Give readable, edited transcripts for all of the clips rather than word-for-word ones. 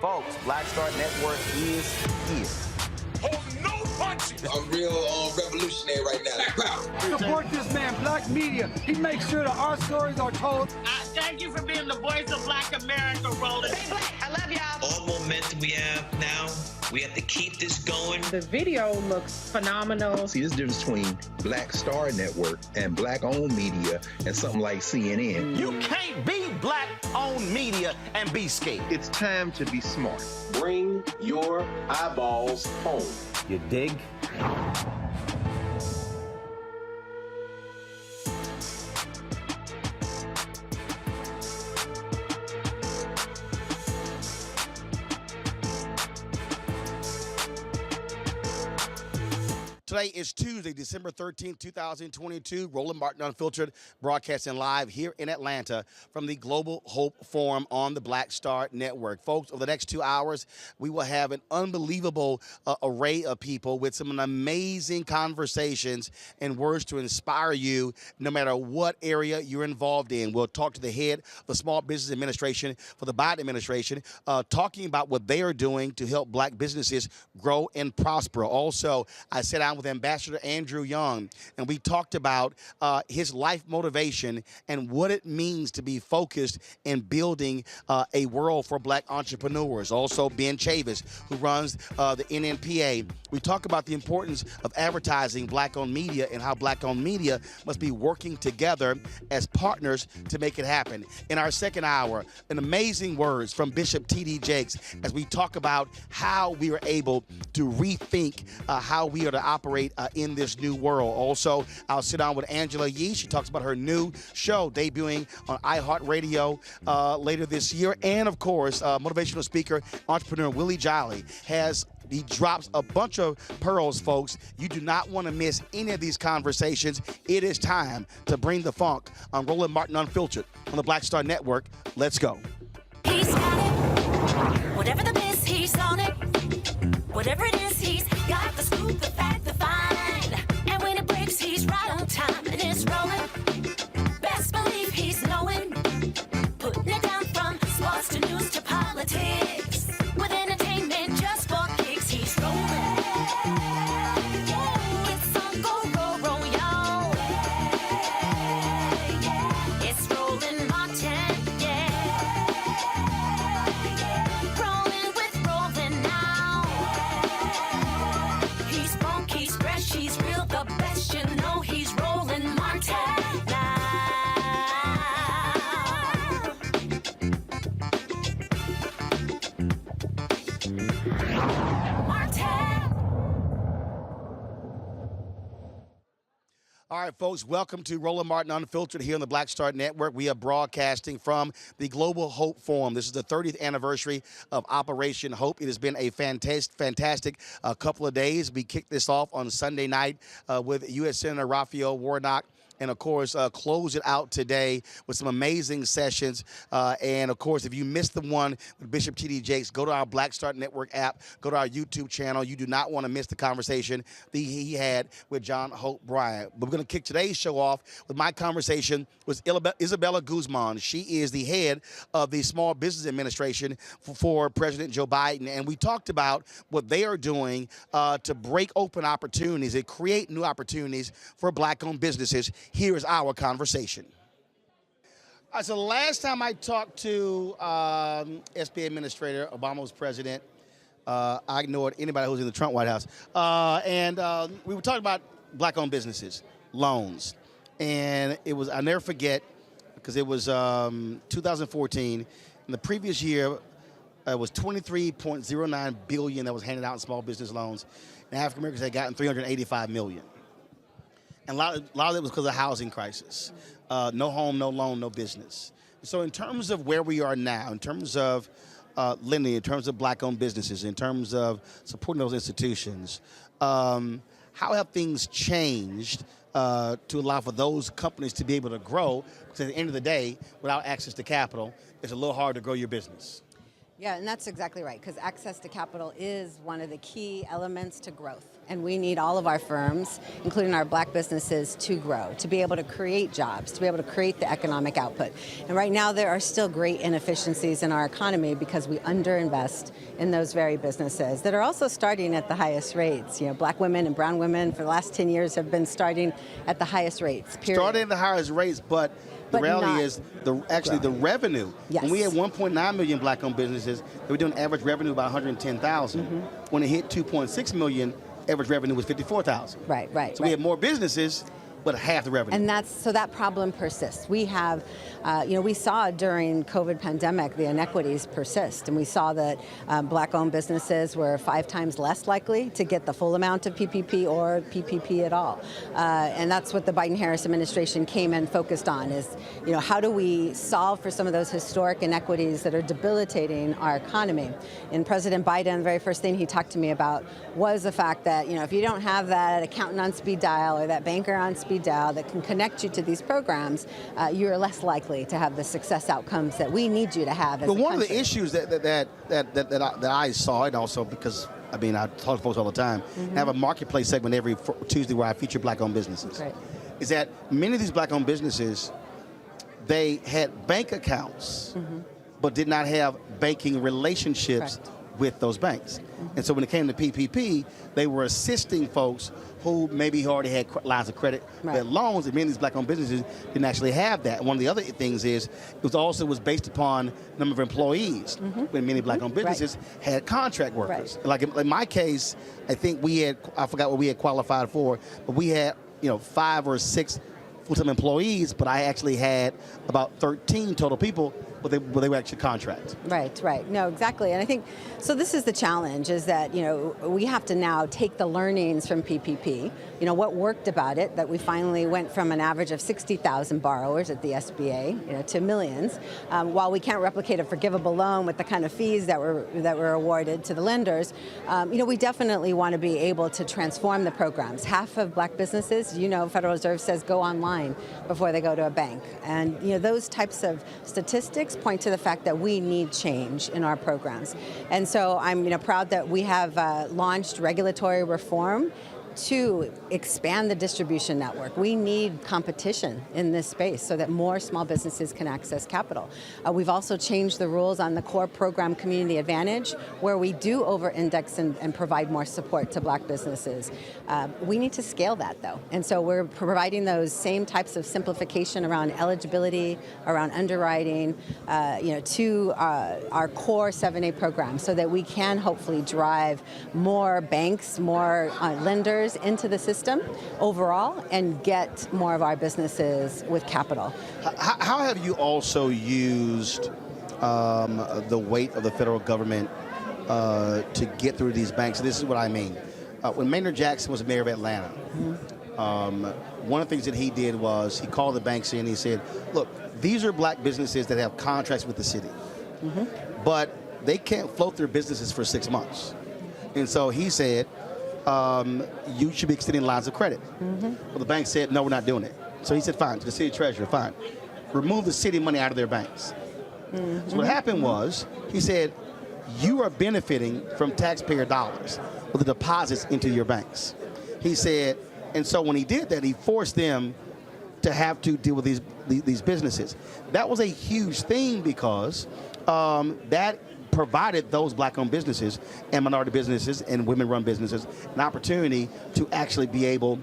Folks, Black Star Network is here. Hold no punches. I'm real revolutionary right now. Black power. Support this man, Black Media. He makes sure that our stories are told. Thank you for being the voice of Black America, Roland. Stay black. I love y'all. All momentum we have now, we have to keep this going. The video looks phenomenal. See, this difference between Black Star Network and Black-owned media and something like CNN. You can't be Black-owned media and be scared. It's time to be smart. Bring your eyeballs home. You dig? Today is Tuesday, December 13th, 2022. Roland Martin Unfiltered, broadcasting live here in Atlanta from the Global Hope Forum on the Black Star Network. Folks, over the next 2 hours, we will have an unbelievable array of people with some amazing conversations and words to inspire you no matter what area you're involved in. We'll talk to the head of the Small Business Administration for the Biden administration, talking about what they are doing to help Black businesses grow and prosper. Also, I sat down with Ambassador Andrew Young, and we talked about his life motivation and what it means to be focused in building a world for Black entrepreneurs. Also, Ben Chavis, who runs the NNPA. We talk about the importance of advertising Black-owned media and how Black-owned media must be working together as partners to make it happen. In our second hour, an amazing words from Bishop T.D. Jakes as we talk about how we are able to rethink how we are to operate in this new world. Also, I'll sit down with Angela Yee. She talks about her new show debuting on iHeartRadio later this year. And of course, motivational speaker, entrepreneur Willie Jolley he drops a bunch of pearls, folks. You do not want to miss any of these conversations. It is time to bring the funk on Roland Martin Unfiltered on the Black Star Network. Let's go. He's got it. Whatever the miss, he's on it. Whatever it is, the scoop, the fact, the find. And when it breaks, he's right on time. And it's rolling. Best believe he's knowing. Putting it down from sports to news to politics. With entertainment just for kicks, he's rolling. It's on Go, roll, roll, y'all. It's Roland Martin, yeah. Rolling with Roland now. He's funk, he's fresh, he's real, the best. You know he's Roland Martin now. All right, folks, welcome to Roland Martin Unfiltered here on the Black Star Network. We are broadcasting from the Global Hope Forum. This is the 30th anniversary of Operation Hope. It has been a fantastic couple of days. We kicked this off on Sunday night with U.S. Senator Raphael Warnock. And, of course, close it out today with some amazing sessions. And, of course, if you missed the one with Bishop T.D. Jakes, go to our Black Star Network app, go to our YouTube channel. You do not want to miss the conversation that he had with John Hope Bryant. But we're going to kick today's show off with my conversation with Isabella Guzman. She is the head of the Small Business Administration for President Joe Biden. And we talked about what they are doing to break open opportunities and create new opportunities for Black-owned businesses. Here is our conversation. All right, so the last time I talked to SBA Administrator, Obama's president, I ignored anybody who was in the Trump White House. And we were talking about Black-owned businesses, loans. And it was, I'll never forget, because it was 2014. In the previous year, it was $23.09 billion that was handed out in small business loans. And African Americans had gotten $385 million. And a lot of it was because of the housing crisis. No home, no loan, no business. So in terms of where we are now, in terms of lending, in terms of Black-owned businesses, in terms of supporting those institutions, how have things changed to allow for those companies to be able to grow? Because at the end of the day, without access to capital, it's a little hard to grow your business. Yeah, and that's exactly right, because access to capital is one of the key elements to growth. And we need all of our firms, including our Black businesses, to grow, to be able to create jobs, to be able to create the economic output. And right now there are still great inefficiencies in our economy because we underinvest in those very businesses that are also starting at the highest rates. You know, Black women and brown women for the last 10 years have been starting at the highest rates, period. Starting at the highest rates, but the reality is the revenue. Yes. When we had 1.9 million Black-owned businesses, they were doing average revenue about 110,000. When it hit 2.6 million, average revenue was 54,000. Right. So we had more businesses, but half the revenue. And so that problem persists. We have, we saw during COVID pandemic the inequities persist, and we saw that Black-owned businesses were 5 times less likely to get the full amount of PPP or PPP at all. And that's what the Biden-Harris administration came and focused on is, how do we solve for some of those historic inequities that are debilitating our economy? And President Biden, the very first thing he talked to me about was the fact that, if you don't have that accountant on speed dial or that banker on speed dial that can connect you to these programs, you're less likely to have the success outcomes that we need you to have as a country. But one of the issues that I saw, and also because, I talk to folks all the time, I have a marketplace segment every Tuesday where I feature Black-owned businesses, is that many of these Black-owned businesses, they had bank accounts, but did not have banking relationships with those banks. And so when it came to PPP, they were assisting folks who maybe already had lines of credit, had loans, and many of these Black-owned businesses didn't actually have that. And one of the other things is, it was based upon number of employees, when many Black-owned businesses had contract workers. Like in my case, I think I forgot what we had qualified for, but we had 5 or 6 full-time employees, but I actually had about 13 total people, but they were actually contract. Right. No, exactly. And I think, so this is the challenge, is that, we have to now take the learnings from PPP, what worked about it, that we finally went from an average of 60,000 borrowers at the SBA, to millions. While we can't replicate a forgivable loan with the kind of fees that were awarded to the lenders, we definitely want to be able to transform the programs. Half of Black businesses, Federal Reserve says go online. line before they go to a bank. And those types of statistics point to the fact that we need change in our programs. And so I'm proud that we have launched regulatory reform to expand the distribution network. We need competition in this space so that more small businesses can access capital. We've also changed the rules on the core program Community Advantage, where we do over-index and provide more support to black businesses. We need to scale that, though. And so we're providing those same types of simplification around eligibility, around underwriting, to our core 7A program so that we can hopefully drive more banks, more lenders into the system overall and get more of our businesses with capital. How have you also used the weight of the federal government to get through these banks? This is what I mean. When Maynard Jackson was mayor of Atlanta, one of the things that he did was he called the banks in and he said, look, these are black businesses that have contracts with the city, but they can't float their businesses for 6 months. And so he said, you should be extending lines of credit. Well, the bank said, no, we're not doing it. So he said, fine, to the city treasurer, fine. Remove the city money out of their banks. So what happened was, he said, you are benefiting from taxpayer dollars with the deposits into your banks. He said, and so when he did that, he forced them to have to deal with these businesses. That was a huge thing because that provided those black-owned businesses and minority businesses and women-run businesses an opportunity to actually be able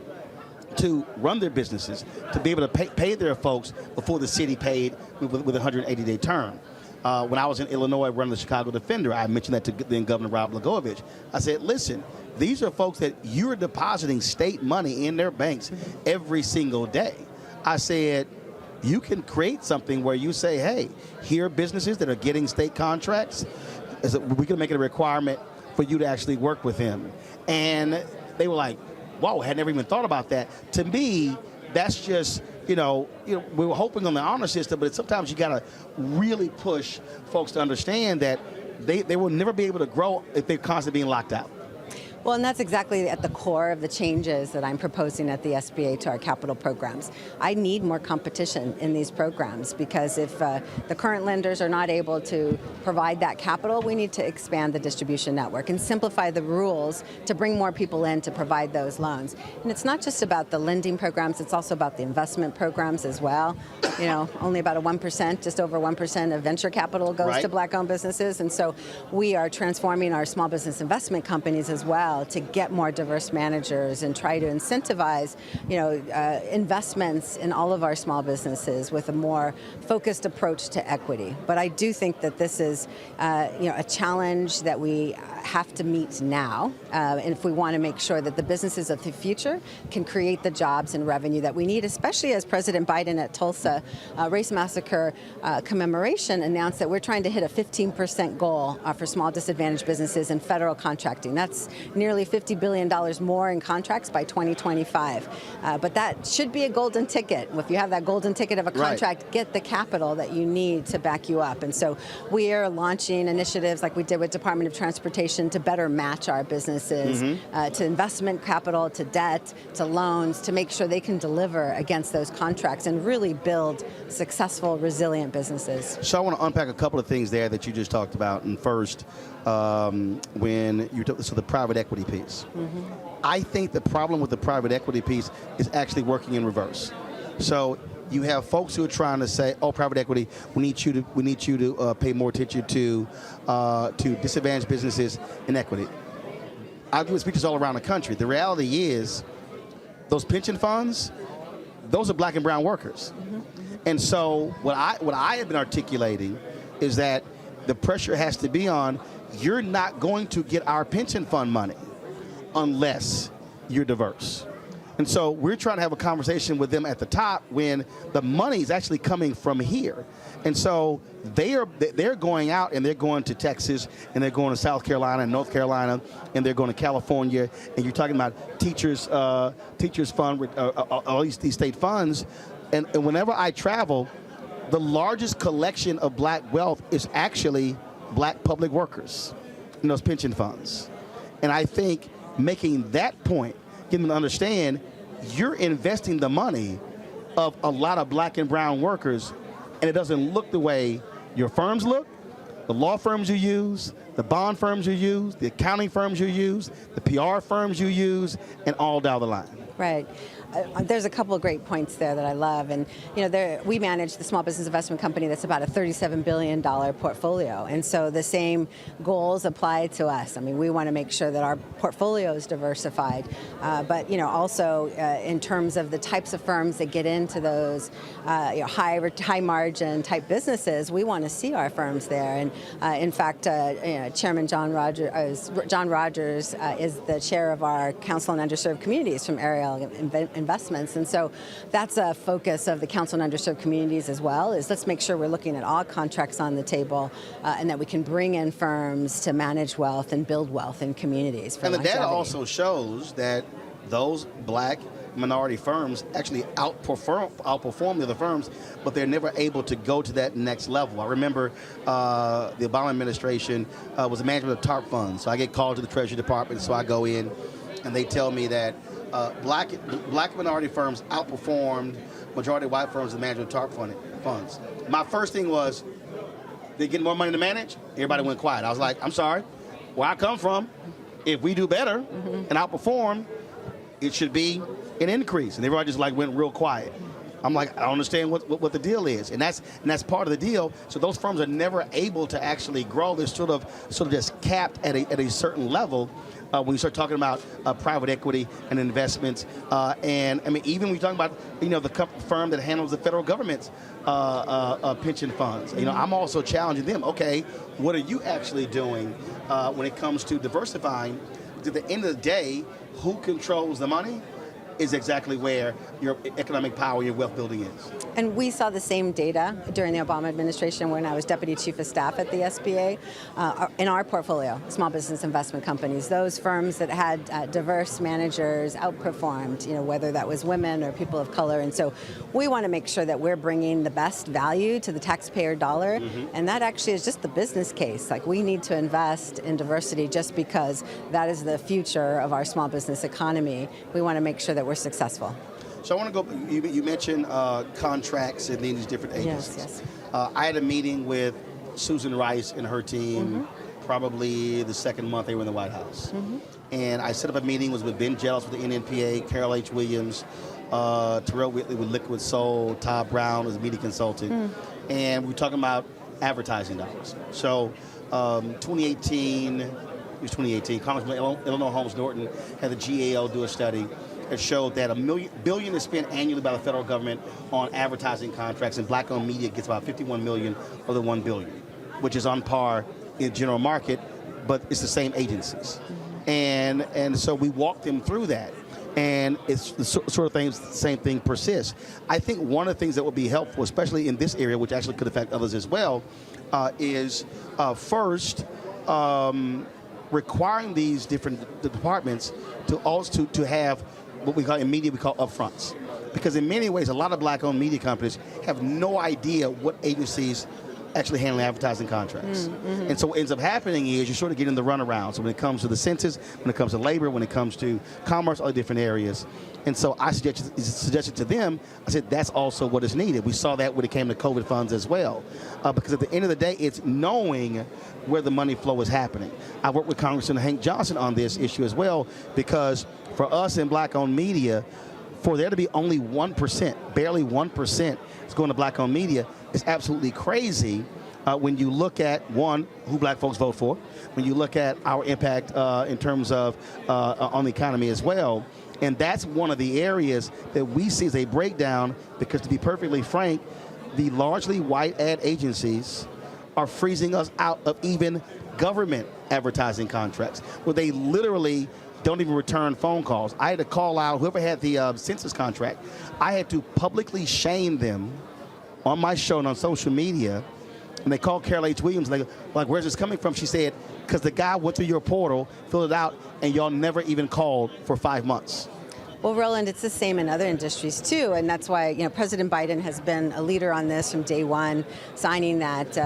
to run their businesses, to be able to pay their folks before the city paid with a 180-day term. When I was in Illinois running the Chicago Defender, I mentioned that to then Governor Rob Blagojevich. I said, listen, these are folks that you're depositing state money in their banks every single day. I said, you can create something where you say, hey, here are businesses that are getting state contracts. We can make it a requirement for you to actually work with them. And they were like, whoa, I had never even thought about that. To me, that's just, we were hoping on the honor system, but sometimes you got to really push folks to understand that they will never be able to grow if they're constantly being locked out. Well, and that's exactly at the core of the changes that I'm proposing at the SBA to our capital programs. I need more competition in these programs because if the current lenders are not able to provide that capital, we need to expand the distribution network and simplify the rules to bring more people in to provide those loans. And it's not just about the lending programs, it's also about the investment programs as well. Only about 1%, just over 1% of venture capital goes to black-owned businesses. And so we are transforming our small business investment companies as well to get more diverse managers and try to incentivize, investments in all of our small businesses with a more focused approach to equity. But I do think that this is, a challenge that we have to meet now, and if we want to make sure that the businesses of the future can create the jobs and revenue that we need, especially as President Biden at Tulsa Race Massacre commemoration announced that we're trying to hit a 15% goal for small disadvantaged businesses in federal contracting. That's nearly $50 billion more in contracts by 2025. But that should be a golden ticket. If you have that golden ticket of a contract, get the capital that you need to back you up. And so we are launching initiatives like we did with Department of Transportation to better match our businesses to investment capital, to debt, to loans, to make sure they can deliver against those contracts and really build successful, resilient businesses. So I want to unpack a couple of things there that you just talked about. And first, when you took the private equity piece. I think the problem with the private equity piece is actually working in reverse. So you have folks who are trying to say, oh, private equity, we need you to pay more attention to disadvantaged businesses and equity. I do speeches all around the country. The reality is those pension funds, those are black and brown workers. And so what I have been articulating is that the pressure has to be on, you're not going to get our pension fund money unless you're diverse. And so we're trying to have a conversation with them at the top when the money is actually coming from here. And so they're going out and they're going to Texas and they're going to South Carolina and North Carolina and they're going to California. And you're talking about teachers fund, all these state funds. And whenever I travel, the largest collection of black wealth is actually black public workers in those pension funds. And I think making that point, getting them to understand you're investing the money of a lot of black and brown workers, and it doesn't look the way your firms look, the law firms you use, the bond firms you use, the accounting firms you use, the PR firms you use, and all down the line. Right. There's a couple of great points there that I love, and we manage the Small Business Investment Company that's about a $37 billion portfolio, and so the same goals apply to us. I mean, we want to make sure that our portfolio is diversified, but also in terms of the types of firms that get into those high margin type businesses, we want to see our firms there. And in fact, Chairman John Rogers is the chair of our Council on Underserved Communities from Ariel Investments, and so that's a focus of the Council on Underserved Communities as well, is let's make sure we're looking at all contracts on the table and that we can bring in firms to manage wealth and build wealth in communities. And the data also shows that those black minority firms actually outperform the other firms, but they're never able to go to that next level. I remember the Obama administration was the management of TARP funds, so I get called to the Treasury Department, so I go in and they tell me that black minority firms outperformed majority white firms in management of TARP funds. My first thing was, they get more money to manage? Everybody went quiet. I was like, I'm sorry, where I come from, if we do better and outperform, it should be an increase. And everybody just went real quiet. I'm like, I don't understand what the deal is, and that's part of the deal. So those firms are never able to actually grow. They're sort of just capped at a certain level. When you start talking about private equity and investments, and I mean, even when you're talking about the firm that handles the federal government's pension funds, I'm also challenging them. Okay, what are you actually doing when it comes to diversifying? At the end of the day, who controls the money is exactly where your economic power, your wealth building is. And we saw the same data during the Obama administration when I was Deputy Chief of Staff at the SBA. In our portfolio, small business investment companies, those firms that had diverse managers outperformed, whether that was women or people of color. And so we want to make sure that we're bringing the best value to the taxpayer dollar. And that actually is just the business case. We need to invest in diversity just because that is the future of our small business economy. We want to make sure that we're successful. So I want to go, you mentioned contracts and these different agencies. Yes. I had a meeting with Susan Rice and her team probably the second month they were in the White House. And I set up a meeting, was with Ben Jealous with the NNPA, Carol H. Williams, Terrell Whitley with Liquid Soul, Todd Brown as a media consultant. And we were talking about advertising dollars. So 2018, Congressman Eleanor Holmes Norton had the GAO do a study that showed that $1 billion is spent annually by the federal government on advertising contracts, and black-owned media gets about $51 million of the $1 billion, which is on par in general market, but it's the same agencies. And so we walked them through that, and it's the sort of things, the same thing persists. I think one of the things that would be helpful, especially in this area, which actually could affect others as well, is first, requiring these different departments to have what we call in media, we call upfronts. Because in many ways, a lot of black-owned media companies have no idea what agencies actually handle advertising contracts. And so what ends up happening is you're sort of getting the runaround. So when it comes to the census, when it comes to labor, when it comes to commerce, all the different areas. And so I suggested to them, I said, that's also what is needed. We saw that when it came to COVID funds as well. Because at the end of the day, it's knowing where the money flow is happening. I worked with Congressman Hank Johnson on this issue as well, because for us in black-owned media, for there to be only 1%, barely 1% is going to black-owned media, is absolutely crazy when you look at, one, who black folks vote for, when you look at our impact in terms of on the economy as well. And that's one of the areas that we see as a breakdown, because to be perfectly frank, the largely white ad agencies are freezing us out of even government advertising contracts, where they literally don't even return phone calls. I had to call out whoever had the census contract. I had to publicly shame them on my show and on social media. And they called Carol H. Williams, and they like, where's this coming from? She said, because the guy went through your portal, filled it out, and y'all never even called for 5 months. Well, Roland, it's the same in other industries too, and that's why President Biden has been a leader on this from day one, signing that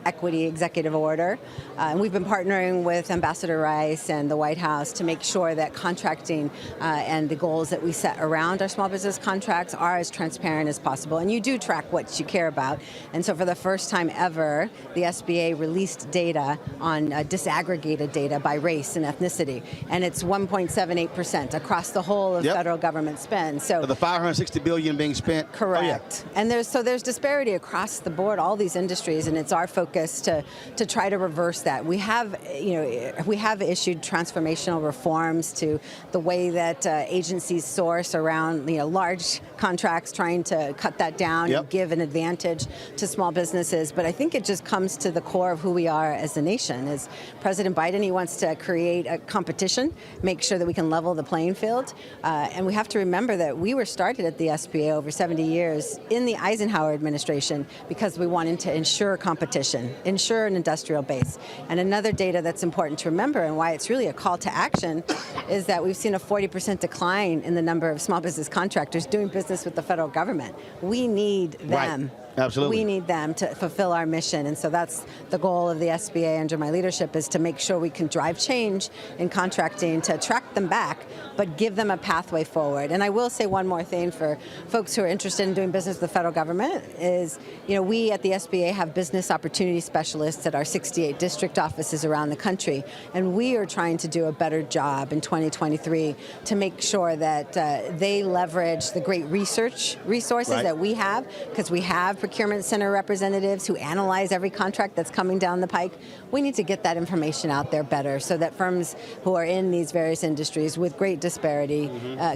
equity executive order. And we've been partnering with Ambassador Rice and the White House to make sure that contracting and the goals that we set around our small business contracts are as transparent as possible. And you do track what you care about. And so for the first time ever, the SBA released data on disaggregated data by race and ethnicity, and it's 1.78% across the whole of federal government spend. So the $560 billion being spent. Correct. And there's disparity across the board, all these industries, and it's our focus to try to reverse that. We have issued transformational reforms to the way that agencies source around large contracts, trying to cut that down and give an advantage to small businesses. But I think it just comes to the core of who we are as a nation. As President Biden, he wants to create a competition, make sure that we can level the playing field. And we have to remember that we were started at the SBA over 70 years in the Eisenhower administration because we wanted to ensure competition, ensure an industrial base. And another data that's important to remember and why it's really a call to action is that we've seen a 40% decline in the number of small business contractors doing business with the federal government. We need them. Right. Absolutely. We need them to fulfill our mission. And so that's the goal of the SBA under my leadership, is to make sure we can drive change in contracting to attract them back, but give them a pathway forward. And I will say one more thing for folks who are interested in doing business with the federal government is, we at the SBA have business opportunity specialists at our 68 district offices around the country. And we are trying to do a better job in 2023 to make sure that they leverage the great research resources that we have, because we have procurement center representatives who analyze every contract that's coming down the pike. We need to get that information out there better so that firms who are in these various industries with great disparity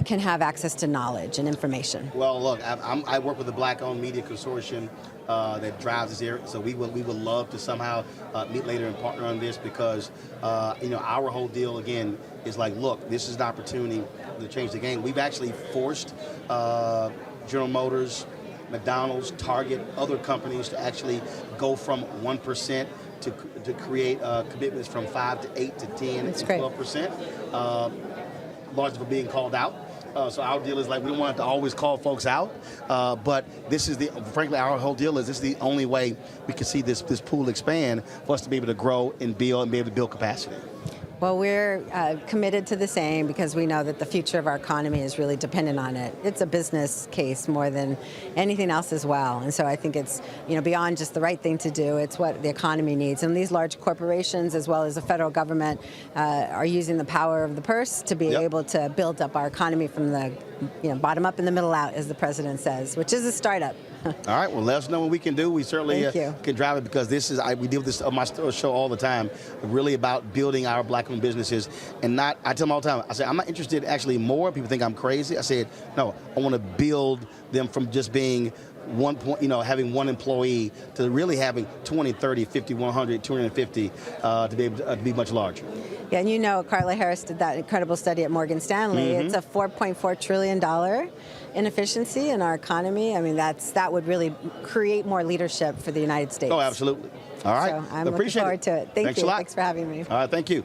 can have access to knowledge and information. Well, look, I work with the Black-owned media consortium that drives this area, so we would love to somehow meet later and partner on this, because our whole deal again is like, look, this is an opportunity to change the game. We've actually forced General Motors, McDonald's, Target, other companies to actually go from 1% to create commitments from 5 to 8 to 10 That's and great. 12%, largely for being called out. So our deal is like, we don't want to always call folks out, but this is frankly, our whole deal is this is the only way we can see this pool expand for us to be able to grow and build and be able to build capacity. Well, we're committed to the same because we know that the future of our economy is really dependent on it. It's a business case more than anything else as well. And so I think it's, beyond just the right thing to do, it's what the economy needs. And these large corporations, as well as the federal government, are using the power of the purse to be able to build up our economy from the bottom up and the middle out, as the president says, which is a startup. All right, well, let us know what we can do. We certainly can drive it, because this is, we deal with this on my show all the time, really about building our Black-owned businesses. And not, I tell them all the time, I say, I'm not interested actually more. People think I'm crazy. I said, no, I want to build them from just being having one employee to really having 20, 30, 50, 100, 250 to be able to be much larger. Yeah, and Carla Harris did that incredible study at Morgan Stanley. It's a $4.4 trillion inefficiency in our economy. I mean, that would really create more leadership for the United States. Oh, absolutely. All right. So I'm looking forward to it. Thanks you. A lot. Thanks for having me. All right, thank you.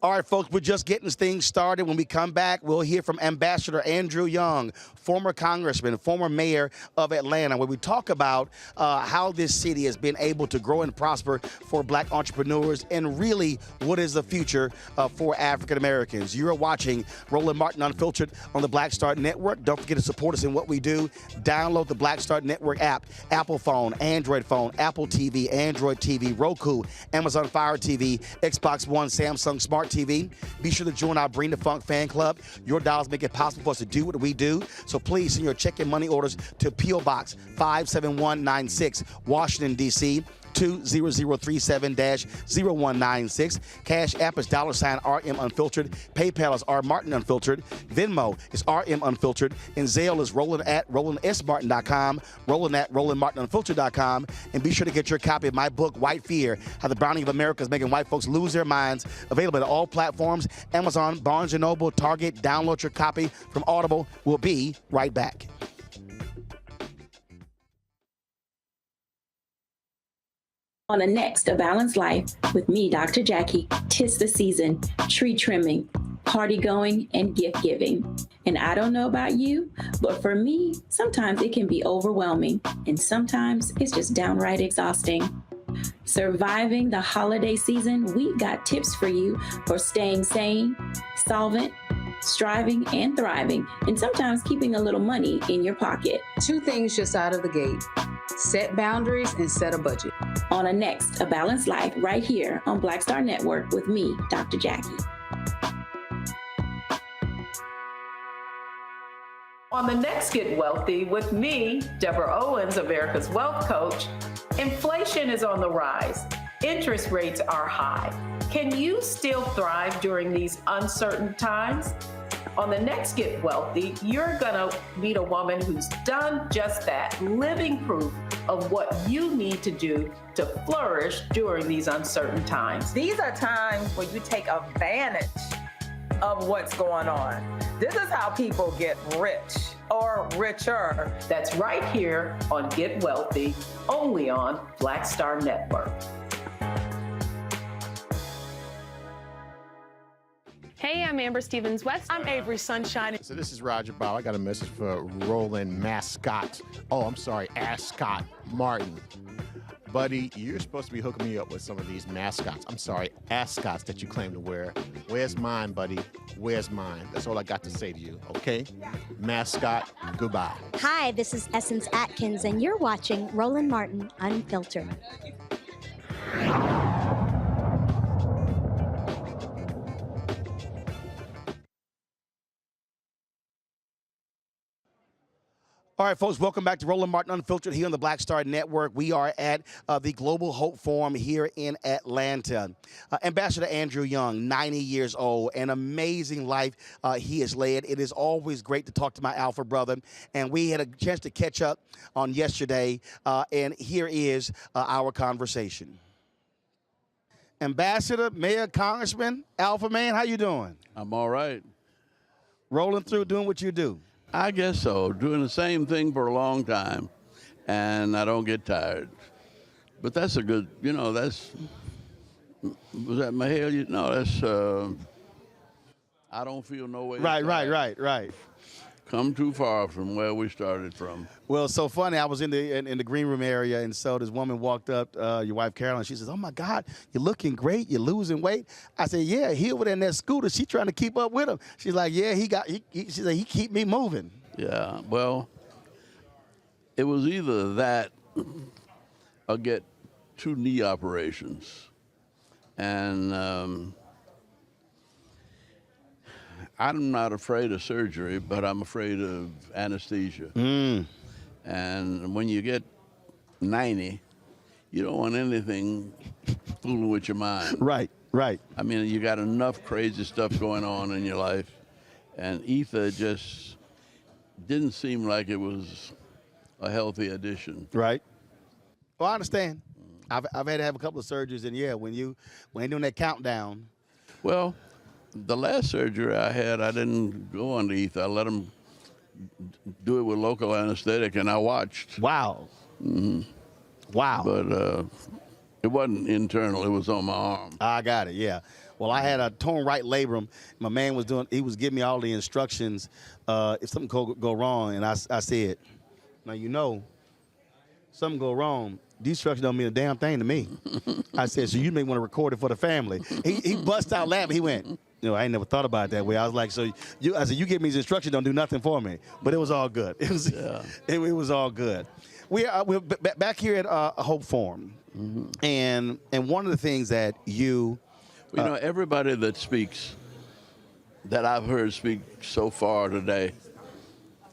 All right, folks, we're just getting things started. When we come back, we'll hear from Ambassador Andrew Young, former congressman, former mayor of Atlanta, where we talk about how this city has been able to grow and prosper for Black entrepreneurs, and really what is the future for African Americans. You're watching Roland Martin Unfiltered on the Black Star Network. Don't forget to support us in what we do. Download the Black Star Network app, Apple phone, Android phone, Apple TV, Android TV, Roku, Amazon Fire TV, Xbox One, Samsung Smart TV. Be sure to join our Bring the Funk fan club. Your dollars make it possible for us to do what we do. So please send your check and money orders to P.O. Box 57196, Washington, D.C. 20037-0196. Cash App is $RM Unfiltered. PayPal is R Martin Unfiltered. Venmo is RM Unfiltered. And Zelle is Roland at RolandSMartin.com, Roland at RolandMartinUnfiltered.com. And be sure to get your copy of my book, White Fear, How the Browning of America is Making White Folks Lose Their Minds. Available at all platforms, Amazon, Barnes & Noble, Target. Download your copy from Audible. We'll be right back. On the next A Balanced Life with me, Dr. Jackie, 'tis the season, tree trimming. party going, and gift giving. And I don't know about you, but for me, sometimes it can be overwhelming, and sometimes it's just downright exhausting. Surviving the holiday season, we've got tips for you for staying sane, solvent, striving, and thriving, and sometimes keeping a little money in your pocket. 2 things just out of the gate: set boundaries and set a budget. On a next, A Balanced Life, right here on Black Star Network with me, Dr. Jackie. On the next Get Wealthy with me, Deborah Owens, America's Wealth Coach, inflation is on the rise. Interest rates are high. Can you still thrive during these uncertain times? On the next Get Wealthy, you're gonna meet a woman who's done just that, living proof of what you need to do to flourish during these uncertain times. These are times where you take advantage of what's going on. This is how people get rich or richer. That's right here on Get Wealthy, only on Black Star Network. Hey, I'm Amber Stevens-West. I'm Avery Sunshine. So this is Roger Bow. I got a message for Roland Ascott Martin. Buddy, you're supposed to be hooking me up with some of these ascots that you claim to wear. Where's mine, buddy? Where's mine? That's all I got to say to you, okay? Mascot, goodbye. Hi, this is Essence Atkins, and you're watching Roland Martin Unfiltered. All right, folks, welcome back to Roland Martin Unfiltered here on the Black Star Network. We are at the Global Hope Forum here in Atlanta. Ambassador Andrew Young, 90 years old, an amazing life he has led. It is always great to talk to my alpha brother, and we had a chance to catch up on yesterday, and here is our conversation. Ambassador, Mayor, Congressman, Alpha Man, how you doing? I'm all right. Rolling through, doing what you do. I guess so. Doing the same thing for a long time, and I don't get tired. But that's a good, was that Mahale? No, that's, I don't feel no way. Right. Come too far from where we started from. Well, it's so funny. I was in the green room area, and so this woman walked up, your wife Carolyn. She says, "Oh my God, you're looking great. You're losing weight." I said, "Yeah, he over there in that scooter. She trying to keep up with him." She's like, "Yeah, she said he keep me moving." Yeah. Well, it was either that or get 2 knee operations, and I'm not afraid of surgery, but I'm afraid of anesthesia. And when you get 90, you don't want anything fooling with your mind. Right. I mean, you got enough crazy stuff going on in your life, and ether just didn't seem like it was a healthy addition. Right. Well, I understand. I've had to have a couple of surgeries, and yeah, when they're doing that countdown. Well, the last surgery I had, I didn't go under ether. I let them do it with local anesthetic, and I watched. Wow. Mm-hmm. Wow. But it wasn't internal. It was on my arm. I got it, yeah. Well, I had a torn right labrum. My man he was giving me all the instructions if something go wrong, and I said, now, something go wrong, these instructions don't mean a damn thing to me. I said, so you may want to record it for the family. He bust out laughing. He went, I ain't never thought about it that way. I was like, I said, you give me these instructions, don't do nothing for me. But it was all good. It was all good. We're back here at Hope Forum. Mm-hmm. And one of the things that everybody that speaks, that I've heard speak so far today,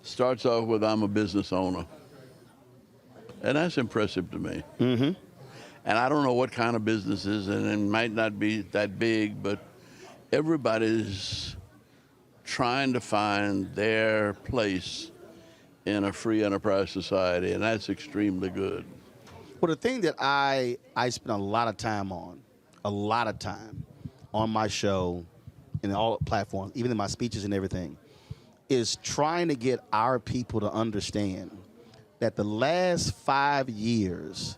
starts off with, I'm a business owner. And that's impressive to me. Mm-hmm. And I don't know what kind of business is, and it might not be that big, but everybody's trying to find their place in a free enterprise society, and that's extremely good. Well, the thing that I spend a lot of time on my show and all platforms, even in my speeches and everything, is trying to get our people to understand that the last 5 years,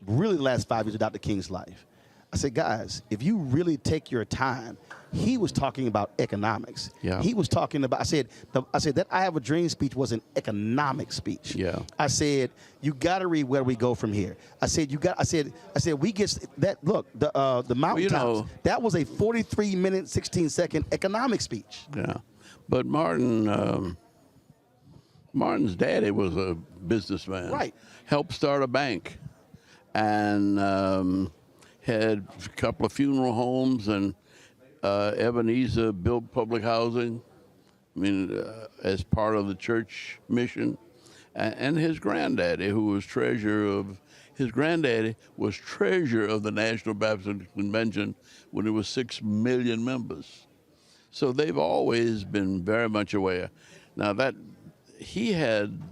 really the last 5 years of Dr. King's life, I said, guys, if you really take your time, he was talking about economics. Yeah. He was talking about, I said that I Have a Dream speech was an economic speech. Yeah. I said, you got to read Where We Go From Here. I said, we get that, look, the mountaintops, that was a 43-minute, 16-second economic speech. Yeah. But Martin's daddy was a businessman. Right. Helped start a bank and had a couple of funeral homes, and Ebenezer built public housing, as part of the church mission. And his granddaddy, who was treasurer of the National Baptist Convention when there was 6 million members. So they've always been very much aware. Now that he had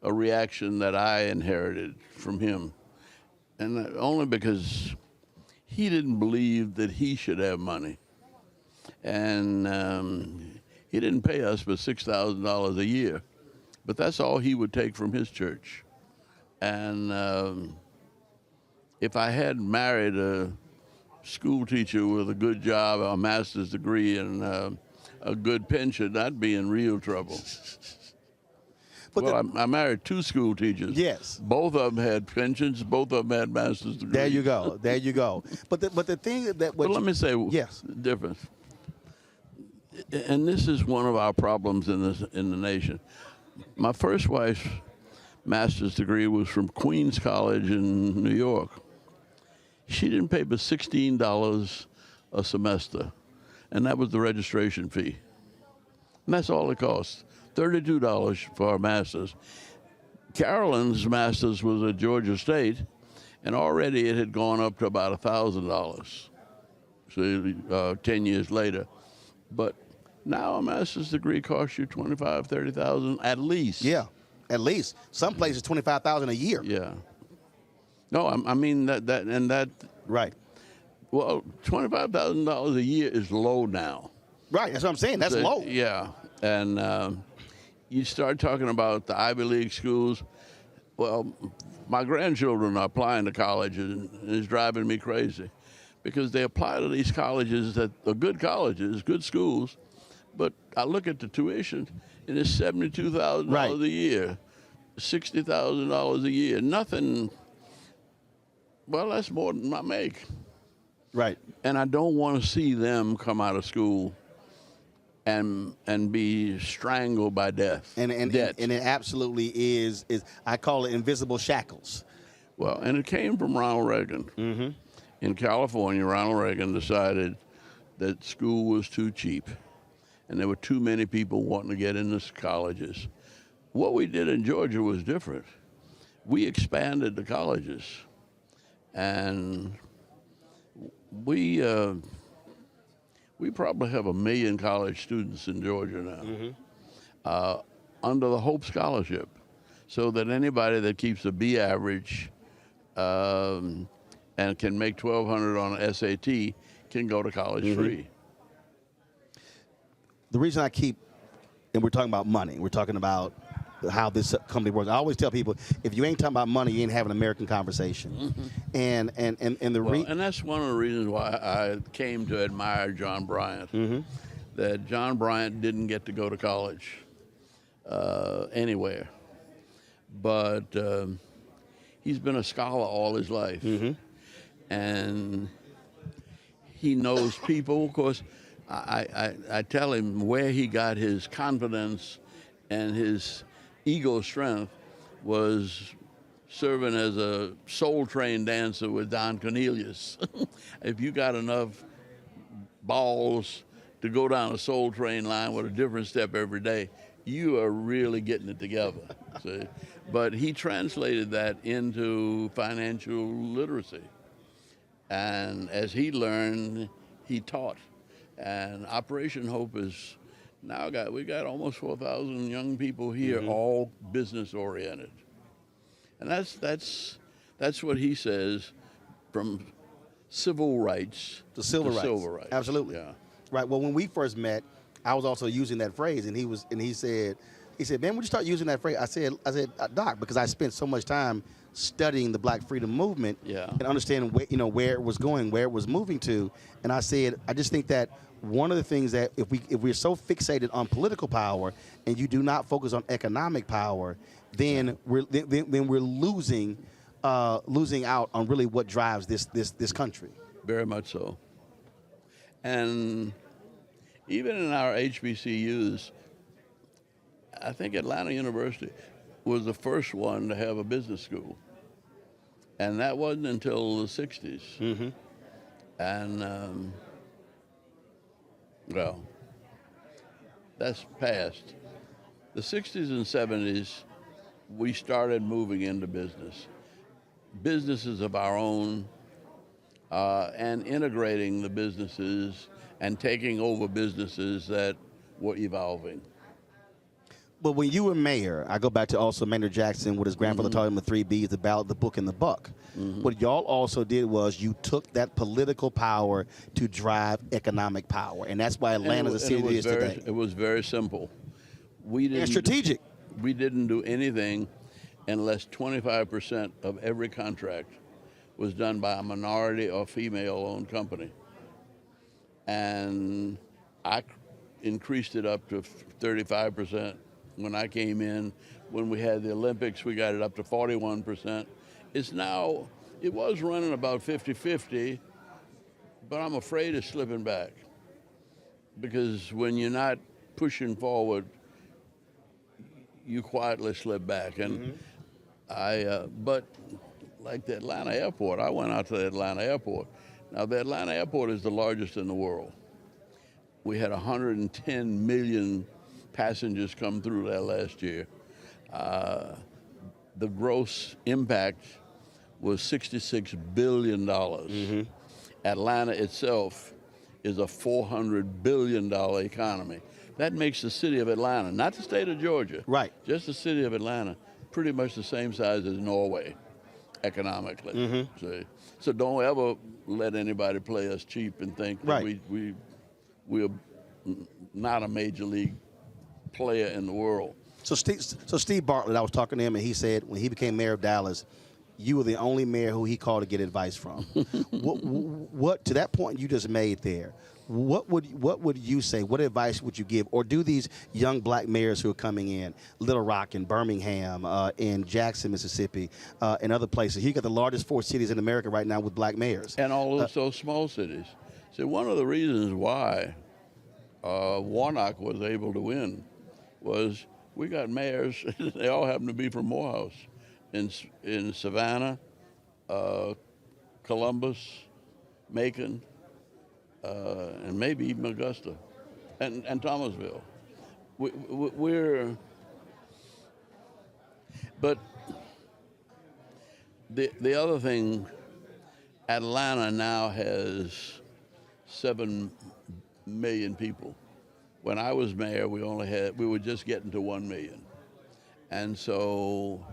a reaction that I inherited from him, and only because he didn't believe that he should have money. And he didn't pay us but $6,000 a year, but that's all he would take from his church. And if I had married a school teacher with a good job, a master's degree, and a good pension, I'd be in real trouble. But I married 2 school teachers. Yes. Both of them had pensions. Both of them had master's degrees. There you go. There you go. But the thing that... But let me say yes. The difference. And this is one of our problems in the nation. My first wife's master's degree was from Queens College in New York. She didn't pay but $16 a semester, and that was the registration fee. And that's all it cost. $32 for our master's. Carolyn's master's was at Georgia State, and already it had gone up to about $1,000. So 10 years later. But now a master's degree costs you $25,000, $30,000 at least. Yeah, at least. Some places $25,000 a year. Yeah. No, I mean that. Right. Well, $25,000 a year is low now. Right. That's what I'm saying. That's low. Yeah, and you start talking about the Ivy League schools. Well, my grandchildren are applying to college, and it's driving me crazy, because they apply to these colleges that are good colleges, good schools, but I look at the tuition, and it's $72,000 a year, $60,000 a year. Nothing. Well, that's more than I make. Right. And I don't want to see them come out of school and be strangled by death. And it absolutely is I call it invisible shackles. Well, and it came from Ronald Reagan. Mm-hmm. In California, Ronald Reagan decided that school was too cheap, and there were too many people wanting to get into colleges. What we did in Georgia was different. We expanded the colleges, and we probably have 1 million college students in Georgia now, under the Hope Scholarship, so that anybody that keeps a B average and can make 1,200 on an SAT can go to college free. The reason I keep, and we're talking about money, we're talking about how this company works. I always tell people, if you ain't talking about money, you ain't having an American conversation. And that's one of the reasons why I came to admire John Bryant. That John Bryant didn't get to go to college anywhere, but he's been a scholar all his life, and he knows people. Of course, I tell him where he got his confidence and his ego strength was serving as a Soul Train dancer with Don Cornelius. If you got enough balls to go down a Soul Train line with a different step every day, you are really getting it together. See? But he translated that into financial literacy. And as he learned, he taught. And Operation Hope is now we got almost 4,000 young people here, all business oriented. And that's what he says, from civil rights to civil rights. Absolutely. Yeah. Right. Well, when we first met, I was also using that phrase, and he said, man, when you start using that phrase, I said, Doc, because I spent so much time studying the Black Freedom Movement and understanding where it was going, where it was moving to. And I said, I just think that one of the things that if we're so fixated on political power and you do not focus on economic power, then we're losing out on really what drives this country. Very much so. And even in our HBCUs, I think Atlanta University was the first one to have a business school. And that wasn't until the 60s. Mm-hmm. And, well, that's past. The 60s and 70s, we started moving into businesses of our own, and integrating the businesses and taking over businesses that were evolving. But when you were mayor, I go back to also Maynard Jackson, what his grandfather taught him, the 3 B's, the ballot, the book, and the buck. What y'all also did was you took that political power to drive economic power, and that's why Atlanta's the city it is today. It was very simple. We didn't, and strategic. We didn't do anything unless 25% of every contract was done by a minority or female-owned company. And I increased it up to 35%. When I came in, when we had the Olympics, we got it up to 41%. It was running about 50-50, but I'm afraid it's slipping back. Because when you're not pushing forward, you quietly slip back. And but like the Atlanta airport, I went out to the Atlanta airport. Now the Atlanta airport is the largest in the world. We had 110 million passengers come through there last year. The gross impact was $66 billion. Atlanta itself is a $400 billion economy. That makes the city of Atlanta, not the state of Georgia, right? Just the city of Atlanta, pretty much the same size as Norway, economically. So don't ever let anybody play us cheap and think that we're not a major league player in the world. So Steve Bartlett, I was talking to him, and he said when he became mayor of Dallas, you were the only mayor who he called to get advice from. what to that point you just made there? What would you say? What advice would you give? Or do these young black mayors who are coming in, Little Rock and Birmingham, in Jackson, Mississippi, and other places? You got the largest 4 cities in America right now with black mayors. And all of those small cities. See, one of the reasons why Warnock was able to win was we got mayors, they all happen to be from Morehouse, in Savannah, Columbus, Macon, and maybe even Augusta, and Thomasville. But the other thing, Atlanta now has 7 million people. When I was mayor, we were just getting to 1 million. And so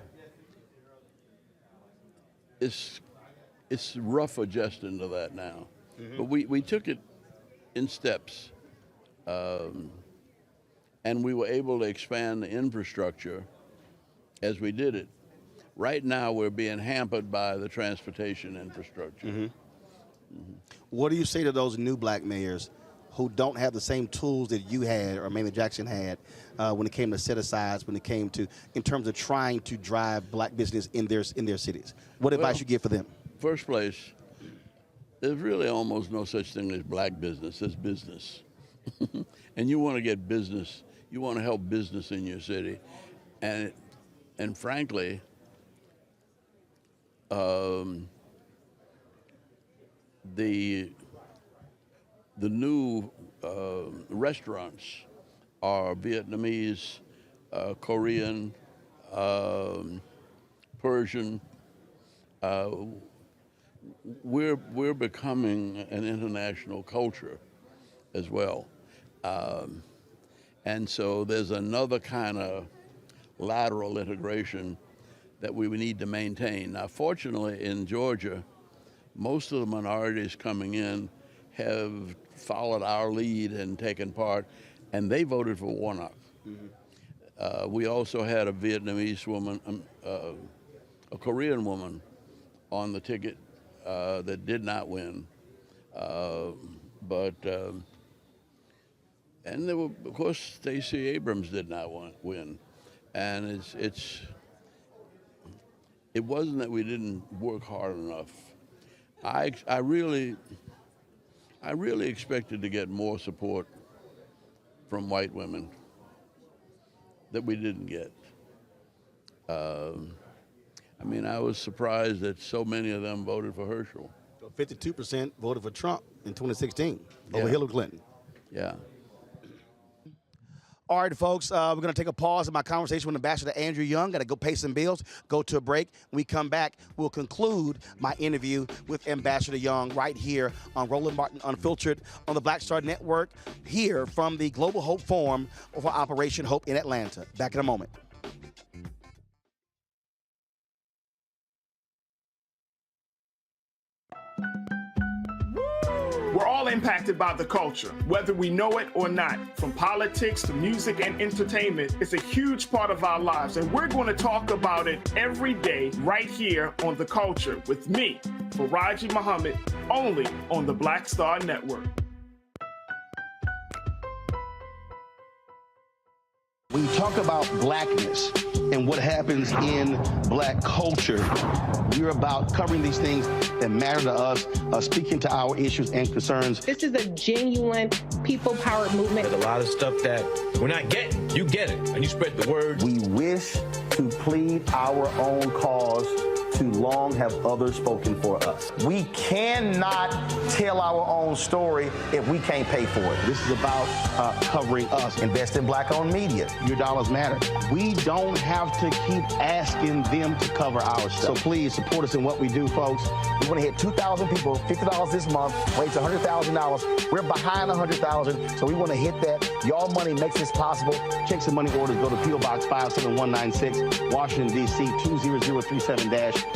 it's rough adjusting to that now. But we took it in steps, and we were able to expand the infrastructure as we did it. Right now, we're being hampered by the transportation infrastructure. What do you say to those new black mayors who don't have the same tools that you had or Maynard Jackson had when it came to set-asides, when it came to, in terms of trying to drive black business in their cities? What advice you give for them? First place, there's really almost no such thing as black business. There's business. And you want to get business. You want to help business in your city. And frankly, the new restaurants are Vietnamese, Korean, Persian. We're becoming an international culture as well. And so there's another kind of lateral integration that we need to maintain. Now, fortunately, in Georgia, most of the minorities coming in have followed our lead and taken part, and they voted for Warnock. We also had a Vietnamese woman, a Korean woman on the ticket that did not win. And there were, of course, Stacey Abrams did not win. And it wasn't that we didn't work hard enough. I really expected to get more support from white women that we didn't get. I mean, I was surprised that so many of them voted for Herschel. 52% voted for Trump in 2016 over Hillary Clinton. Yeah. All right, folks, we're going to take a pause in my conversation with Ambassador Andrew Young. Got to go pay some bills, go to a break. When we come back, we'll conclude my interview with Ambassador Young right here on Roland Martin Unfiltered on the Black Star Network, here from the Global Hope Forum for Operation Hope in Atlanta. Back in a moment. We're all impacted by the culture, whether we know it or not. From politics to music and entertainment, it's a huge part of our lives, and we're going to talk about it every day right here on The Culture with me, Faraji Muhammad, only on the Black Star Network. When you talk about blackness and what happens in black culture, we're about covering these things that matter to us, speaking to our issues and concerns. This is a genuine people-powered movement. There's a lot of stuff that we're not getting. You get it, and you spread the word. We wish to plead our own cause. Too long have others spoken for us. We cannot tell our own story if we can't pay for it. This is about covering us. Invest in black-owned media. Your dollars matter. We don't have to keep asking them to cover our stuff. So please support us in what we do, folks. We want to hit 2,000 people, $50 this month, raise $100,000. We're behind $100,000, so we want to hit that. Y'all money makes this possible. Checks and money orders go to P.O. Box 57196, Washington, D.C. 20037-0196.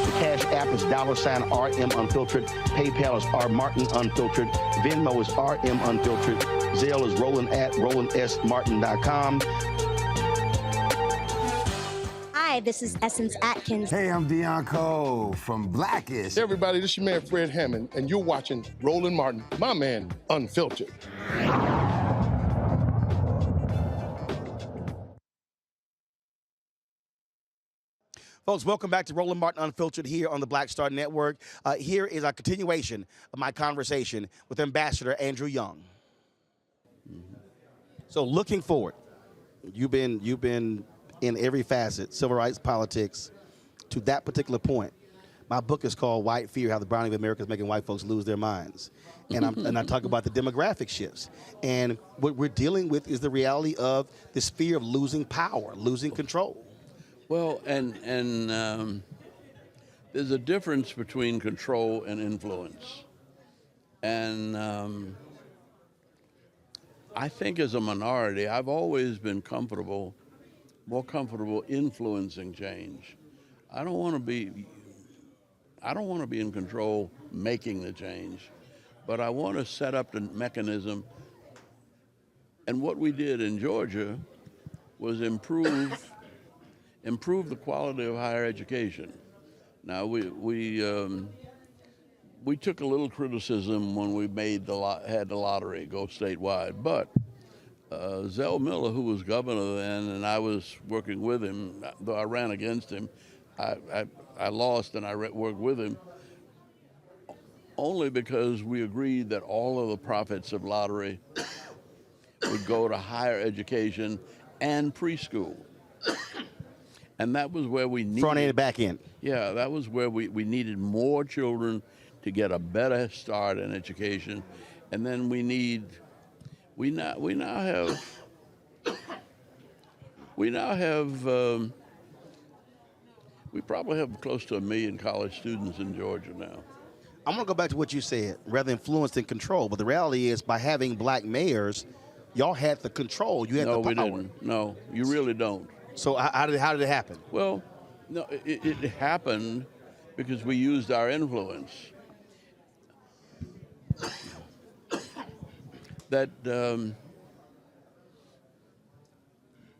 The Cash App is $RM Unfiltered. PayPal is R Martin Unfiltered. Venmo is RM Unfiltered. Zelle is Roland at RolandSMartin.com. Hi, this is Essence Atkins. Hey, I'm Deion Cole from Blackish. Hey, everybody, this is your man Fred Hammond, and you're watching Roland Martin, my man, Unfiltered. Folks, welcome back to Roland Martin Unfiltered here on the Black Star Network. Here is a continuation of my conversation with Ambassador Andrew Young. So looking forward, you've been in every facet, civil rights, politics, to that particular point. My book is called White Fear, How the Browning of America is Making White Folks Lose Their Minds. And I talk about the demographic shifts. And what we're dealing with is the reality of this fear of losing power, losing control. Well, and there's a difference between control and influence. And I think as a minority, I've always been more comfortable influencing change. I don't want to be in control making the change, but I want to set up the mechanism. And what we did in Georgia was improve the quality of higher education. Now we took a little criticism when we had the lottery go statewide, but Zell Miller, who was governor then, and I was working with him, though I ran against him, I lost and I worked with him only because we agreed that all of the profits of lottery would go to higher education and preschool. And that was where we needed... Front end and back end. Yeah, that was where we needed more children to get a better start in education. And then we probably have close to 1 million college students in Georgia now. I'm going to go back to what you said, rather influence than control. But the reality is, by having black mayors, y'all had the control. You had the power. No, we didn't. No, you really don't. So how did it happen? Well, no, it happened because we used our influence. That there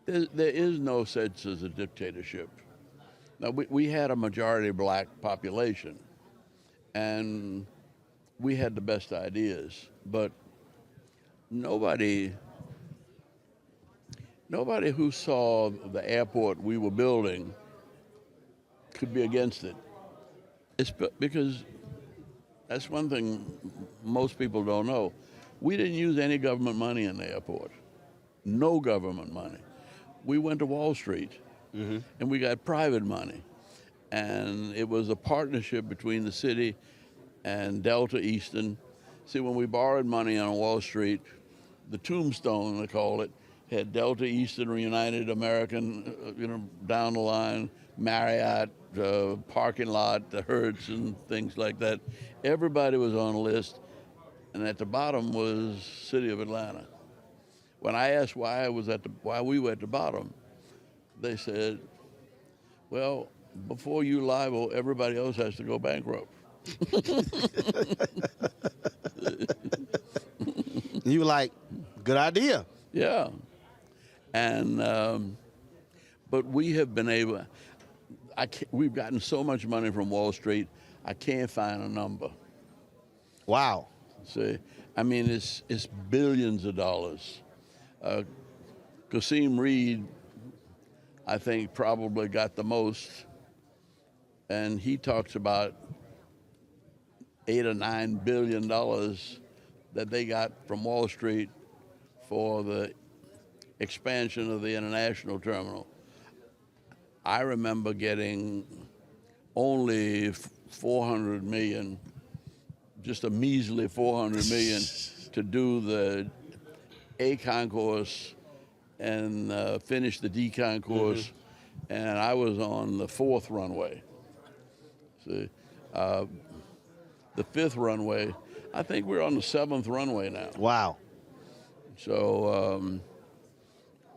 is no such as a dictatorship. Now, we had a majority black population, and we had the best ideas, but nobody who saw the airport we were building could be against it. It's because that's one thing most people don't know. We didn't use any government money in the airport. No government money. We went to Wall Street, and we got private money. And it was a partnership between the city and Delta Eastern. See, when we borrowed money on Wall Street, the tombstone, they call it, had Delta Eastern, United American, down the line, Marriott, parking lot, the Hertz, and things like that. Everybody was on the list, and at the bottom was City of Atlanta. When I asked why we were at the bottom, they said, well, before you liable, everybody else has to go bankrupt. You were like, good idea. Yeah. And, but we have been able, we've gotten so much money from Wall Street, I can't find a number. Wow. See, I mean, it's billions of dollars. Kasim Reed, I think, probably got the most, and he talks about $8 or $9 billion that they got from Wall Street for the expansion of the international terminal. I remember getting only 400 million, just a measly 400 million to do the A concourse and finish the D concourse, and I was on the 4th runway. See, the 5th runway, I think we're on the 7th runway now. Wow. So,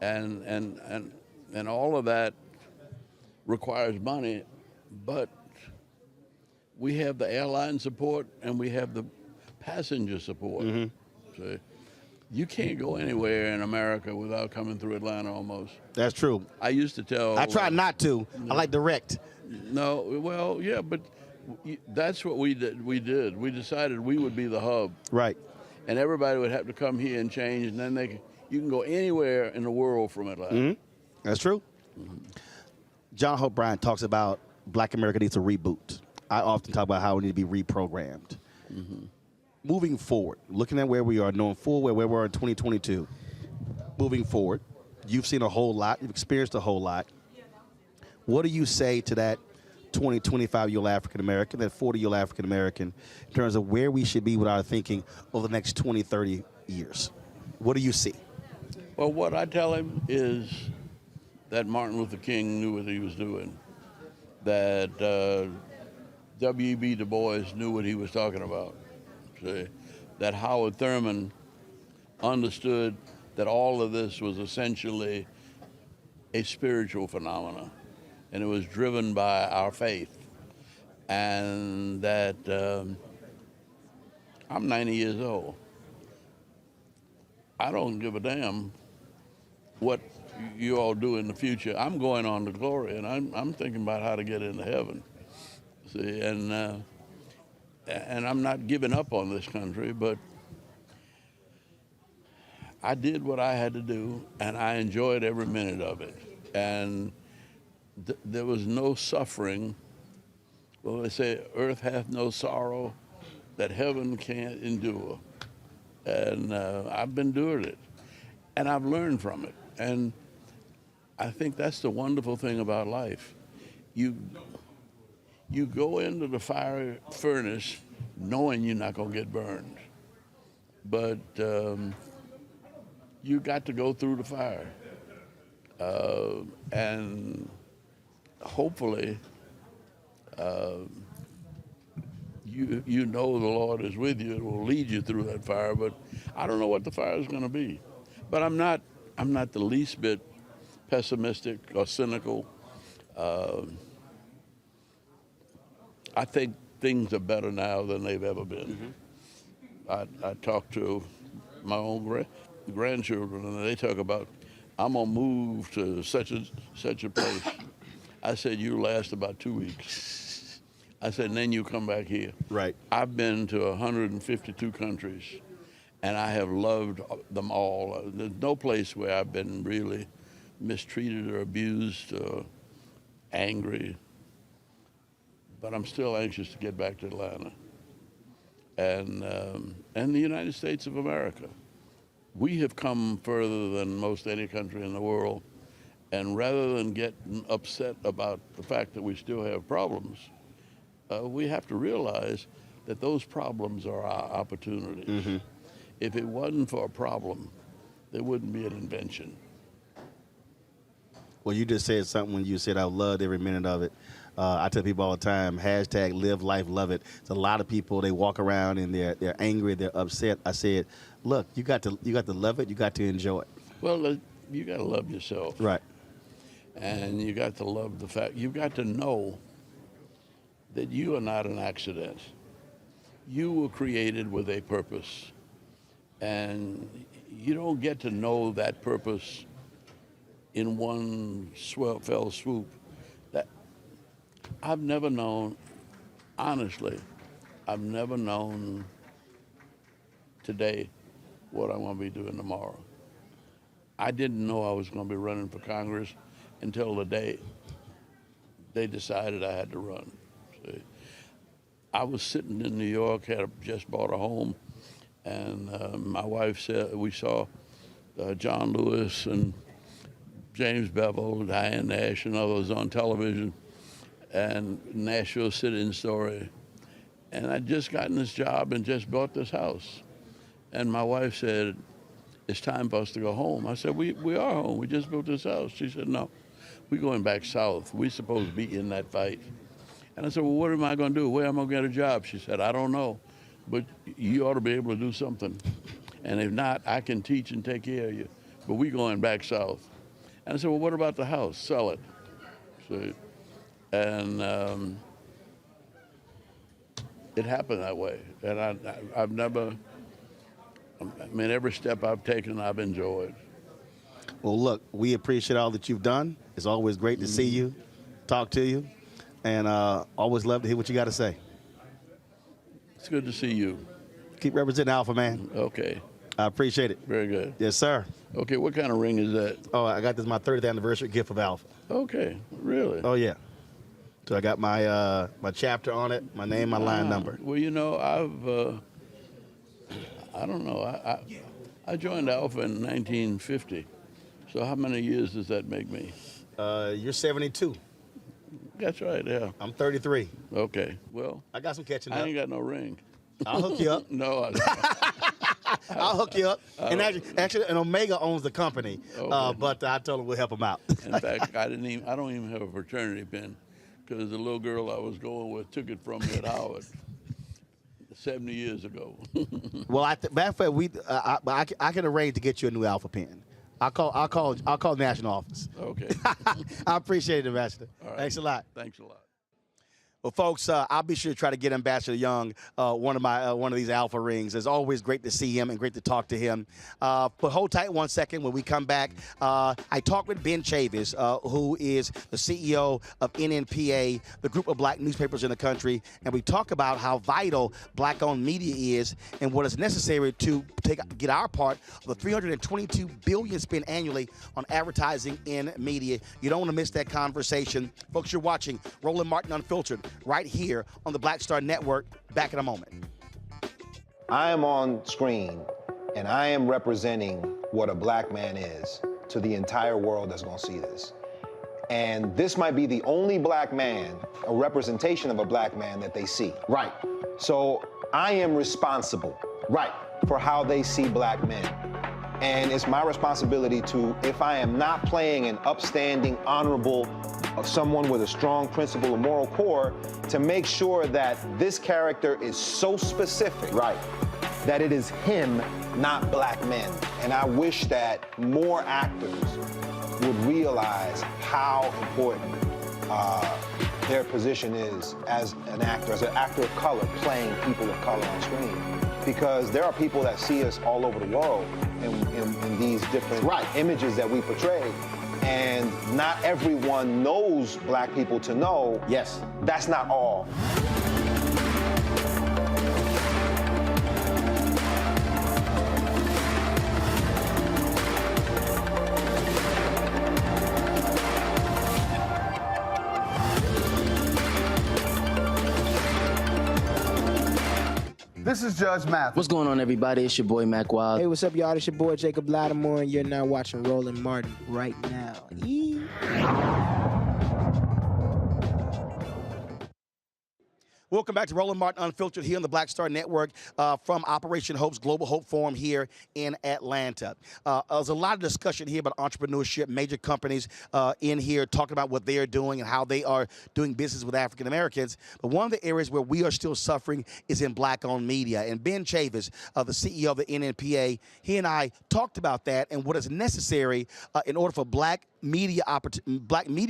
and all of that requires money, but we have the airline support and we have the passenger support. So you can't go anywhere in America without coming through Atlanta almost. That's true. I used to tell. I try not to. I like direct. No, well, yeah, but that's what we did. We decided we would be the hub. Right. And everybody would have to come here and change, and then you can go anywhere in the world from Atlanta. That's true. John Hope Bryant talks about Black America needs a reboot. I often talk about how we need to be reprogrammed. Moving forward, looking at where we are, knowing full well where we are in 2022, moving forward, you've seen a whole lot, you've experienced a whole lot. What do you say to that 20, 25-year-old African-American, that 40-year-old African-American, in terms of where we should be with our thinking over the next 20, 30 years? What do you see? Well, what I tell him is that Martin Luther King knew what he was doing, that W.E.B. Du Bois knew what he was talking about, see? That Howard Thurman understood that all of this was essentially a spiritual phenomenon, and it was driven by our faith, and that I'm 90 years old. I don't give a damn what you all do in the future. I'm going on to glory, and I'm thinking about how to get into heaven. See, and I'm not giving up on this country, but I did what I had to do, and I enjoyed every minute of it. And there was no suffering. Well, they say, earth hath no sorrow that heaven can't endure. And I've been doing it, and I've learned from it. And I think that's the wonderful thing about life. You go into the fiery furnace knowing you're not going to get burned, but you got to go through the fire, and hopefully you know the Lord is with you. It will lead you through that fire, but I don't know what the fire is going to be. But I'm not the least bit pessimistic or cynical. I think things are better now than they've ever been. I talk to my own grandchildren, and they talk about, I'm gonna move to such a place. I said, you last about 2 weeks. I said, and then you come back here. Right. I've been to 152 countries, and I have loved them all. There's no place where I've been really mistreated or abused or angry. But I'm still anxious to get back to Atlanta and the United States of America. We have come further than most any country in the world, and rather than get upset about the fact that we still have problems, we have to realize that those problems are our opportunities. Mm-hmm. If it wasn't for a problem, there wouldn't be an invention. Well, you just said something when you said I loved every minute of it. I tell people all the time, hashtag live life, love it. It's a lot of people, they walk around and they're angry, they're upset. I said, look, you got to love it, you got to enjoy it. Well, you got to love yourself. Right. And you got to love the fact, you got to know that you are not an accident. You were created with a purpose. And you don't get to know that purpose in one fell swoop. I've never known, honestly, I've never known today what I'm going to be doing tomorrow. I didn't know I was going to be running for Congress until the day they decided I had to run. See, I was sitting in New York, had just bought a home, and my wife said, we saw John Lewis and James Bevel, Diane Nash, and others on television, and Nashville Sit-In Story. And I'd just gotten this job and just bought this house. And my wife said, it's time for us to go home. I said, we are home. We just built this house. She said, no, we're going back south. We're supposed to be in that fight. And I said, well, what am I going to do? Where am I going to get a job? She said, I don't know, but you ought to be able to do something. And if not, I can teach and take care of you. But we're going back south. And I said, well, what about the house? Sell it. So, and it happened that way. And I've never, every step I've taken, I've enjoyed. Well, look, we appreciate all that you've done. It's always great to see you, talk to you, and always love to hear what you got to say. It's good to see you. Keep representing Alpha, man. Okay. I appreciate it. Very good. Yes, sir. Okay, what kind of ring is that? Oh, I got this my 30th anniversary gift of Alpha. Okay, really? Oh, yeah. So I got my my chapter on it, my name, my line number. Well, you know, I don't know. I joined Alpha in 1950. So how many years does that make me? You're 72. That's right, yeah. I'm 33. Okay, well. I got some catching up. I ain't got no ring. I'll hook you up. No, I'll hook you up. And actually, and Omega owns the company, okay. but I told him we'll help him out. In fact, I don't even have a fraternity pin because the little girl I was going with took it from me at Howard 70 years ago. Well, matter of fact, I can arrange to get you a new Alpha pin. I'll call national office. Okay. I appreciate it, Ambassador. All right. Thanks a lot. Thanks a lot. Well, folks, I'll be sure to try to get Ambassador Young one of these Alpha rings. It's always great to see him and great to talk to him. But hold tight 1 second. When we come back, I talked with Ben Chavis, who is the CEO of NNPA, the group of black newspapers in the country, and we talk about how vital black-owned media is and what is necessary to get our part of the $322 billion spent annually on advertising in media. You don't want to miss that conversation. Folks, you're watching Roland Martin Unfiltered right here on the Black Star Network. Back in a moment. I am on screen, and I am representing what a black man is to the entire world that's going to see this. And this might be the only black man, a representation of a black man that they see. Right. So I am responsible. Right. For how they see black men. And it's my responsibility to, if I am not playing an upstanding, honorable, someone with a strong principle and moral core, to make sure that this character is so specific, right, that it is him, not black men. And I wish that more actors would realize how important their position is as an actor of color, playing people of color on screen. Because there are people that see us all over the world in these different images that we portray. and not everyone knows black people to know. Yes. That's not all. This is Judge Mathis. What's going on, everybody? It's your boy, Mac Wild. Hey, what's up, y'all? It's your boy, Jacob Lattimore, and you're now watching Roland Martin right now. Yee. Welcome back to Roland Martin Unfiltered here on the Black Star Network from Operation Hope's Global Hope Forum here in Atlanta. There's a lot of discussion here about entrepreneurship, major companies in here talking about what they are doing and how they are doing business with African Americans. But one of the areas where we are still suffering is in black-owned media. And Ben Chavis, the CEO of the NNPA, he and I talked about that and what is necessary in order for black media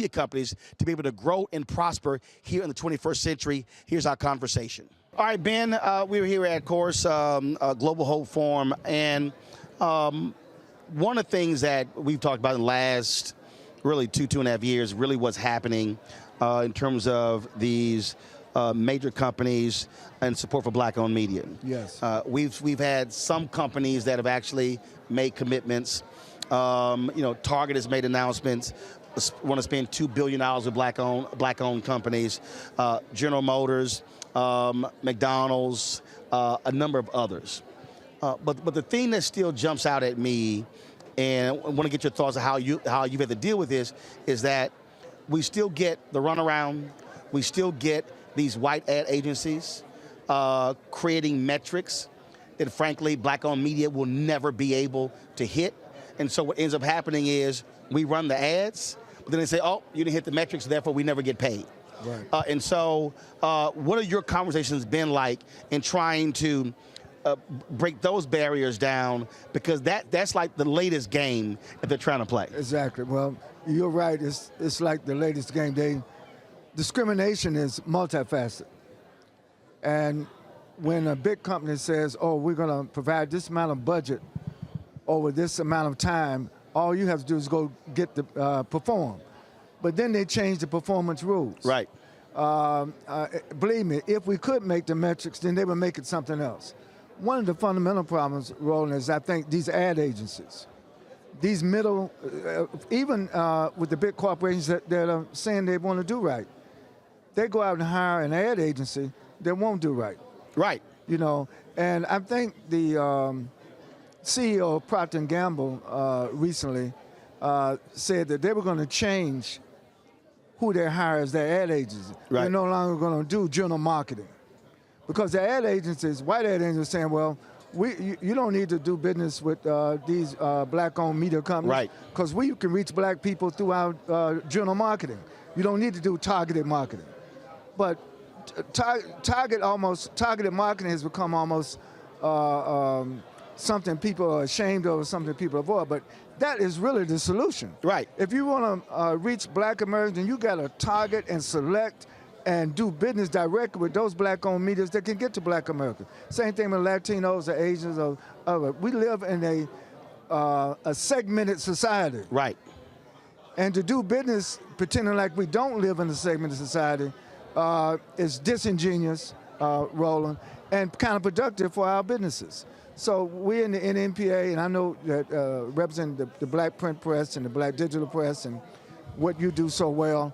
companies to be able to grow and prosper here in the 21st century. Here's our conversation. All right, Ben, we were here at, of course, Global Hope Forum, and one of the things that we've talked about in the last really two and a half years, really what's happening in terms of these major companies and support for black-owned media. Yes. We've had some companies that have actually made commitments. Target has made announcements, want to spend $2 billion with black-owned companies, General Motors, McDonald's, a number of others. But the thing that still jumps out at me, and I want to get your thoughts on how you've had to deal with this, is that we still get the runaround, we still get these white ad agencies creating metrics that, frankly, black-owned media will never be able to hit. And so what ends up happening is we run the ads, but then they say, oh, you didn't hit the metrics, therefore we never get paid. Right. And so what are your conversations been like in trying to break those barriers down? Because that's like the latest game that they're trying to play. Exactly. Well, you're right. It's like the latest game. Discrimination is multifaceted. And when a big company says, oh, we're going to provide this amount of budget over this amount of time, all you have to do is go get the perform. But then they change the performance rules. Right. Believe me, if we could make the metrics, then they would make it something else. One of the fundamental problems, Roland, is I think these ad agencies, these middle, even with the big corporations that are saying they want to do right, they go out and hire an ad agency that won't do right. Right. And I think the CEO of Procter & Gamble recently said that they were going to change who they hire as their ad agency. Right. They're no longer going to do general marketing. Because the ad agencies, white ad agencies, are saying, well, you don't need to do business with these black-owned media companies. Right. Because we can reach black people through our general marketing. You don't need to do targeted marketing. But targeted marketing has become almost something people are ashamed of, or something people avoid, but that is really the solution. Right. If you want to reach black Americans, you got to target and select and do business directly with those black-owned medias that can get to black Americans. Same thing with Latinos or Asians or other. We live in a segmented society. Right. And to do business pretending like we don't live in a segmented society is disingenuous, Roland, and counterproductive for our businesses. So we in the NNPA, and I know that represent the black print press and the black digital press and what you do so well,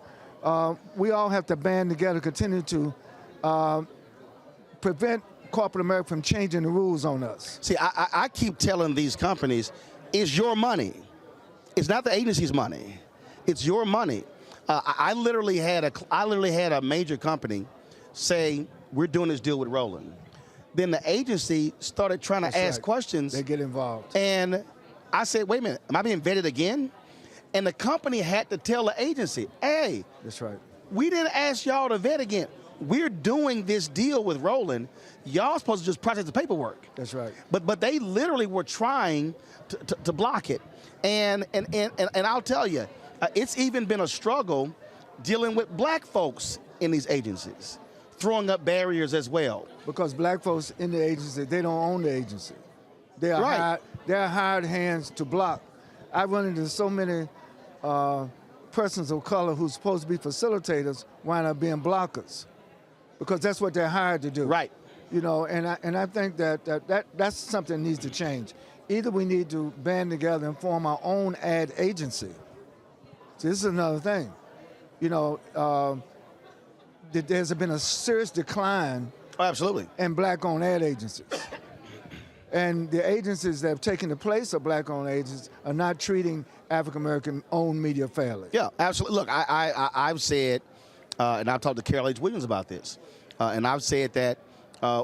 we all have to band together, continue to prevent corporate America from changing the rules on us. See, I keep telling these companies, it's your money. It's not the agency's money. It's your money. I literally had a major company say, we're doing this deal with Roland. Then the agency started trying to ask questions. They get involved. And I said, wait a minute, am I being vetted again? And the company had to tell the agency, hey, that's right. We didn't ask y'all to vet again. We're doing this deal with Roland. Y'all supposed to just process the paperwork. That's right. But they literally were trying to block it. And I'll tell you, it's even been a struggle dealing with black folks in these agencies, throwing up barriers as well. Because black folks in the agency, they don't own the agency. They are hired hands to block. I run into so many persons of color who's supposed to be facilitators wind up being blockers, because that's what they're hired to do. Right. You know, and I think that's something that needs to change. Either we need to band together and form our own ad agency. So this is another thing. You know, there's been a serious decline absolutely in black-owned ad agencies. And the agencies that have taken the place of black-owned agencies are not treating African-American-owned media fairly. Yeah, absolutely. Look, I've said, and I've talked to Carol H. Williams about this, and I've said that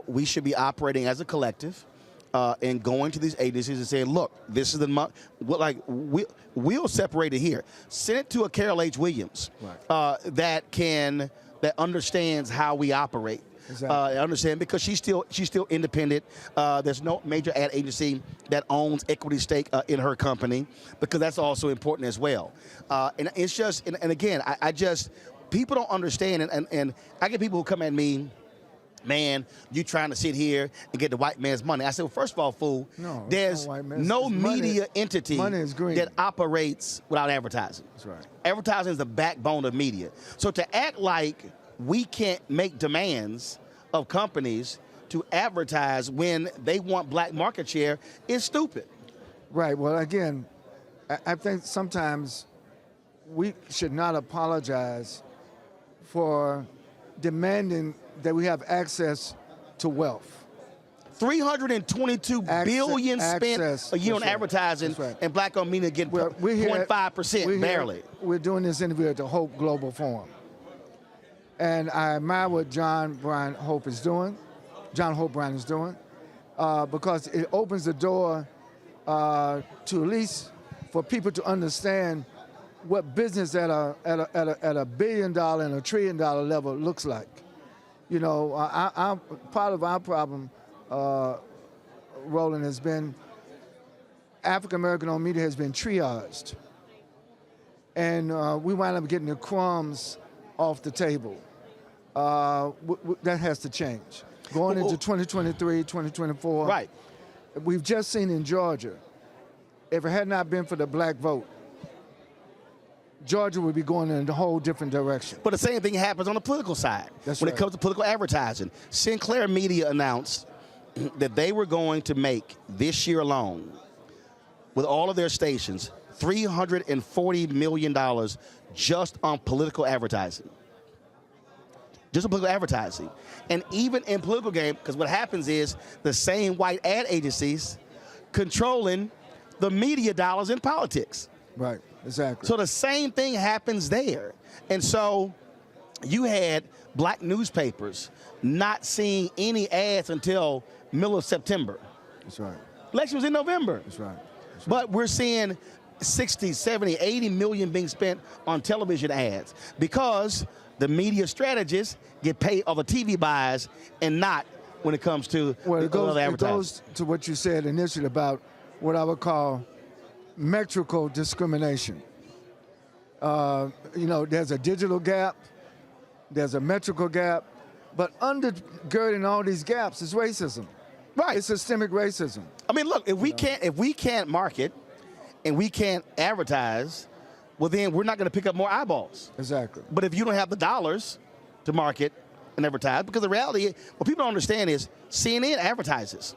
we should be operating as a collective and going to these agencies and saying, look, this is the month. We'll separate it here. Send it to a Carol H. Williams that understands how we operate. Exactly. I understand, because she's still independent. There's no major ad agency that owns equity stake in her company, because that's also important as well. And it's just, and again, I just, people don't understand, and I get people who come at me, man, you trying to sit here and get the white man's money. I said, well, first of all, fool, there's no media entity that operates without advertising. That's right. Advertising is the backbone of media. So to act like we can't make demands of companies to advertise when they want black market share is stupid. Right. Well, again, I think sometimes we should not apologize for demanding that we have access to wealth. $322 billion spent a year on advertising, and black-owned media getting 0.5%, barely. We're doing this interview at the Hope Global Forum. And I admire what John Hope Bryan is doing, because it opens the door to at least for people to understand what business at a $1 billion and $1 trillion level looks like. You know, part of our problem, Roland, has been African-American-owned media has been triaged. And we wind up getting the crumbs off the table. That has to change. Going into 2023, 2024. Right. We've just seen in Georgia, if it had not been for the black vote, Georgia would be going in a whole different direction. But the same thing happens on the political side. That's when right. it comes to political advertising. Sinclair Media announced that they were going to make this year alone, with all of their stations, $340 million just on political advertising. Just on political advertising. And even in political game, because what happens is the same white ad agencies controlling the media dollars in politics. Right, exactly. So the same thing happens there. And so you had black newspapers not seeing any ads until middle of September. That's right. Election was in November. That's right. But we're seeing 60, 70, 80 million being spent on television ads because the media strategists get paid on the TV buys and not when it comes to the advertising. It goes to what you said initially about what I would call metrical discrimination. You know, there's a digital gap, there's a metrical gap, but undergirding all these gaps is racism. Right. It's systemic racism. I mean, look, if we can't market and we can't advertise, well, then we're not going to pick up more eyeballs. Exactly. But if you don't have the dollars to market and advertise, because the reality, what people don't understand is CNN advertises,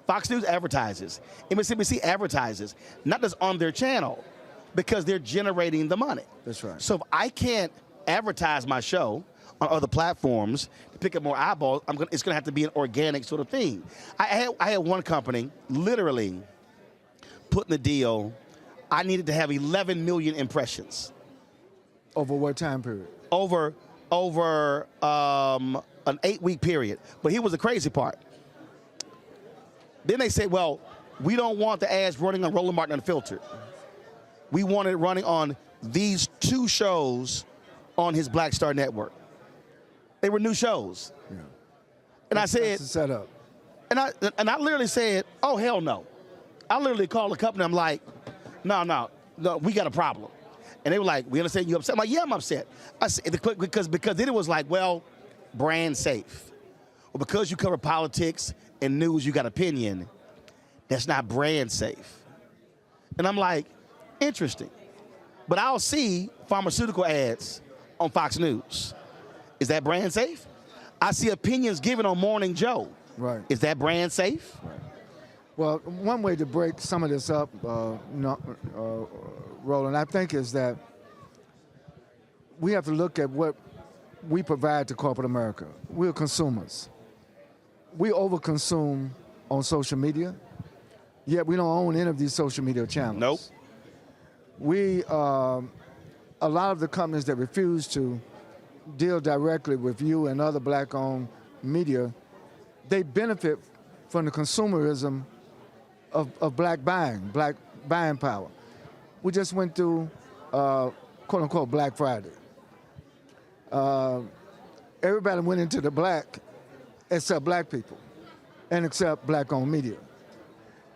Fox News advertises, MSNBC advertises, not just on their channel, because they're generating the money. That's right. So if I can't advertise my show on other platforms to pick up more eyeballs, it's going to have to be an organic sort of thing. I had one company literally put in the deal, I needed to have 11 million impressions. Over what time period? Over an 8-week period. But here was the crazy part. Then they said, well, we don't want the ads running on Roland Martin Unfiltered. We want it running on these 2 shows on his Black Star Network. They were new shows. Yeah. And I said, that's the setup. And I literally said, oh, hell no. I literally called the company. I'm like, no, we got a problem. And they were like, we understand you upset. I'm like, yeah, I'm upset. I said, because then it was like, well, brand safe. Well, because you cover politics and news, you got opinion, that's not brand safe. And I'm like, interesting. But I'll see pharmaceutical ads on Fox News. Is that brand safe? I see opinions given on Morning Joe. Right. Is that brand safe? Right. Well, one way to break some of this up, Roland, I think is that we have to look at what we provide to corporate America. We're consumers. We overconsume on social media, yet we don't own any of these social media channels. Nope. We, a lot of the companies that refuse to deal directly with you and other black-owned media, they benefit from the consumerism of black buying power. We just went through, quote-unquote, Black Friday. Everybody went into the black except black people and except black-owned media.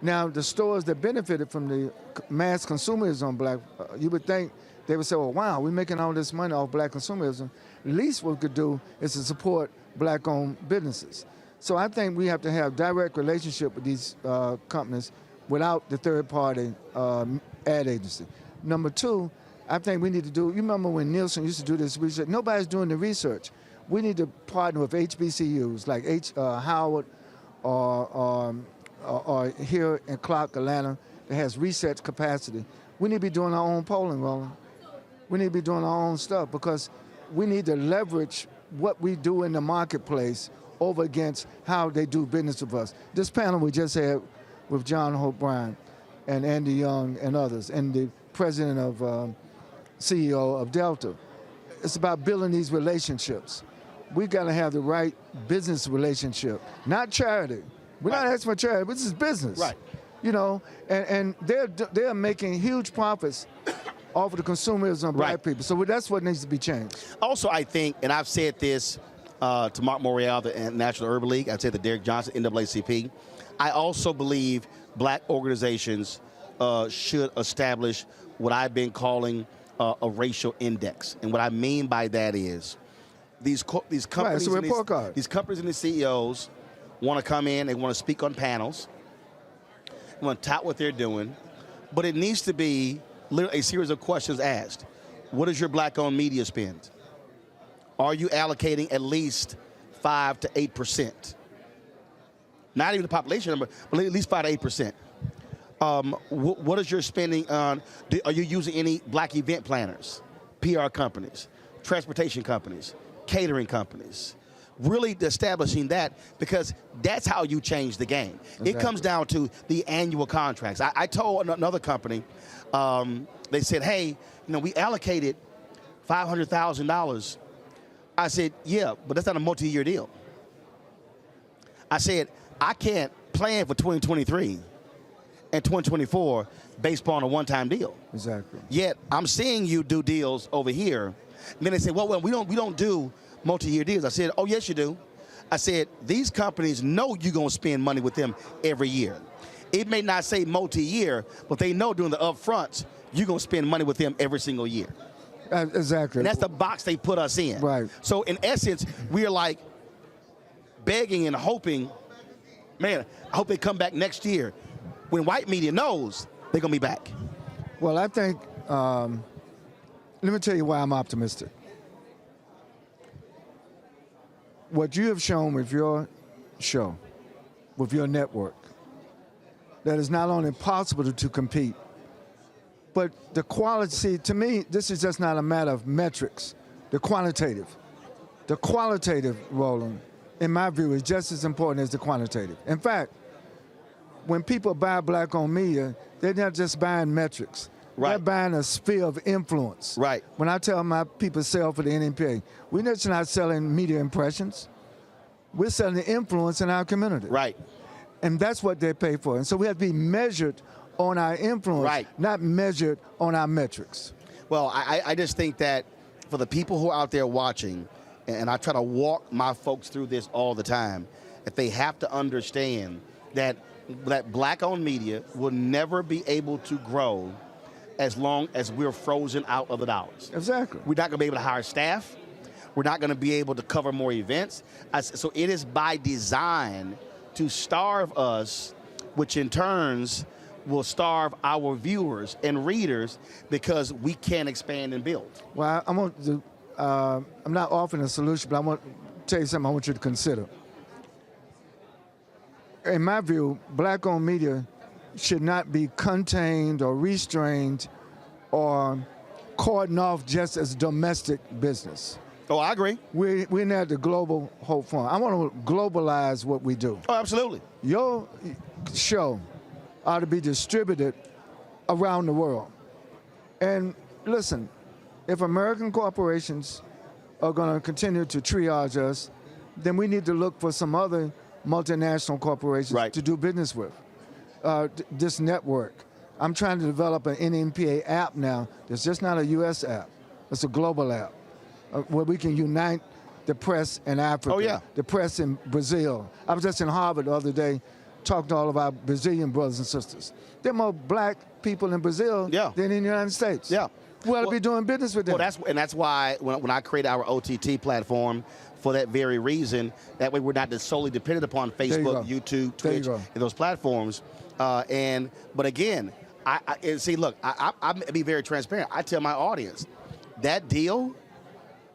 Now, the stores that benefited from the mass consumerism on black, you would think they would say, well, wow, we're making all this money off black consumerism. Least we could do is to support black-owned businesses. So I think we have to have direct relationship with these companies without the third-party ad agency. Number two, I think we need to do, you remember when Nielsen used to do this research? Nobody's doing the research. We need to partner with HBCUs like Howard or here in Clark, Atlanta, that has research capacity. We need to be doing our own polling, Roland. We need to be doing our own stuff because we need to leverage what we do in the marketplace over against how they do business with us. This panel we just had with John Hope Bryan and Andy Young and others, and the president of CEO of Delta. It's about building these relationships. We got to have the right business relationship, not charity. We're not asking for charity. This is business. Right. You know, and they're making huge profits off of the consumerism of black people. So that's what needs to be changed. Also, I think, and I've said this to Mark Morial, the National Urban League. I've said to Derek Johnson, NAACP. I also believe black organizations should establish what I've been calling a racial index. And what I mean by that is these companies, right, it's a report card. These companies and the CEOs want to come in, they want to speak on panels, they want to tout what they're doing, but it needs to be literally a series of questions asked. What is your black-owned media spend? Are you allocating at least 5 to 8%? Not even the population number, but at least 5 to 8%. What is your spending on? Are you using any black event planners, PR companies, transportation companies, catering companies? Really establishing that, because that's how you change the game. Exactly. It comes down to the annual contracts. I told another company, they said, hey, we allocated $500,000. I said, yeah, but that's not a multi-year deal. I said, I can't plan for 2023 and 2024 based upon a one-time deal. Exactly. Yet I'm seeing you do deals over here. And then they say, well, we don't do multi-year deals. I said, oh, yes, you do. I said, these companies know you're going to spend money with them every year. It may not say multi-year, but they know during the upfronts, you're going to spend money with them every single year. Exactly. And that's the box they put us in. Right. So in essence, we are like begging and hoping, man, I hope they come back next year. When white media knows they're going to be back. Well, I think, let me tell you why I'm optimistic. What you have shown with your show, with your network, that is not only possible to compete, but the quality, to me, this is just not a matter of metrics, the qualitative. The qualitative, Roland, in my view, is just as important as the quantitative. In fact, when people buy black-owned media, they're not just buying metrics. Right. They're buying a sphere of influence. Right. When I tell my people sell for the NMPA, we're just not selling media impressions. We're selling the influence in our community. Right. And that's what they pay for. And so we have to be measured on our influence, right, not measured on our metrics. Well, I just think that for the people who are out there watching, and I try to walk my folks through this all the time, that they have to understand that black-owned media will never be able to grow as long as we're frozen out of the dollars. Exactly. We're not going to be able to hire staff. We're not going to be able to cover more events. So it is by design to starve us, which in turns will starve our viewers and readers because we can't expand and build. Well, I'm not offering a solution, but I want to tell you something I want you to consider. In my view, black-owned media should not be contained or restrained or cordoned off just as domestic business. Oh, I agree. We're now at the Global Hope Forum. I want to globalize what we do. Oh, absolutely. Your show ought to be distributed around the world. And listen, if American corporations are going to continue to triage us, then we need to look for some other multinational corporations to do business with. This network. I'm trying to develop an NMPA app now that's just not a U.S. app. It's a global app where we can unite the press in Africa, the press in Brazil. I was just in Harvard the other day talking to all of our Brazilian brothers and sisters. There are more black people in Brazil than in the United States. Yeah. We ought to be doing business with them. Well, that's why when I created our OTT platform, for that very reason, that way we're not just solely dependent upon Facebook, YouTube, Twitch, and those platforms. But again, I be very transparent. I tell my audience, that deal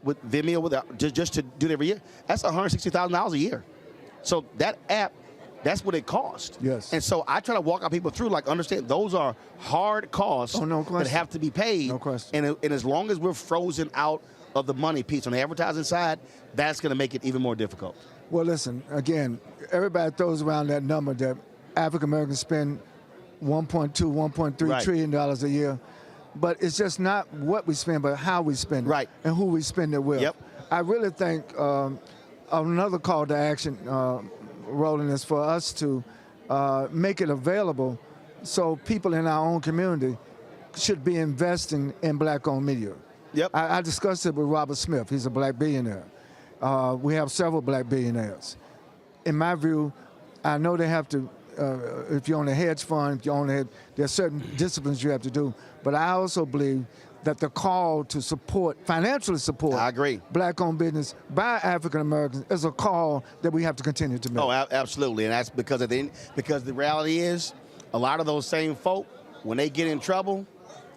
with Vimeo, just to do it every year, that's $160,000 a year. So that app, that's what it costs. Yes. And so I try to walk our people through, understand those are hard costs that have to be paid. No question. And as long as we're frozen out of the money piece on the advertising side, that's going to make it even more difficult. Well, listen, again, everybody throws around that number that African Americans spend $1.2, $1.3 trillion a year. But it's just not what we spend, but how we spend it and who we spend it with. Yep. I really think another call to action, Roland, is for us to make it available so people in our own community should be investing in black-owned media. Yep. I discussed it with Robert Smith. He's a black billionaire. We have several black billionaires. In my view, I know they have to, if you own a hedge fund, if you own there's certain disciplines you have to do. But I also believe that the call to financially support black-owned business by African Americans is a call that we have to continue to make. Oh, absolutely, and that's because the reality is, a lot of those same folk, when they get in trouble,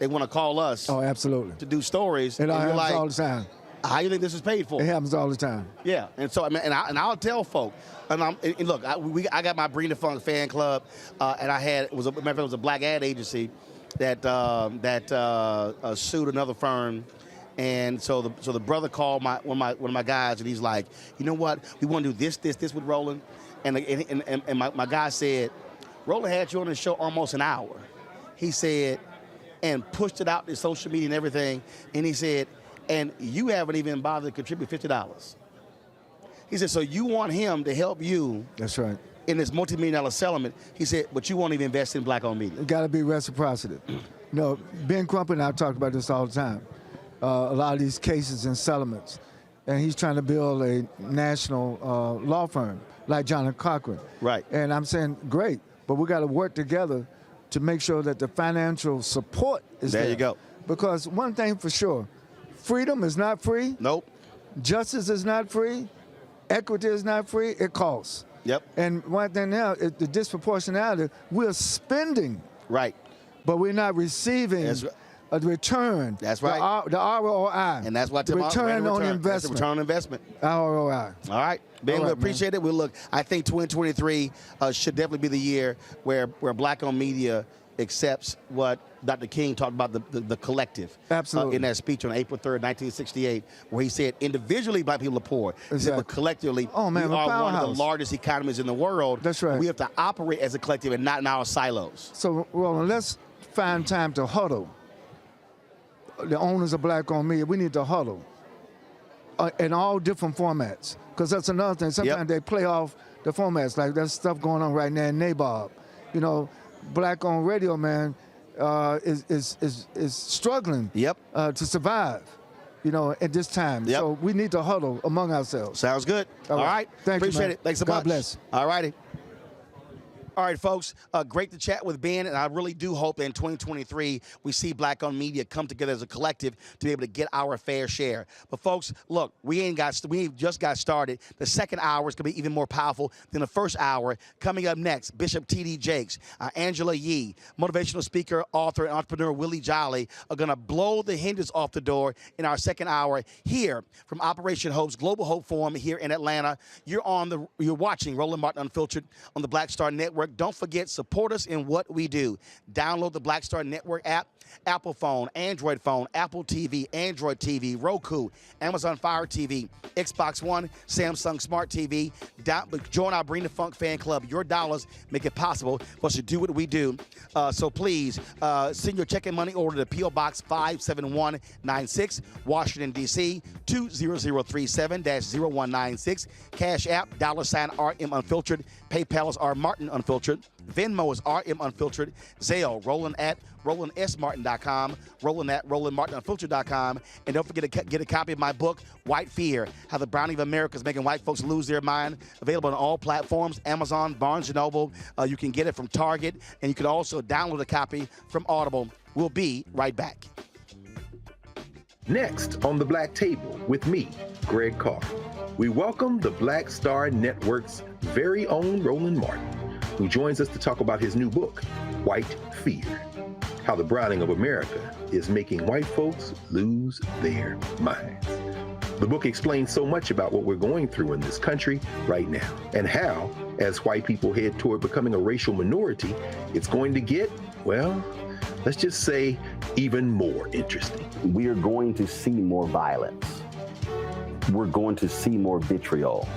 they want to call us. Oh, absolutely. To do stories. It happens all the time. How do you think this is paid for? It happens all the time. Yeah, and so I'll tell folk. And look, I got my Bring the Funk fan club, and it was a black ad agency that sued another firm, and so the brother called one of my guys, and he's like, you know what, we want to do this with Roland, and my guy said, Roland had you on the show almost an hour. He said, and pushed it out to social media and everything, and he said, and you haven't even bothered to contribute $50. He said, so you want him to help you. That's right. In this multi-million-dollar settlement, he said, but you won't even invest in black-owned media. It got to be reciprocity. Ben Crump and I talk about this all the time. A lot of these cases and settlements. And he's trying to build a national law firm like John Cochran. Right. And I'm saying, great, but we got to work together to make sure that the financial support is there. There you go. Because one thing for sure, freedom is not free. Nope. Justice is not free. Equity is not free. It costs. Yep. And one thing now, the disproportionality, we're spending. Right. But we're not receiving a return. That's right. The ROI. And that's what I tell return on investment. That's the return on investment. ROI. All right. Ben, we appreciate it. I think 2023 should definitely be the year where black-owned media accepts what Dr. King talked about, the collective. Absolutely. In that speech on April 3rd, 1968, where he said individually black people are poor. He said, but collectively, we are one of the largest economies in the world. That's right. We have to operate as a collective and not in our silos. So, Roland, let's find time to huddle. The owners of black-owned media, we need to huddle in all different formats. Because that's another thing. Sometimes they play off the formats. Like there's stuff going on right now in NABOB. Black-owned radio, man, is struggling to survive, at this time. Yep. So we need to huddle among ourselves. Sounds good. All right. Thank you, Appreciate man. it. Thanks so much. God bless. All righty. All right, folks, great to chat with Ben, and I really do hope that in 2023 we see Black-owned media come together as a collective to be able to get our fair share. But folks, look, we just got started. The second hour is going to be even more powerful than the first hour. Coming up next, Bishop T.D. Jakes, Angela Yee, motivational speaker, author, and entrepreneur Willie Jolley are going to blow the hinges off the door in our second hour here from Operation Hope's Global Hope Forum here in Atlanta. You're watching Roland Martin Unfiltered on the Black Star Network. Don't forget, support us in what we do. Download the Black Star Network app, Apple phone, Android phone, Apple TV, Android TV, Roku, Amazon Fire TV, Xbox One, Samsung Smart TV. Join our Bring the Funk fan club. Your dollars make it possible for us to do what we do. So please send your check and money order to P.O. Box 57196, Washington, D.C. 20037-0196. Cash App, $RM Unfiltered. PayPal is R Martin Unfiltered. Venmo is RM Unfiltered. Zelle, Roland at RolandSMartin.com, Roland at RolandMartinUnfiltered.com. And don't forget to get a copy of my book, White Fear, How the Browning of America is Making White Folks Lose Their Mind. Available on all platforms, Amazon, Barnes & Noble. You can get it from Target, and you can also download a copy from Audible. We'll be right back. Next on The Black Table with me, Greg Carr, we welcome the Black Star Network's very own Roland Martin, who joins us to talk about his new book, White Fear, How the Browning of America is Making White Folks Lose Their Minds. The book explains so much about what we're going through in this country right now, and how, as white people head toward becoming a racial minority, it's going to get, well, let's just say, even more interesting. We are going to see more violence. We're going to see more vitriol,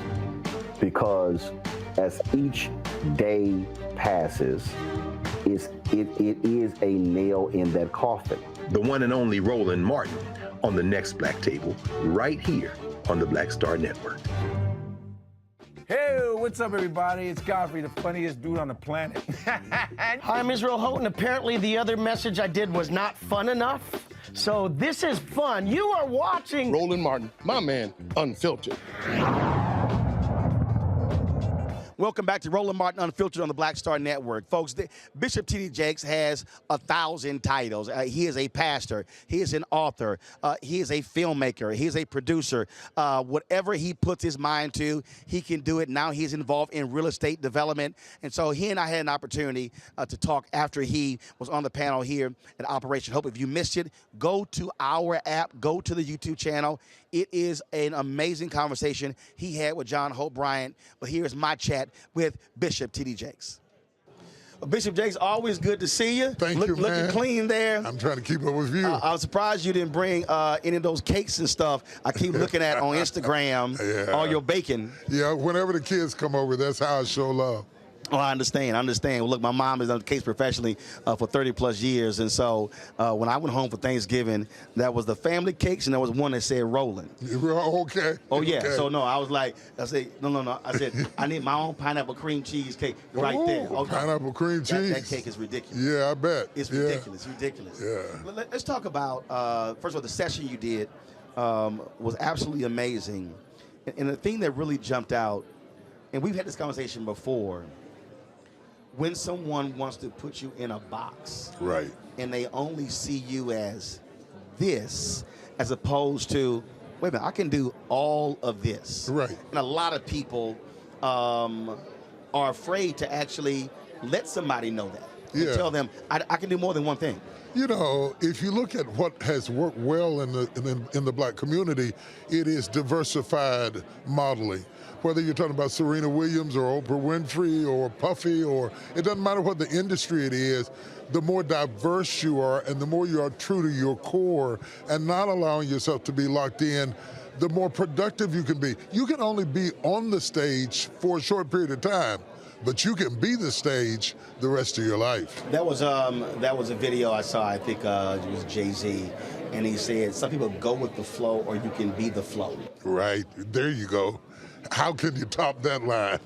because as each day passes, it is a nail in that coffin. The one and only Roland Martin on the next Black Table, right here on the Black Star Network. Hey, what's up, everybody? It's Godfrey, the funniest dude on the planet. Hi, I'm Israel Houghton. Apparently, the other message I did was not fun enough. So this is fun. You are watching Roland Martin, my man, Unfiltered. Welcome back to Roland Martin Unfiltered on the Black Star Network. Folks, Bishop T.D. Jakes has 1,000 titles. He is a pastor. He is an author. He is a filmmaker. He is a producer. Whatever he puts his mind to, he can do it. Now he's involved in real estate development. And so he and I had an opportunity to talk after he was on the panel here at Operation Hope. If you missed it, go to our app, go to the YouTube channel. It is an amazing conversation he had with John Hope Bryant. But here's my chat with Bishop T.D. Jakes. Well, Bishop Jakes, always good to see you. Thank you, man. Looking clean there. I'm trying to keep up with you. I was surprised you didn't bring any of those cakes and stuff I keep looking at on Instagram, all your bacon. Yeah, whenever the kids come over, that's how I show love. Oh, I understand. Well, look, my mom has done the cakes professionally for 30-plus years, and so when I went home for Thanksgiving, that was the family cakes, and there was one that said Roland. Okay. Oh, yeah. Okay. So, no, I was like, I said, no. I said, I need my own pineapple cream cheese cake right there. Oh, pineapple cream cheese. That cake is ridiculous. Yeah, I bet. It's ridiculous. Yeah. Let's talk about, first of all, the session you did was absolutely amazing. And the thing that really jumped out, and we've had this conversation before, when someone wants to put you in a box, right, and they only see you as this, as opposed to, wait a minute, I can do all of this. Right. And a lot of people are afraid to actually let somebody know that. Yeah. And tell them, I can do more than one thing. You know, if you look at what has worked well in the black community, it is diversified modeling. Whether you're talking about Serena Williams or Oprah Winfrey or Puffy, or it doesn't matter what the industry it is, the more diverse you are and the more you are true to your core and not allowing yourself to be locked in, the more productive you can be. You can only be on the stage for a short period of time, but you can be the stage the rest of your life. That was a video I saw, I think it was Jay-Z, and he said, some people go with the flow or you can be the flow. Right, there you go. How can you top that line?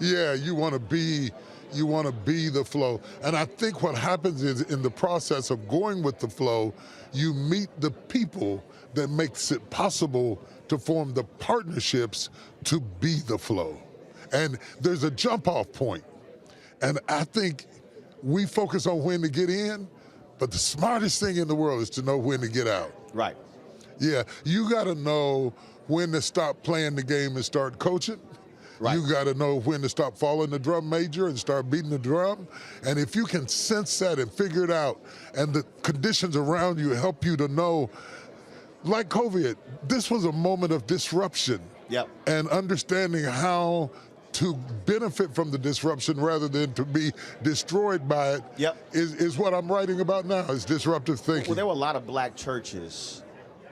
Yeah, you want to be the flow. And I think what happens is in the process of going with the flow, you meet the people that makes it possible to form the partnerships to be the flow. And there's a jump off point. And I think we focus on when to get in, but the smartest thing in the world is to know when to get out. Right. Yeah, you got to know when to stop playing the game and start coaching. Right. You got to know when to stop following the drum major and start beating the drum. And if you can sense that and figure it out, and the conditions around you help you to know, like COVID, this was a moment of disruption. Yep. And understanding how to benefit from the disruption rather than to be destroyed by it is what I'm writing about now, is disruptive thinking. Well, there were a lot of black churches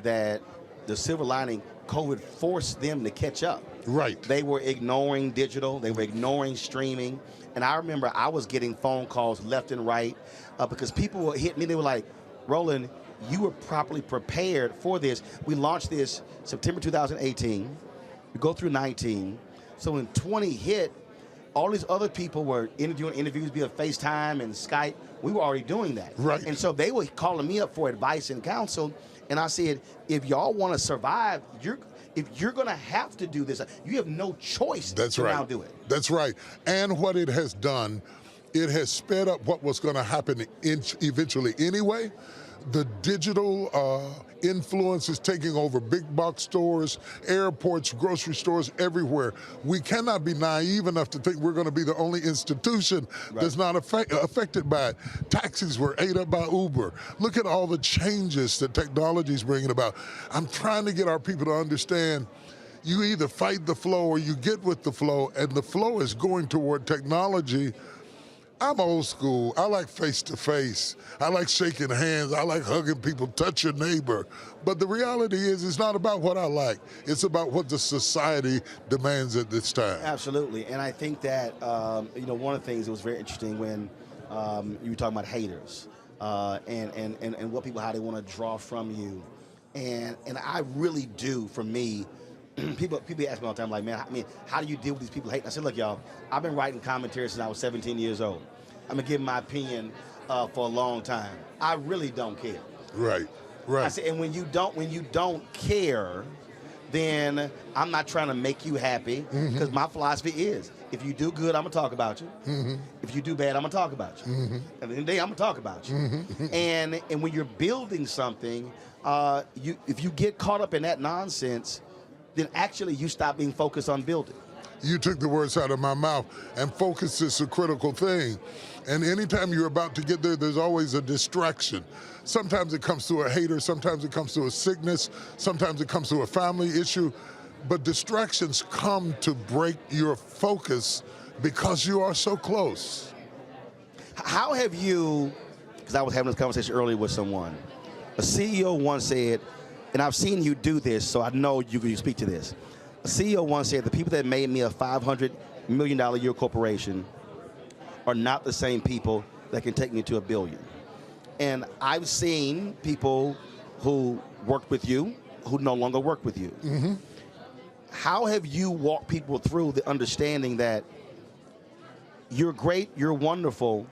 that the silver lining, COVID forced them to catch up. Right. They were ignoring digital. They were ignoring streaming. And I remember I was getting phone calls left and right because people would hit me. They were like, Roland, you were properly prepared for this. We launched this September 2018. We go through 19. So when 20 hit, all these other people were doing interviews via FaceTime and Skype. We were already doing that. Right. And so they were calling me up for advice and counsel. And I said, if y'all want to survive, if you're going to have to do this, you have no choice to now do it. That's right. And what it has done, it has sped up what was going to happen eventually anyway. The digital influence is taking over big box stores, airports, grocery stores, everywhere. We cannot be naive enough to think we're going to be the only institution that's not affected by it. Taxis were ate up by Uber. Look at all the changes that technology is bringing about. I'm trying to get our people to understand you either fight the flow or you get with the flow, and the flow is going toward technology. I'm old school. I like face-to-face. I like shaking hands. I like hugging people, touch your neighbor. But the reality is it's not about what I like. It's about what the society demands at this time. Absolutely. And I think that, one of the things that was very interesting when you were talking about haters and what people, how they want to draw from you. And I really do, for me, people ask me all the time, like, man, how do you deal with these people hating? I said, look, y'all, I've been writing commentary since I was 17 years old. I'm going to give my opinion for a long time. I really don't care. Right, right. I said, and when you don't care, then I'm not trying to make you happy, because my philosophy is, if you do good, I'm going to talk about you. If you do bad, I'm going to talk about you. At the end of the day, I'm going to talk about you. And when you're building something, if you get caught up in that nonsense, then actually you stop being focused on building. You took the words out of my mouth, and focus is a critical thing. And anytime you're about to get there, there's always a distraction. Sometimes it comes through a hater, sometimes it comes through a sickness, sometimes it comes through a family issue, but distractions come to break your focus because you are so close. How have you, because I was having this conversation earlier with someone, a CEO once said, and I've seen you do this, so I know you can speak to this. A CEO once said, the people that made me a $500 million a year corporation are not the same people that can take me to $1 billion. And I've seen people who worked with you who no longer work with you. How have you walked people through the understanding that you're great, you're wonderful,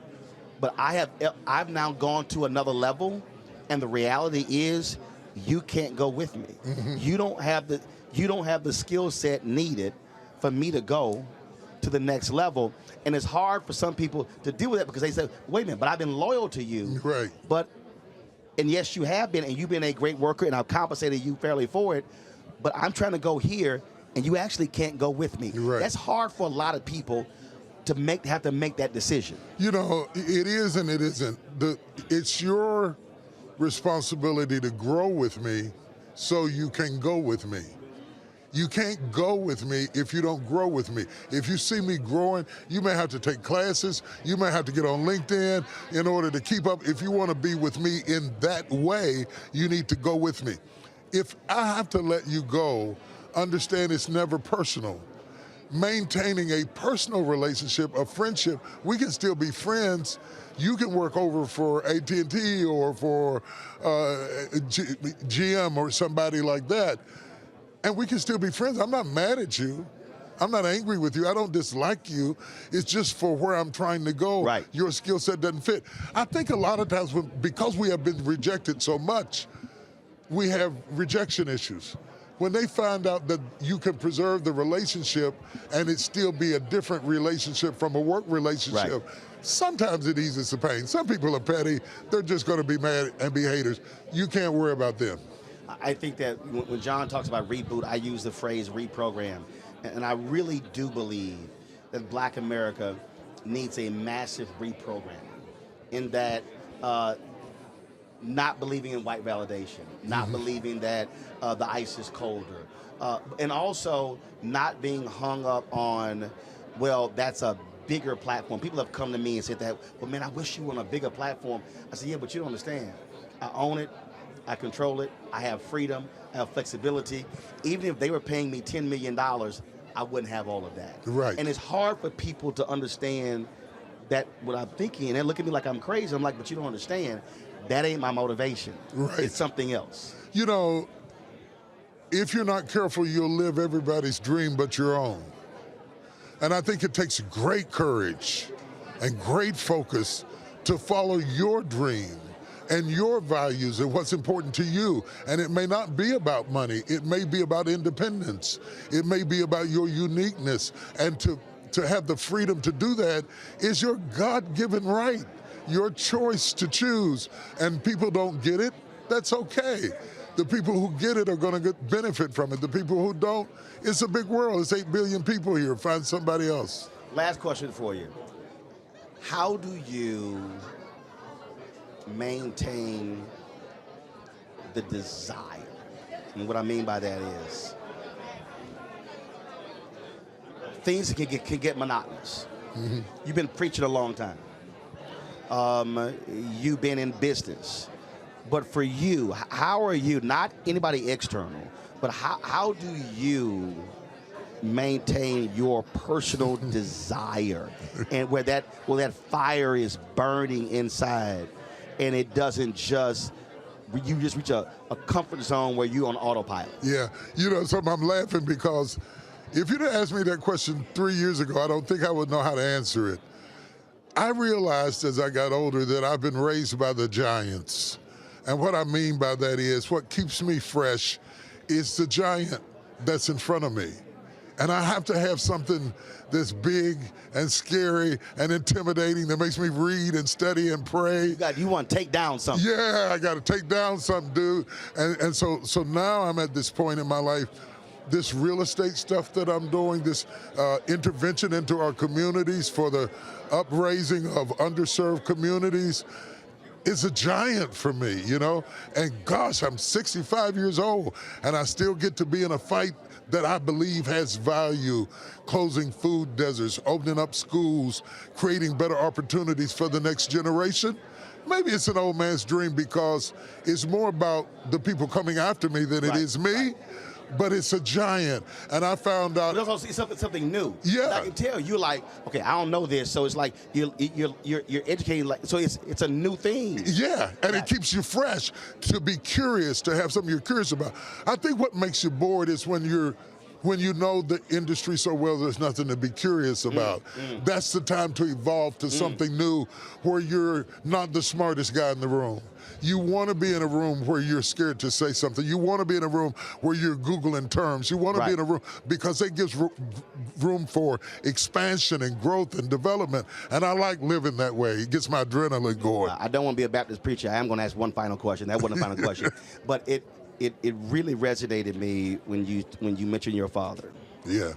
but I've now gone to another level, and the reality is you can't go with me. You don't have the skill set needed for me to go to the next level. And it's hard for some people to deal with that because they say, wait a minute, but I've been loyal to you. Right. And yes, you have been, and you've been a great worker, and I've compensated you fairly for it, but I'm trying to go here, and you actually can't go with me. Right. That's hard for a lot of people to have to make that decision. You know, it is and it isn't. It's your responsibility to grow with me so you can go with me. You can't go with me if you don't grow with me. If you see me growing, you may have to take classes. You may have to get on LinkedIn in order to keep up. If you want to be with me in that way, you need to go with me. If I have to let you go, understand it's never personal. Maintaining a personal relationship, a friendship, we can still be friends. You can work over for AT&T or for GM or somebody like that, and we can still be friends. I'm not mad at you. I'm not angry with you. I don't dislike you. It's just for where I'm trying to go. Right. Your skill set doesn't fit. I think a lot of times because we have been rejected so much, we have rejection issues. when they find out that you can preserve the relationship and it still be a different relationship from a work relationship, sometimes it eases the pain. Some people are petty. They're just going to be mad and be haters. You can't worry about them. I think that when John talks about reboot, I use the phrase reprogram. And I really do believe that Black America needs a massive reprogramming in that not believing in white validation, not believing that the ice is colder, and also not being hung up on, well, that's a bigger platform. People have come to me and said that, well, man, I wish you were on a bigger platform. I said, yeah, but you don't understand. I own it. I control it. I have freedom. I have flexibility. Even if they were paying me $10 million, I wouldn't have all of that. Right. And it's hard for people to understand that what I'm thinking, and they look at me like I'm crazy. I'm like, but you don't understand. That ain't my motivation. Right. It's something else. You know, if you're not careful, you'll live everybody's dream but your own. And I think it takes great courage and great focus to follow your dream and your values and what's important to you. And it may not be about money. It may be about independence. It may be about your uniqueness. And to have the freedom to do that is your God-given right, your choice to choose. And people don't get it, that's okay. The people who get it are going to benefit from it. The people who don't, it's a big world. It's 8 billion people here. Find somebody else. Last question for you. How do you maintain the desire? And what I mean by that is things can get monotonous. You've been preaching a long time. You've been in business. But for you, how are you, not anybody external, but how do you maintain your personal desire and where that fire is burning inside and it doesn't just, you just reach a comfort zone where you're on autopilot? Yeah, you know, something I'm laughing because if you'd have asked me that question 3 years ago, I don't think I would know how to answer it. I realized as I got older that I've been raised by the giants. And what I mean by that is what keeps me fresh is the giant that's in front of me. And I have to have something that's big and scary and intimidating that makes me read and study and pray. You want to take down something. Yeah, I got to take down something, dude. And so now I'm at this point in my life, this real estate stuff that I'm doing, this intervention into our communities for the upraising of underserved communities, is a giant for me, you know? And gosh, I'm 65 years old, and I still get to be in a fight that I believe has value, closing food deserts, opening up schools, creating better opportunities for the next generation. Maybe it's an old man's dream because it's more about the people coming after me than it is me. But it's a giant, and I found out. But also something new. Yeah, I can tell you're like, okay, I don't know this, so it's like you're educating, like, so it's a new thing. Yeah, and it keeps you fresh to be curious, to have something you're curious about. I think what makes you bored is when you know the industry so well, there's nothing to be curious about. That's the time to evolve to something new, where you're not the smartest guy in the room. You want to be in a room where you're scared to say something. You want to be in a room where you're Googling terms. You want to be in a room because it gives room for expansion and growth and development. And I like living that way. It gets my adrenaline going. I don't want to be a Baptist preacher. I am going to ask one final question. That wasn't a final question. But it really resonated me when you mentioned your father. Yeah.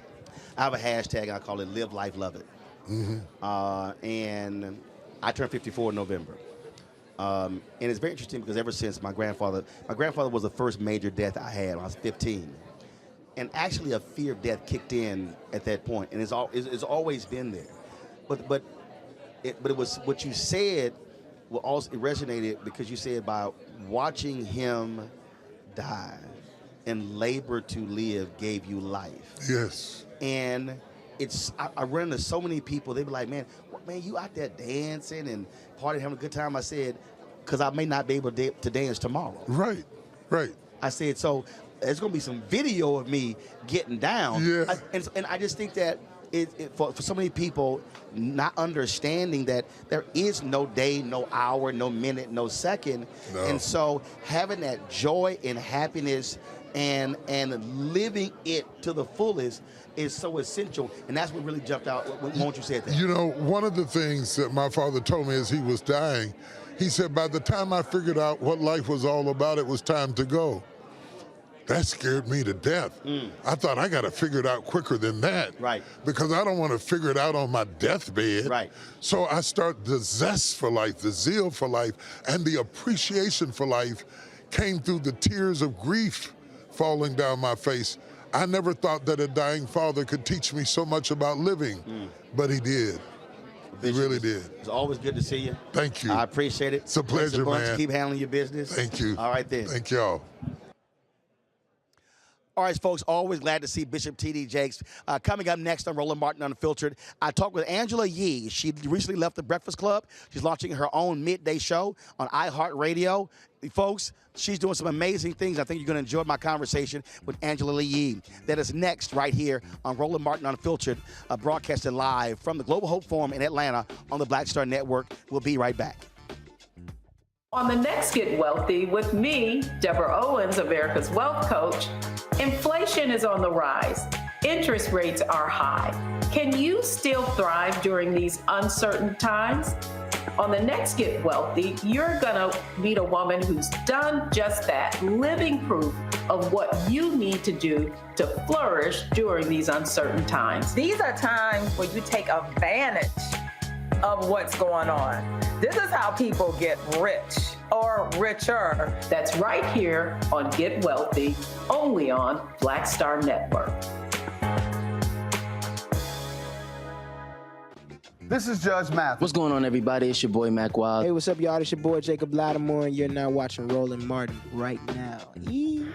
I have a hashtag, I call it Live Life, Love It. And I turned 54 in November. And it's very interesting because ever since my grandfather was the first major death I had when I was 15. And actually a fear of death kicked in at that point, and it's always been there. But it was what you said, it resonated because you said about watching him die and labor to live gave you life. Yes. And I run into so many people, they be like, man, you out there dancing and partying, having a good time. I said, because I may not be able to dance tomorrow. Right, right. I said, so there's going to be some video of me getting down. Yeah. And I just think that for so many people not understanding that there is no day, no hour, no minute, no second. No. And so having that joy and happiness and living it to the fullest is so essential, and that's what really jumped out once you said that. You know, one of the things that my father told me as he was dying, he said, by the time I figured out what life was all about, it was time to go. That scared me to death. I thought I got to figure it out quicker than that. Right. Because I don't want to figure it out on my deathbed. Right. So I start the zest for life, the zeal for life, and the appreciation for life came through the tears of grief falling down my face. I never thought that a dying father could teach me so much about living, but he did. He really did. It's always good to see you. Thank you. I appreciate it. It's a pleasure, man. Keep handling your business. Thank you. All right, then. Thank y'all. All right, folks, always glad to see Bishop T.D. Jakes. Coming up next on Roland Martin Unfiltered, I talked with Angela Yee. She recently left the Breakfast Club. She's launching her own midday show on iHeartRadio. Folks, she's doing some amazing things. I think you're going to enjoy my conversation with Angela Yee. That is next right here on Roland Martin Unfiltered, broadcasting live from the Global Hope Forum in Atlanta on the Black Star Network. We'll be right back. On the next Get Wealthy with me, Deborah Owens, America's Wealth Coach, inflation is on the rise. Interest rates are high. Can you still thrive during these uncertain times? On the next Get Wealthy, you're gonna meet a woman who's done just that, living proof of what you need to do to flourish during these uncertain times. These are times where you take advantage of what's going on. This is how people get rich or richer. That's right here on Get Wealthy, only on Black Star Network. This is Judge Mathis. What's going on, everybody? It's your boy, Mac Wild. Hey, what's up, y'all? It's your boy, Jacob Lattimore, and you're now watching Roland Martin right now. Yee.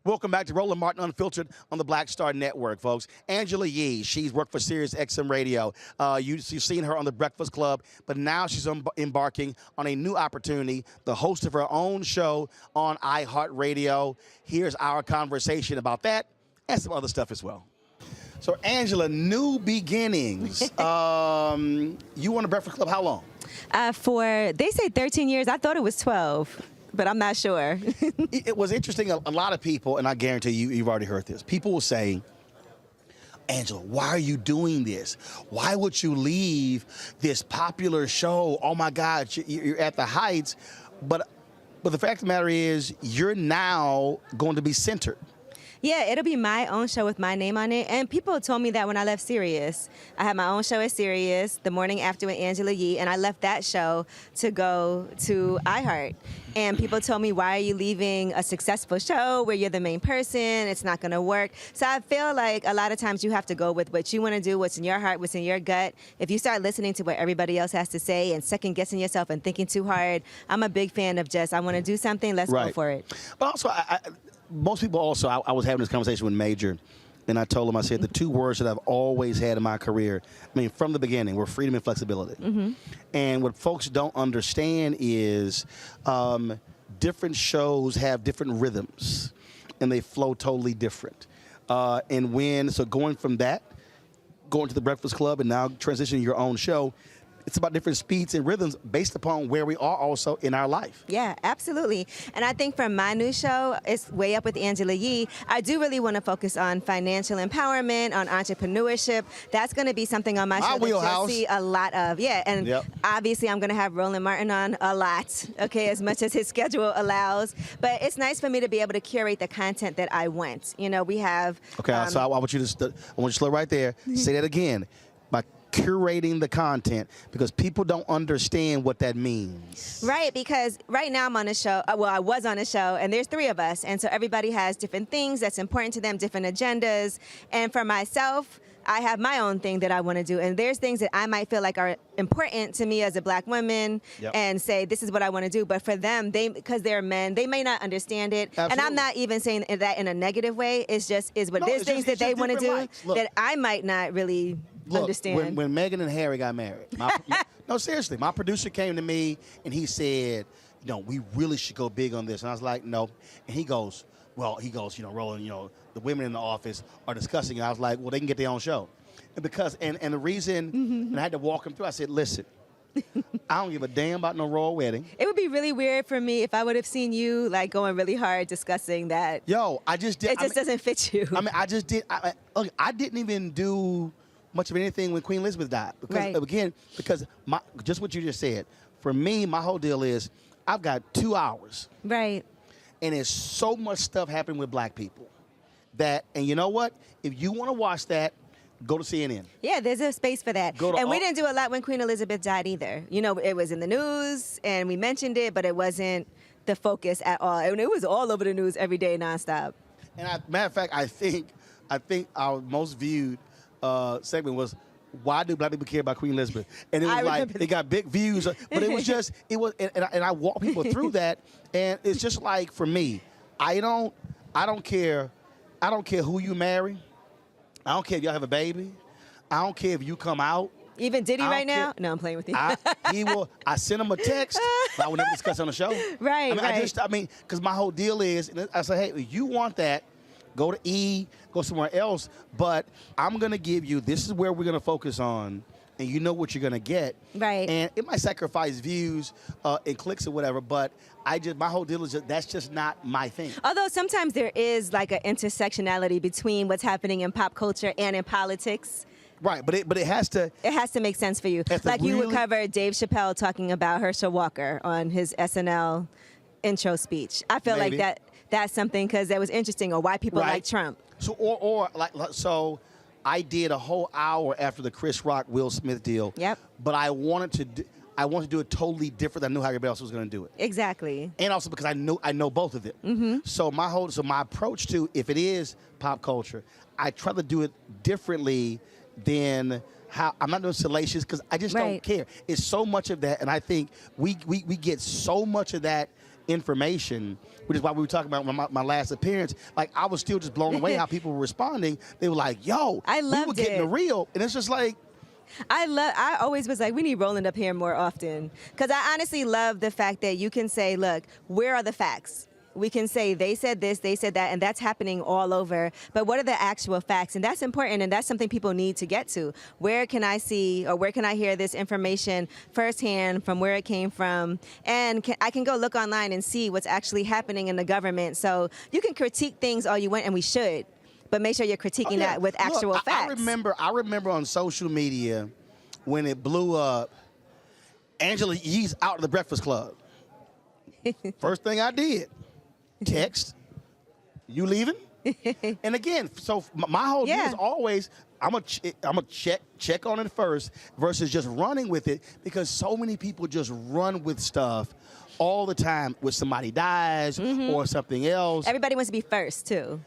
Welcome back to Roland Martin Unfiltered on the Black Star Network, folks. Angela Yee, she's worked for Sirius XM Radio. You've seen her on The Breakfast Club, but now she's embarking on a new opportunity, the host of her own show on iHeartRadio. Here's our conversation about that and some other stuff as well. So, Angela, new beginnings. You on The Breakfast Club how long? They say 13 years. I thought it was 12. But I'm not sure. It was interesting. A lot of people, and I guarantee you've already heard this, people will say, Angela, why are you doing this? Why would you leave this popular show? Oh, my God, you're at the heights. But the fact of the matter is, you're now going to be centered. Yeah, it'll be my own show with my name on it. And people told me that when I left Sirius. I had my own show at Sirius the morning after with Angela Yee, and I left that show to go to iHeart. And people told me, why are you leaving a successful show where you're the main person? It's not going to work. So I feel like a lot of times you have to go with what you want to do, what's in your heart, what's in your gut. If you start listening to what everybody else has to say and second-guessing yourself and thinking too hard, I'm a big fan of just, I want to do something, let's go for it. But also, most people also, I was having this conversation with Major, and I told him, I said, the two words that I've always had in my career, I mean, from the beginning, were freedom and flexibility. Mm-hmm. And what folks don't understand is different shows have different rhythms, and they flow totally different. So going from that, going to the Breakfast Club, and now transitioning your own show, it's about different speeds and rhythms based upon where we are also in our life. Yeah, absolutely. And I think for my new show, it's Way Up with Angela Yee, I do really want to focus on financial empowerment, on entrepreneurship. That's going to be something on my show that you'll see a lot of. Yeah, and obviously I'm going to have Roland Martin on a lot, okay, as much as his schedule allows. But it's nice for me to be able to curate the content that I want. You know, we have... Okay, so I want you to slow right there. Say that again. By curating the content, because people don't understand what that means. Right, because right now I'm on a show, I was on a show, and there's 3 of us, and so everybody has different things that's important to them, different agendas, and for myself, I have my own thing that I want to do, and there's things that I might feel like are important to me as a black woman, and say, this is what I want to do, but for them, because they're men, they may not understand it, and I'm not even saying that in a negative way, it's just, there's things that they want to do that I might not really understand. When Meghan and Harry got married, no, seriously, my producer came to me and he said, you know, we really should go big on this. And I was like, no. And he goes, you know, Roland, you know, the women in the office are discussing it. I was like, well, they can get their own show. And the reason, and I had to walk him through, I said, listen, I don't give a damn about no royal wedding. It would be really weird for me if I would have seen you like going really hard discussing that. Yo, I just did. It just doesn't fit you. I mean, I just did. Look, I didn't even do much of anything when Queen Elizabeth died. Because, Right. Again, because just what you just said. For me, my whole deal is I've got 2 hours. Right. And there's so much stuff happening with black people and you know what? If you want to watch that, go to CNN. Yeah, there's a space for that. Go to And we didn't do a lot when Queen Elizabeth died either. You know, it was in the news and we mentioned it, but it wasn't the focus at all. And it was all over the news every day, nonstop. And matter of fact, I think our most viewed segment was, why do black people care about Queen Elizabeth? And it was like, it got big views, but it was just, and I walk people through that, and it's just like, for me, I don't care who you marry. I don't care if y'all have a baby. I don't care if you come out. Even Diddy I don't right now? care. No, I'm playing with you. I send him a text, but I would never discuss it on the show. Right, right. Because my whole deal is, I say, hey, if you want that, go to E, go somewhere else, but I'm going to give you, this is where we're going to focus on, and you know what you're going to get. Right. And it might sacrifice views and clicks or whatever, but my whole deal is that's just not my thing. Although sometimes there is like an intersectionality between what's happening in pop culture and in politics. Right, but it has to... It has to make sense for you. Like you would cover Dave Chappelle talking about Herschel Walker on his SNL intro speech. I feel Maybe. like that's something because that was interesting, or why people like Trump. So I did a whole hour after the Chris Rock Will Smith deal. Yep. But I wanted to do it totally different. I knew how everybody else was going to do it. Exactly. And also because I know both of them. Mm-hmm. So my approach to, if it is pop culture, I try to do it differently than how I'm not doing salacious, because I just don't care. It's so much of that, and I think we get so much of that information, which is why we were talking about my last appearance. Like, I was still just blown away how people were responding. They were like, yo, I loved we were getting it. the real. And it's just like, I always was like, we need Roland up here more often. Because I honestly love the fact that you can say, look, where are the facts? We can say they said this, they said that, and that's happening all over. But what are the actual facts? And that's important, and that's something people need to get to. Where can I see, or where can I hear this information firsthand from where it came from? And I can go look online and see what's actually happening in the government. So you can critique things all you want, and we should. But make sure you're critiquing that with actual facts. I remember on social media when it blew up, Angela Yee's out of the Breakfast Club. First thing I did, text, you leaving? And again, so my whole deal is always, I'm gonna check on it first versus just running with it, because so many people just run with stuff all the time when somebody dies or something else. Everybody wants to be first, too.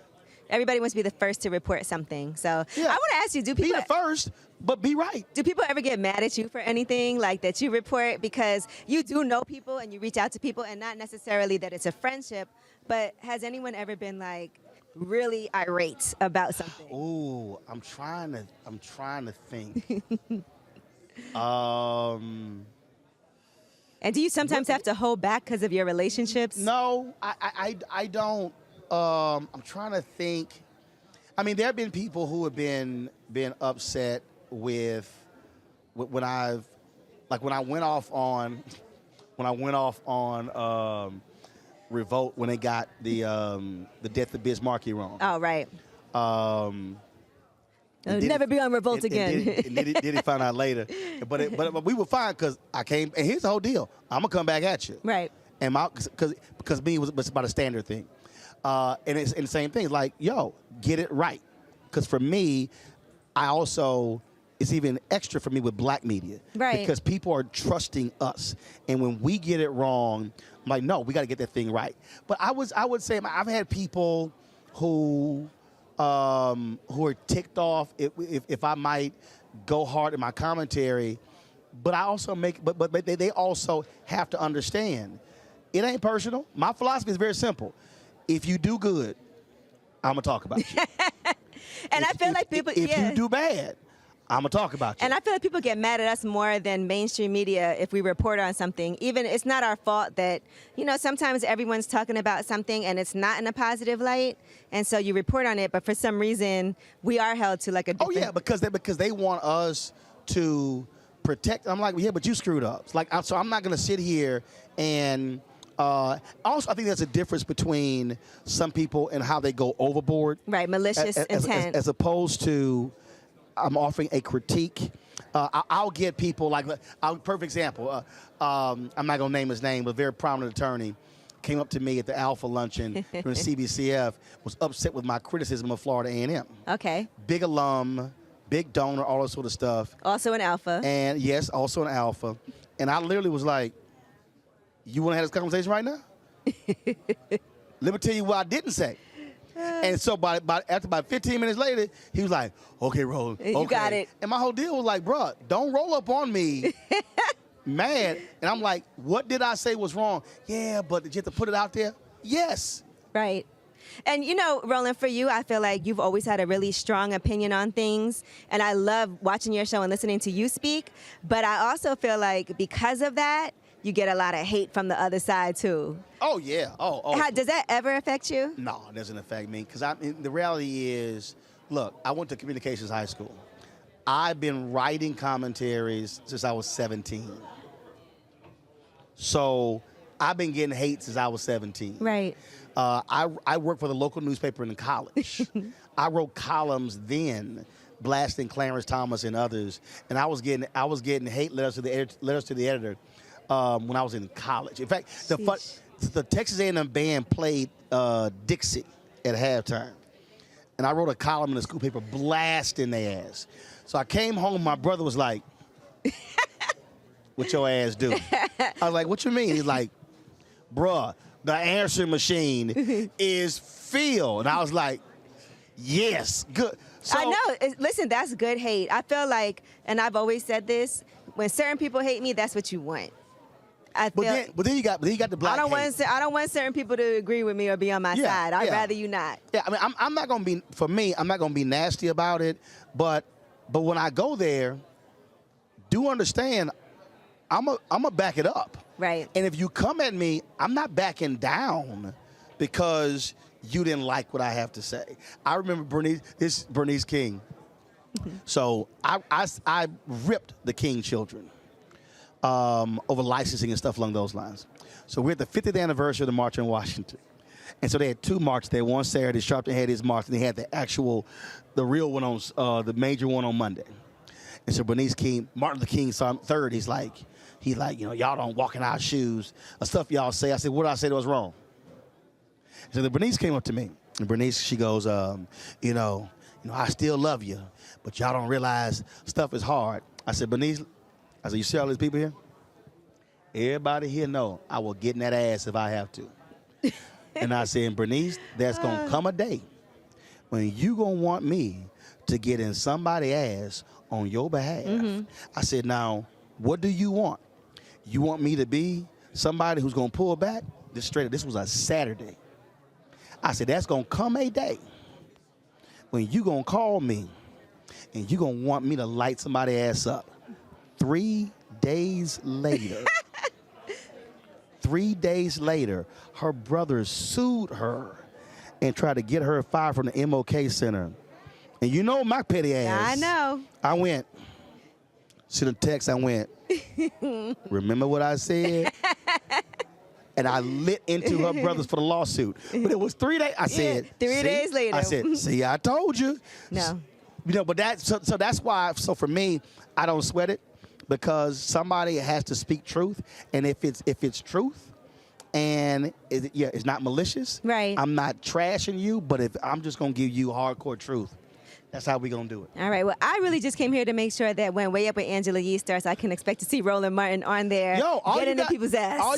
Everybody wants to be the first to report something. So I want to ask you, do people... Be the first, but be right. Do people ever get mad at you for anything like that you report? Because you do know people and you reach out to people, and not necessarily that it's a friendship, but has anyone ever been like really irate about something? Ooh, I'm trying to think. And do you sometimes have to hold back because of your relationships? No, I don't. I'm trying to think. I mean, there have been people who have been upset with when I went off on Revolt when they got the death of Bismarcky wrong. Oh, right. Never be on Revolt again. Did he find out later? But we were fine, because I came, and here's the whole deal. I'm gonna come back at you. Right. And because me was about a standard thing. And it's the same thing. Like, yo, get it right. Because for me, it's even extra for me with black media. Right. Because people are trusting us. And when we get it wrong, I'm like, no, we got to get that thing right. But I would say I've had people who are ticked off if I might go hard in my commentary. But I also but they also have to understand, it ain't personal. My philosophy is very simple. If you do good, I'm going to talk about you. And I feel like people... If you do bad, I'm going to talk about you. And I feel like people get mad at us more than mainstream media if we report on something. Even it's not our fault that, sometimes everyone's talking about something and it's not in a positive light. And so you report on it, but for some reason, we are held to like a different... Oh, yeah, because they want us to protect. I'm like, yeah, but you screwed up. It's like, so I'm not going to sit here and also I think there's a difference between some people and how they go overboard. Right, malicious intent. As opposed to I'm offering a critique. I'll get people like, perfect example. I'm not going to name his name, but a very prominent attorney came up to me at the Alpha Luncheon during CBCF, was upset with my criticism of Florida A&M. Okay. Big alum, big donor, all that sort of stuff. Also an Alpha. And yes, also an Alpha. And I literally was like, you want to have this conversation right now? Let me tell you what I didn't say. And so after about 15 minutes later, he was like, okay, Roland, okay. You got it. And my whole deal was like, bruh, don't roll up on me mad. And I'm like, what did I say was wrong? Yeah, but did you have to put it out there? Yes. Right. And, you know, Roland, for you, I feel like you've always had a really strong opinion on things. And I love watching your show and listening to you speak. But I also feel like because of that, you get a lot of hate from the other side, too. Oh, yeah. Does that ever affect you? No, it doesn't affect me. Because the reality is, look, I went to communications high school. I've been writing commentaries since I was 17. So I've been getting hate since I was 17. Right. I worked for the local newspaper in college. I wrote columns then, blasting Clarence Thomas and others, and I was getting hate letters to the editor when I was in college. In fact, the Texas A&M band played Dixie at halftime, and I wrote a column in the school paper blasting their ass. So I came home, my brother was like, what your ass do? I was like, what you mean? He's like, bruh, the answering machine is Phil. And I was like, yes, good. So, I know. Listen, that's good hate. I feel like, and I've always said this, when certain people hate me, that's what you want. But then you got the black hate. I don't want certain people to agree with me or be on my side. I'd rather you not. Yeah, I mean, I'm not going to be, for me, I'm not going to be nasty about it. But when I go there, do understand, I'm a back it up. Right. And if you come at me, I'm not backing down because you didn't like what I have to say. I remember Bernice King. So I ripped the King children over licensing and stuff along those lines. So we're at the 50th anniversary of the March in Washington. And so they had two marches there. One Saturday, Sharpton had his march, and they had the real one on, the major one on Monday. And so Bernice King, Martin Luther King saw him third. He's like, you know, y'all don't walk in our shoes. The stuff y'all say. I said, what did I say that was wrong? So then Bernice came up to me. And Bernice, she goes, you know, I still love you, but y'all don't realize stuff is hard. I said, Bernice, you see all these people here? Everybody here know I will get in that ass if I have to. And I said, Bernice, there's going to come a day when you going to want me to get in somebody's ass on your behalf. Mm-hmm. I said, now, what do you want? You want me to be somebody who's going to pull back? This was a Saturday. I said, that's going to come a day when you going to call me and you going to want me to light somebody's ass up. 3 days later, 3 days later, her brother sued her and tried to get her fired from the MOK Center. And you know my petty ass. I know. I went, sent a text, I went, remember what I said? And I lit into her brothers for the lawsuit. But it was 3 days. I said, 3 days later. I said, see, I told you. No. You know, but so that's why, so for me, I don't sweat it because somebody has to speak truth. And if it's truth and it's not malicious, right? I'm not trashing you, but if I'm just going to give you hardcore truth. That's how we going to do it. All right. Well, I really just came here to make sure that when Way Up with Angela Yee starts, I can expect to see Roland Martin on there getting in people's ass. All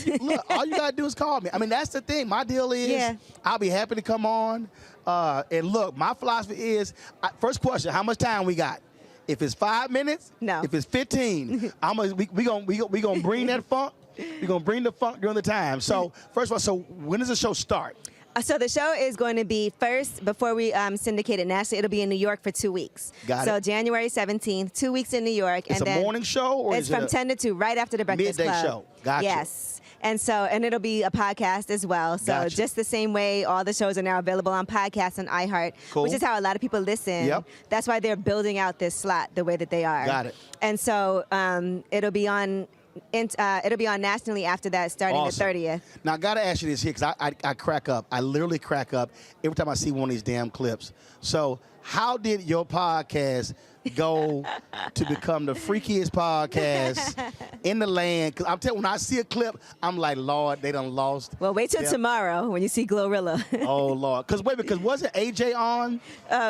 you got to do is call me. I mean, that's the thing. My deal is I'll be happy to come on. And look, my philosophy is, first question, how much time we got? If it's 5 minutes, no. If it's 15, we gonna bring that funk. We're going to bring the funk during the time. So, first of all, so when does the show start? So the show is going to be first, before we syndicate it nationally, it'll be in New York for 2 weeks. Got it. So January 17th, 2 weeks in New York. It's and a morning show? Or it's from 10 to 2, right after the Breakfast Midday Club. Show. Gotcha. Yes. And it'll be a podcast as well. So Gotcha. just the same way all the shows are now available on podcasts and iHeart, Cool. which is how a lot of people listen. Yep. That's why they're building out this slot the way that they are. Got it. And so it'll be on nationally after that, starting Awesome. the 30th. Now, I got to ask you this here, because I crack up. I literally crack up every time I see one of these damn clips. So how did your podcast go to become the freakiest podcast in the land? Because I'm telling you, when I see a clip, I'm like, Lord, they done lost. Well, wait till them. tomorrow when you see Glorilla. Oh, Lord. Because wasn't AJ on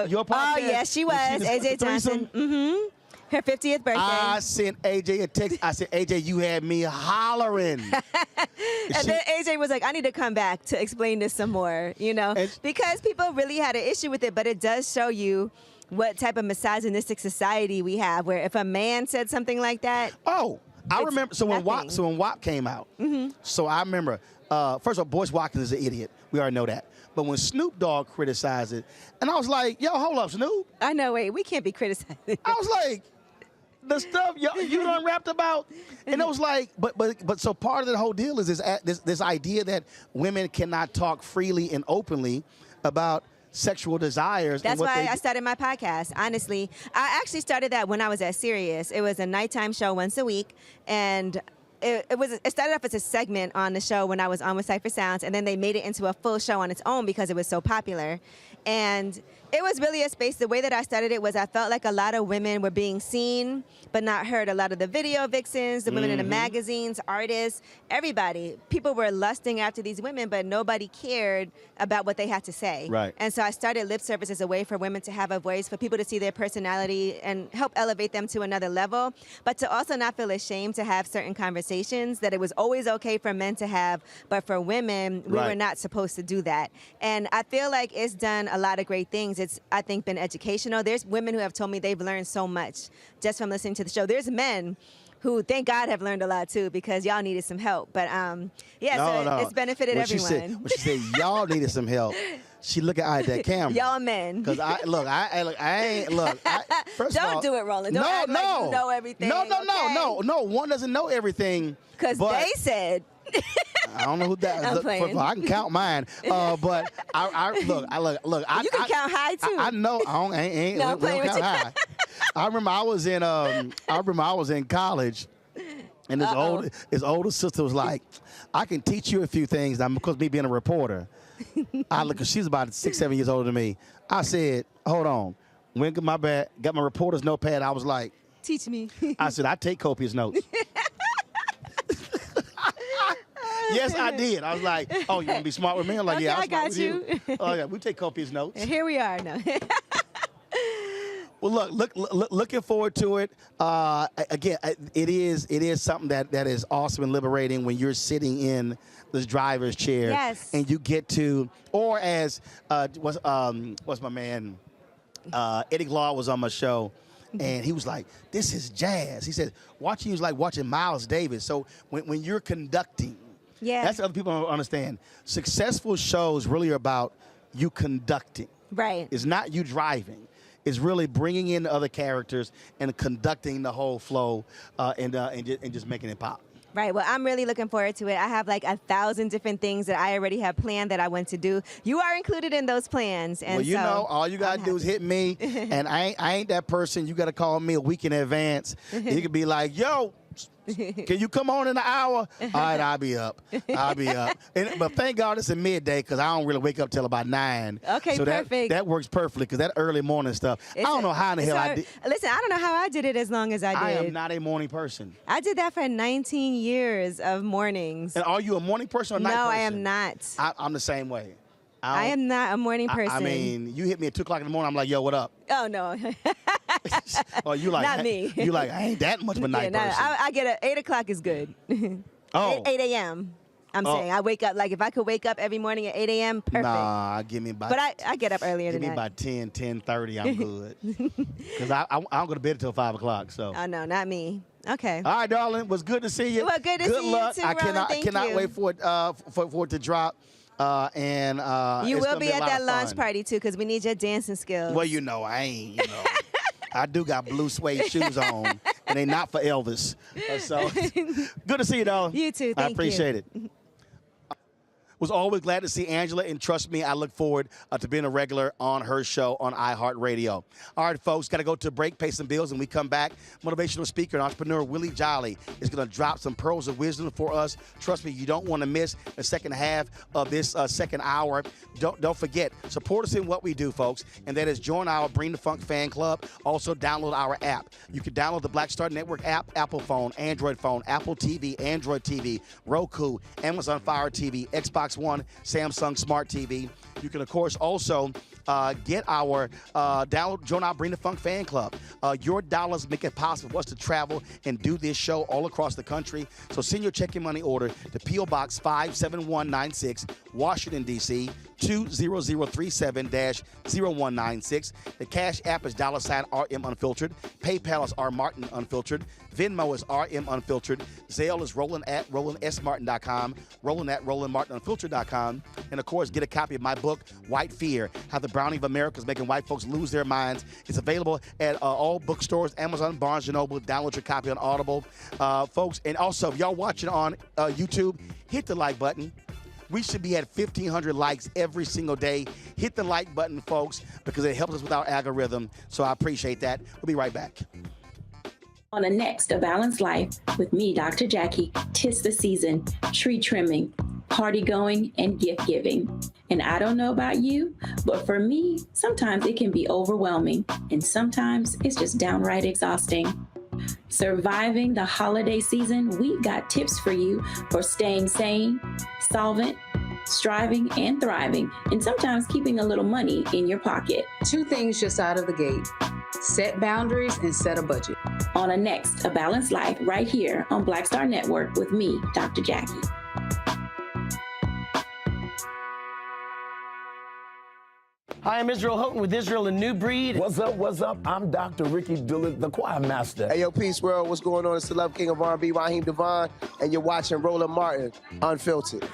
your podcast? Oh, yes, she was. AJ Johnson. Mm-hmm. Her 50th birthday. I sent AJ a text. I said, AJ, you had me hollering. And then AJ was like, I need to come back to explain this some more, because people really had an issue with it, but it does show you what type of misogynistic society we have, where if a man said something like that. Oh, I remember. So when WAP came out, so I remember, first of all, Boyce Watkins is an idiot. We already know that. But when Snoop Dogg criticized it, and I was like, yo, hold up, Snoop. I know, wait, we can't be criticizing. I was like, the stuff you done rapped about, and it was like, but so part of the whole deal is this idea that women cannot talk freely and openly about sexual desires. That's and what why I started my podcast. Honestly, I actually started that when I was at Sirius. It was a nighttime show once a week, and it started off as a segment on the show when I was on with Cypher Sounds, and then they made it into a full show on its own because it was so popular. And it was really a space. The way that I started it was I felt like a lot of women were being seen but not heard. A lot of the video vixens, the women in the magazines, artists, everybody. People were lusting after these women, but nobody cared about what they had to say. Right. And so I started Lip Service as a way for women to have a voice, for people to see their personality and help elevate them to another level, but to also not feel ashamed to have certain conversations that it was always okay for men to have, but for women, we were not supposed to do that. And I feel like it's done a lot of great things. It's, I think, been educational. There's women who have told me they've learned so much just from listening to the show. There's men who, thank God, have learned a lot too, because y'all needed some help. But it's benefited everyone. When she said y'all needed some help, she looked at that camera. Y'all men. Because first of all, don't do it, Roland. Don't act like you know everything. No. One doesn't know everything. Because they said. I don't know who that is. First of all, I can count mine. But you can count high too. I know. I ain't No, we don't count high. I remember I was in college, and his older sister was like, I can teach you a few things now because me being a reporter. She's about 6-7 years older than me. I said, hold on. Went to my bag, got my reporter's notepad. I was like, teach me. I said, I take copious notes. Yes, I did. I was like, oh, you want to be smart with me? I'm like, okay, yeah, I got you. Oh, yeah, we take copious notes. And here we are now. Well, looking forward to it. Again, it is something that is awesome and liberating when you're sitting in this driver's chair. Yes. And you get to, or as what's my man, Eddie Glaude was on my show. And he was like, this is jazz. He said, watching you is like watching Miles Davis. So when you're conducting, that's what other people don't understand. Successful shows really are about you conducting. Right. It's not you driving. It's really bringing in other characters and conducting the whole flow and just making it pop. Right. Well, I'm really looking forward to it. I have like 1,000 different things that I already have planned that I want to do. You are included in those plans. And well, all you got to do is hit me. And I ain't that person. You got to call me a week in advance. You could be like, yo, can you come on in an hour? All right, I'll be up. But thank God it's a midday because I don't really wake up till about 9. Okay, so perfect. That works perfectly because that early morning stuff, I don't know how in the hell I did. Listen, I don't know how I did it as long as I did. I am not a morning person. I did that for 19 years of mornings. And are you a morning person or night person? No, I am not. I'm the same way. I am not a morning person. I mean, you hit me at 2 o'clock in the morning, I'm like, yo, what up? Oh, no. Oh, you like not me. You like, I ain't that much of a night person. I get it. 8 o'clock is good. 8 a.m. I'm saying. I wake up, like if I could wake up every morning at 8 a.m., perfect. Nah, give me about. But I get up earlier than that. Give me about 10:30, I'm good. Because I don't go to bed until 5 o'clock, so. Oh, no, not me. Okay. All right, darling. It was good to see you. Well, good to see you luck. too, I Roland. cannot wait for it to drop. You will be at that launch party too, because we need your dancing skills. Well, I ain't. I do got blue suede shoes on, and they not for Elvis. So good to see you, though. You too. Thank you. I appreciate it. Was always glad to see Angela, and trust me, I look forward to being a regular on her show on iHeartRadio. All right, folks, got to go to a break, pay some bills, and we come back. Motivational speaker and entrepreneur Willie Jolley is going to drop some pearls of wisdom for us. Trust me, you don't want to miss the second half of this second hour. Don't forget, support us in what we do, folks, and that is join our Bring the Funk fan club. Also, download our app. You can download the Black Star Network app, Apple phone, Android phone, Apple TV, Android TV, Roku, Amazon Fire TV, Xbox One, Samsung Smart TV. You can, of course, also get our join our Bring the Funk fan club. Your dollars make it possible for us to travel and do this show all across the country. So send your check and money order to P.O. Box 57196, Washington, D.C., 20037-0196. The Cash App is $RM Unfiltered. PayPal is R Martin Unfiltered. Venmo is RM Unfiltered. Zelle is Roland at RolandSMartin.com. Roland at RolandMartinUnfiltered.com. And of course, get a copy of my book, White Fear: How the Browning of America is Making White Folks Lose Their Minds. It's available at all bookstores, Amazon, Barnes & Noble. Download your copy on Audible. Folks, and also, if y'all watching on YouTube, hit the like button. We should be at 1,500 likes every single day. Hit the like button, folks, because it helps us with our algorithm. So I appreciate that. We'll be right back. On the next A Balanced Life with me, Dr. Jackie, 'tis the season, tree trimming, party going, and gift giving. And I don't know about you, but for me, sometimes it can be overwhelming, and sometimes it's just downright exhausting. Surviving the holiday season, we got tips for you for staying sane, solvent, striving, and thriving, and sometimes keeping a little money in your pocket. 2 things just out of the gate: set boundaries and set a budget. On a next A Balanced Life right here on Black Star Network with me, Dr. Jackie. Hi, I'm Israel Houghton with Israel and New Breed. What's up, what's up? I'm Dr. Ricky Dillard, the choir master. Hey, yo, Peace World, what's going on? It's the Love King of R&B, Raheem Devon, and you're watching Roland Martin, Unfiltered.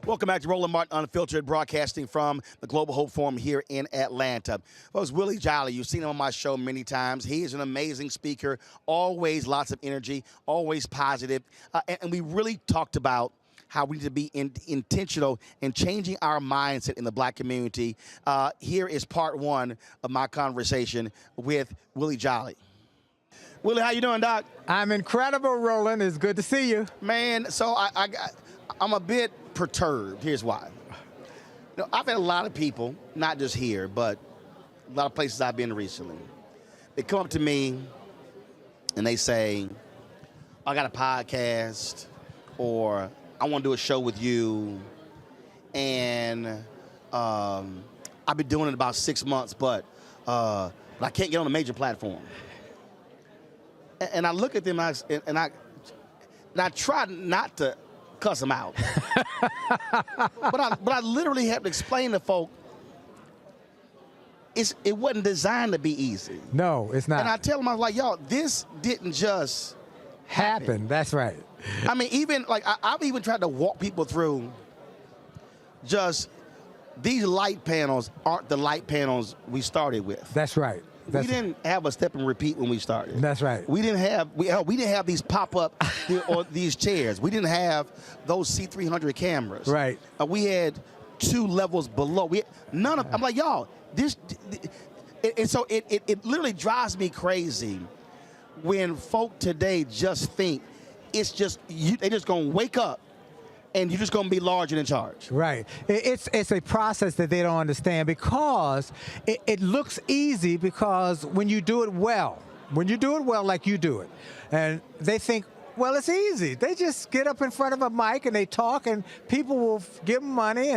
Welcome back to Roland Martin Unfiltered, broadcasting from the Global Hope Forum here in Atlanta. Folks, Willie Jolley, you've seen him on my show many times. He is an amazing speaker, always lots of energy, always positive. And we really talked about how we need to be intentional in changing our mindset in the black community. Here is part 1 of my conversation with Willie Jolley. Willie, how you doing, Doc? I'm incredible, Roland. It's good to see you. Man, so I'm a bit perturbed. Here's why. You know, I've had a lot of people, not just here, but a lot of places I've been recently. They come up to me and they say, I got a podcast, or I want to do a show with you, and I've been doing it about 6 months, but I can't get on a major platform. And I look at them and I try not to cuss them out, but I literally have to explain to folk it wasn't designed to be easy. No, it's not. And I tell them, I was like, y'all, this didn't just happen. That's right. I mean, even like I've even tried to walk people through just these light panels aren't the light panels we started with. That's right. We didn't have a step and repeat when we started. That's right. We didn't have these pop-up or these chairs. We didn't have those C300 cameras. Right. We had 2 levels below. None of. I'm like, y'all, and so it literally drives me crazy when folk today just think it's just they just gonna wake up and you're just going to be large and in charge. Right. It's a process that they don't understand, because it looks easy, because when you do it well like you do it, and they think, well, it's easy. They just get up in front of a mic and they talk, and people will give them money,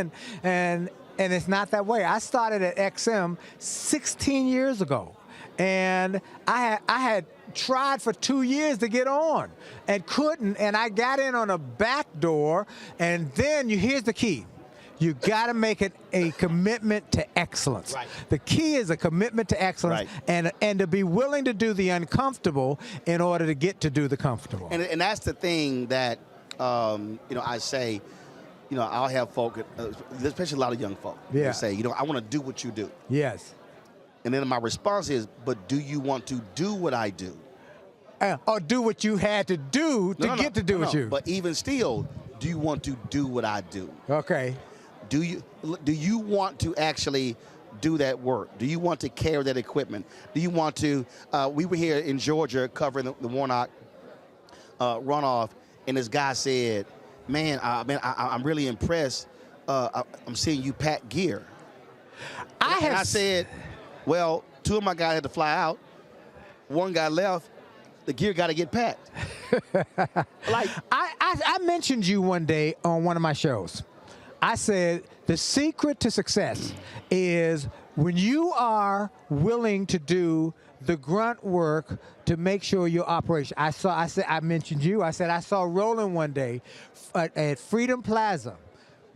and it's not that way. I started at XM 16 years ago, and I had tried for 2 years to get on and couldn't, and I got in on a back door. And then here's the key: you got to make it a commitment to excellence. Right. The key is a commitment to excellence, right, and to be willing to do the uncomfortable in order to get to do the comfortable. And that's the thing that I say. I'll have folk, especially a lot of young folk, yeah, say, I want to do what you do. Yes. And then my response is, but do you want to do what I do? Or do what you had to do to get to do what you. But even still, do you want to do what I do? Okay. Do you want to actually do that work? Do you want to carry that equipment? Do you want to? We were here in Georgia covering the Warnock runoff, and this guy said, "Man, I'm really impressed. I'm seeing you pack gear." I said, "Well, 2 of my guys had to fly out. 1 guy left. The gear got to get packed." Like I mentioned you one day on one of my shows. I said the secret to success is when you are willing to do the grunt work to make sure your operation. I mentioned you. I said I saw Roland one day at Freedom Plaza.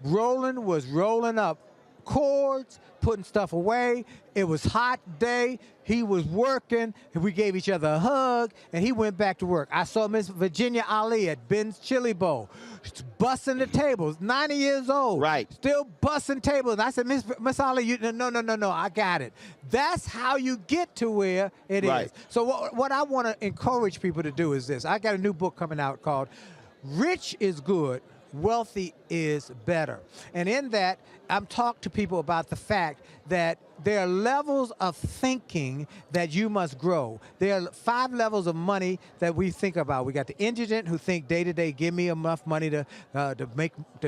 Roland was rolling up cords, putting stuff away. It was hot day. He was working. We gave each other a hug, and he went back to work. I saw Miss Virginia Ali at Ben's Chili Bowl, busting the tables, 90 years old. Right. Still busting tables. And I said, Miss Ali, no, I got it. That's how you get to where it is. So what I want to encourage people to do is this. I got a new book coming out called Rich is Good, Wealthy is Better. And in that, I'm talking to people about the fact that there are levels of thinking that you must grow. There are 5 levels of money that we think about. We got the indigent who think day to day, give me enough money to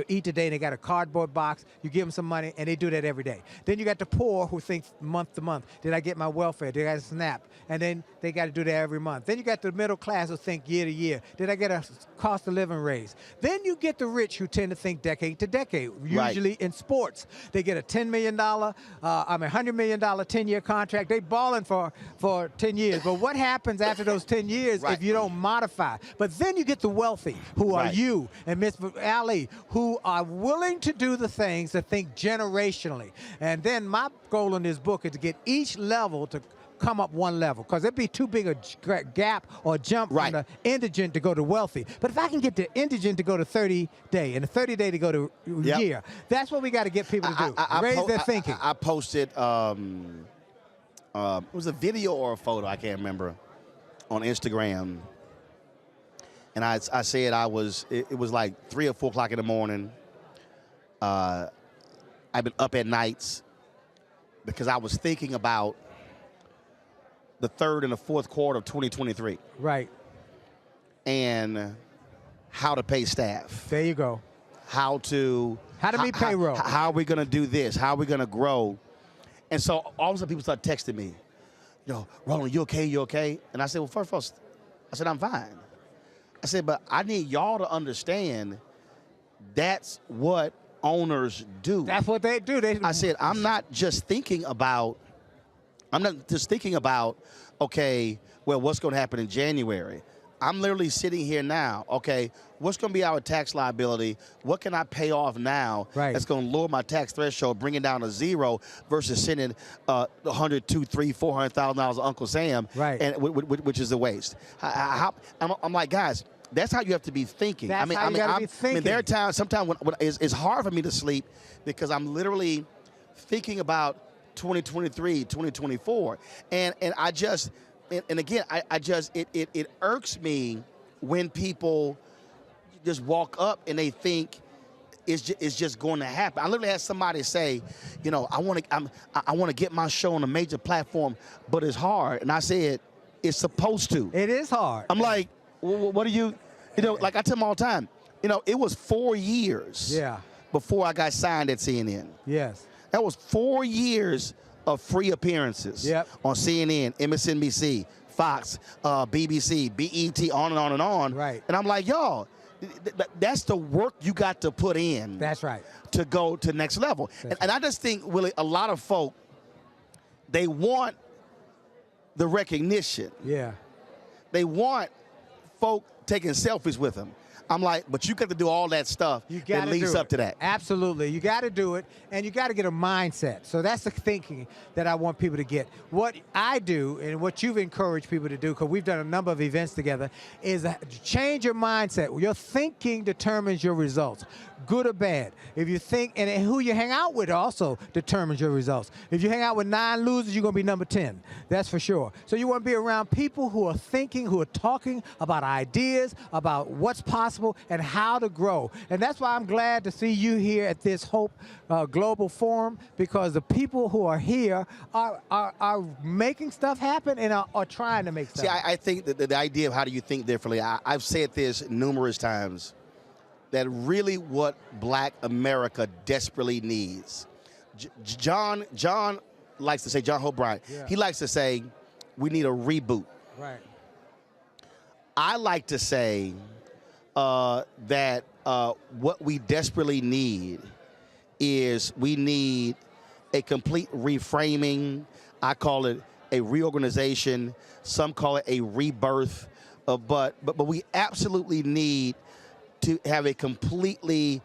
eat today, and they got a cardboard box. You give them some money, and they do that every day. Then you got the poor who think month to month. Did I get my welfare? Did I SNAP? And then they got to do that every month. Then you got the middle class who think year to year. Did I get a cost of living raise? Then you get the rich who tend to think decade to decade, usually in sports. They get a $10 million, $100 million 10-year contract. They balling for 10 years. But what happens after those 10 years if you don't modify? But then you get the wealthy, who are you and Miss Ali, who are willing to do the things that think generationally. And then my goal in this book is to get each level to come up one level, because it'd be too big a gap or jump from the indigent to go to wealthy. But if I can get the indigent to go to 30-day and the 30-day to go to year, that's what we got to get people to do. Raise their thinking. I posted, it was a video or a photo, I can't remember, on Instagram. And I said it was like 3 or 4 o'clock in the morning. I've been up at nights because I was thinking about the 3rd and the 4th quarter of 2023. Right. And how to pay staff. There you go. How to meet payroll. How are we going to do this? How are we going to grow? And so all of a sudden people start texting me, Roland, you okay? You okay? And I said, well, first of all, I said, I'm fine. I said, but I need y'all to understand that's what owners do. That's what they do. I said, I'm not just thinking about, okay, well, what's going to happen in January? I'm literally sitting here now, okay, what's going to be our tax liability? What can I pay off now that's going to lower my tax threshold, bring it down to 0 versus sending $100,000, $200,000, $300,000, $400,000 to Uncle Sam, and which is a waste. I'm like, guys, that's how you have to be thinking. That's how you got to be thinking. There are times, sometimes when it's hard for me to sleep because I'm literally thinking about 2023, 2024. And I just, and again, it irks me when people just walk up and they think it's just going to happen. I literally had somebody say, I want to get my show on a major platform, but it's hard. And I said, it's supposed to. It is hard. I'm like, what do you like I tell them all the time, it was 4 years before I got signed at CNN. Yes. That was 4 years of free appearances on CNN, MSNBC, Fox, BBC, BET, on and on and on. Right. And I'm like, y'all, that's the work you got to put in. That's right. To go to the next level. And I just think, Willie, a lot of folk, they want the recognition. Yeah. They want folk taking selfies with them. I'm like, but you got to do all that stuff that leads up to that. Absolutely. You got to do it, and you got to get a mindset. So that's the thinking that I want people to get. What I do and what you've encouraged people to do, because we've done a number of events together, is change your mindset. Your thinking determines your results, good or bad. If you think, and who you hang out with also determines your results. If you hang out with 9 losers, you're going to be number 10. That's for sure. So you want to be around people who are thinking, who are talking about ideas, about what's possible, and how to grow. And that's why I'm glad to see you here at this Hope Global Forum, because the people who are here are making stuff happen and are trying to make stuff happen. I think that the idea of how do you think differently, I've said this numerous times, that really what Black America desperately needs. John likes to say, John Hope Bryant, he likes to say, we need a reboot. Right. I like to say that what we desperately need is we need a complete reframing. I call it a reorganization. Some call it a rebirth. But we absolutely need to have a completely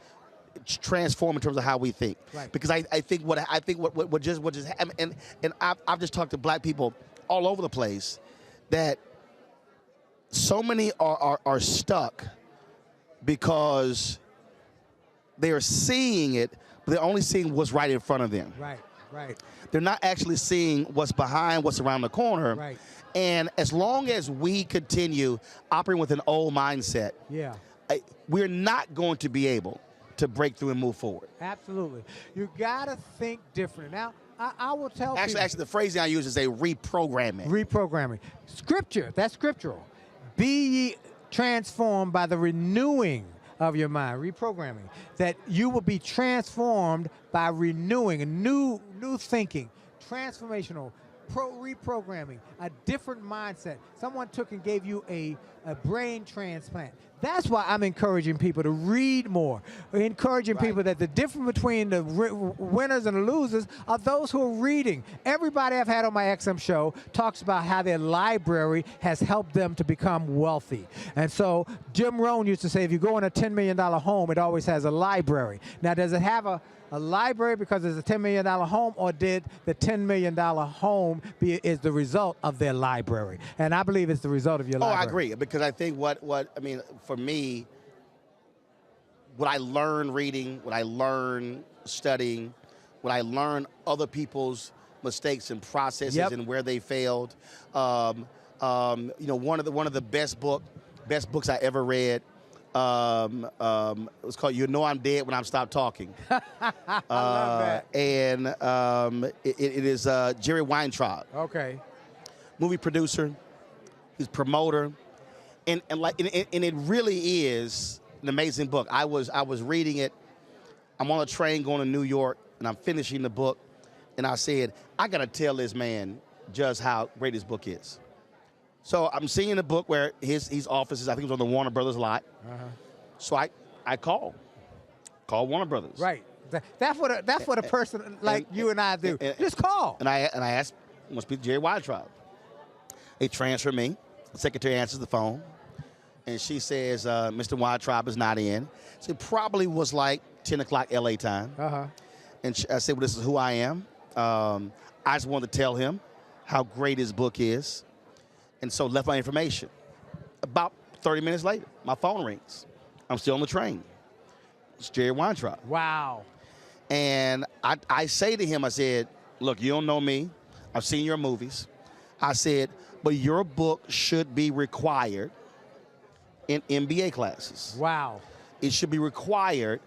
transform in terms of how we think. Right. Because I think what just happened, and I've just talked to Black people all over the place, that so many are stuck because they are seeing it, but they're only seeing what's right in front of them. Right. They're not actually seeing what's behind, what's around the corner. Right. And as long as we continue operating with an old mindset, we're not going to be able to break through and move forward. Absolutely. You got to think different. Now, I will tell people. Actually, the phrasing I use is a reprogramming. Reprogramming. Scripture, that's scriptural. Be ye transformed by the renewing of your mind, reprogramming. That you will be transformed by renewing, a new thinking, transformational, reprogramming, a different mindset. Someone took and gave you a brain transplant. That's why I'm encouraging people to read more. Encouraging people that the difference between the winners and the losers are those who are reading. Everybody I've had on my XM show talks about how their library has helped them to become wealthy. And so Jim Rohn used to say, if you go in a $10 million home, it always has a library. Now, does it have a library because it's a $10 million home, or did the $10 million home is the result of their library? And I believe it's the result of your library. I agree, because I think for me, what I learned reading, what I learned studying, what I learned other people's mistakes and processes and where they failed. One of the best books I ever read. It was called "You Know I'm Dead When I'm Stopped Talking." I love that. And it is Jerry Weintraub. Okay. Movie producer, he's promoter, and it really is an amazing book. I was reading it. I'm on a train going to New York, and I'm finishing the book, and I said, I gotta tell this man just how great his book is. So I'm seeing the book where his office is, I think it was on the Warner Brothers lot. So I call Warner Brothers. Right. That's what a person like you and I do. Just call. And I asked, I want to speak to Jerry Weintraub. They transfer me. The secretary answers the phone, and she says, Mr. Weintraub is not in. So it probably was like 10 o'clock LA time. And I said, well, this is who I am. I just wanted to tell him how great his book is. And so left my information. About 30 minutes later, my phone rings. I'm still on the train. It's Jerry Weintraub. Wow. And I say to him, I said, look, you don't know me. I've seen your movies. I said, but your book should be required in MBA classes. Wow. It should be required.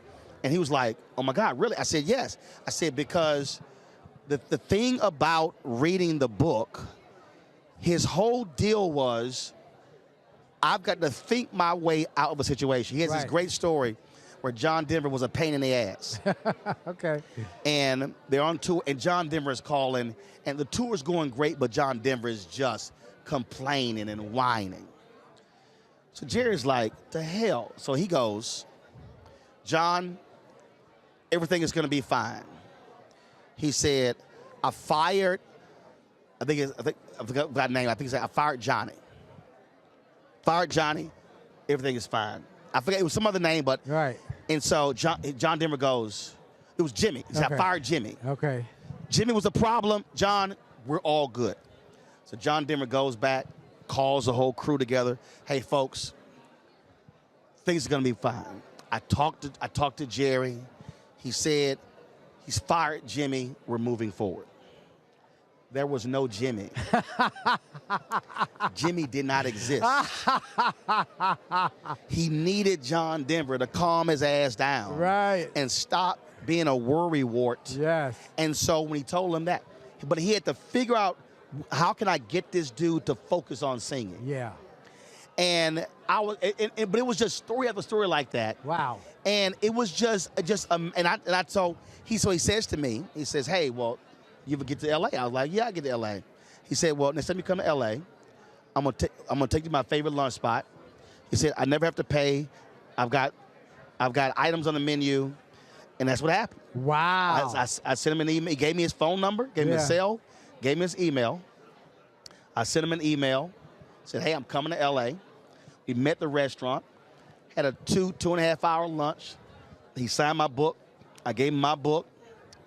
And he was like, oh my God, really? I said, yes. I said, because the thing about reading the book, his whole deal was, I've got to think my way out of a situation. He has this great story where John Denver was a pain in the ass. Okay. And they're on tour, and John Denver is calling, and the tour's going great, but John Denver is just complaining and whining. So Jerry's like, the hell? So he goes, John, everything is going to be fine. He said, I fired, I forgot the name. I think he said, I fired Johnny. Fired Johnny, everything is fine. I forget, it was some other name, but. Right. And so John Denver goes, it was Jimmy. He said, I fired Jimmy. Okay. Jimmy was a problem. John, we're all good. So John Denver goes back, calls the whole crew together. Hey, folks, things are going to be fine. I talked to Jerry. He said he's fired Jimmy. We're moving forward. There was no Jimmy. Jimmy did not exist. He needed John Denver to calm his ass down. Right. And stop being a worrywart. Yes. And so when he told him that, but he had to figure out, how can I get this dude to focus on singing? Yeah. And but it was just story after story like that. Wow. And it was so he says to me, he says, hey, well, you ever get to LA? I was like, yeah, I get to LA. He said, well, next time you come to LA, I'm gonna take you to my favorite lunch spot. He said, I never have to pay. I've got items on the menu, and that's what happened. Wow. I sent him an email. He gave me his phone number, gave me his cell, gave me his email. I sent him an email, said, hey, I'm coming to LA. We met at the restaurant, had a 2.5 hour lunch. He signed my book. I gave him my book.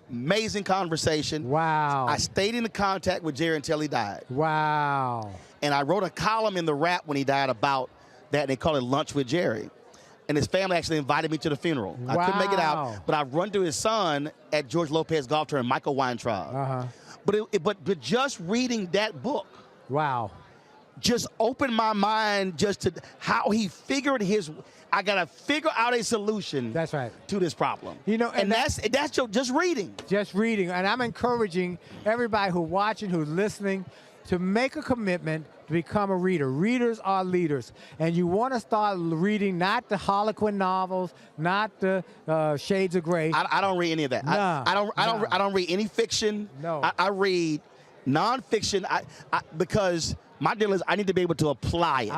Amazing conversation. Wow. I stayed in contact with Jerry until he died. Wow. And I wrote a column in the Wrap when he died about that, and they called it Lunch with Jerry. And his family actually invited me to the funeral. Wow. I couldn't make it out, but I run to his son at George Lopez Golf Tournament, Michael Weintraub. But just reading that book, wow, just opened my mind just to how he figured I got to figure out a solution. That's right. To this problem. You know, and that's just reading. Just reading. And I'm encouraging everybody who's watching, who's listening, to make a commitment to become a reader. Readers are leaders. And you want to start reading not the Harlequin novels, not the Shades of Grey. I don't read any of that. I don't read any fiction. No. I read nonfiction because my deal is I need to be able to apply it.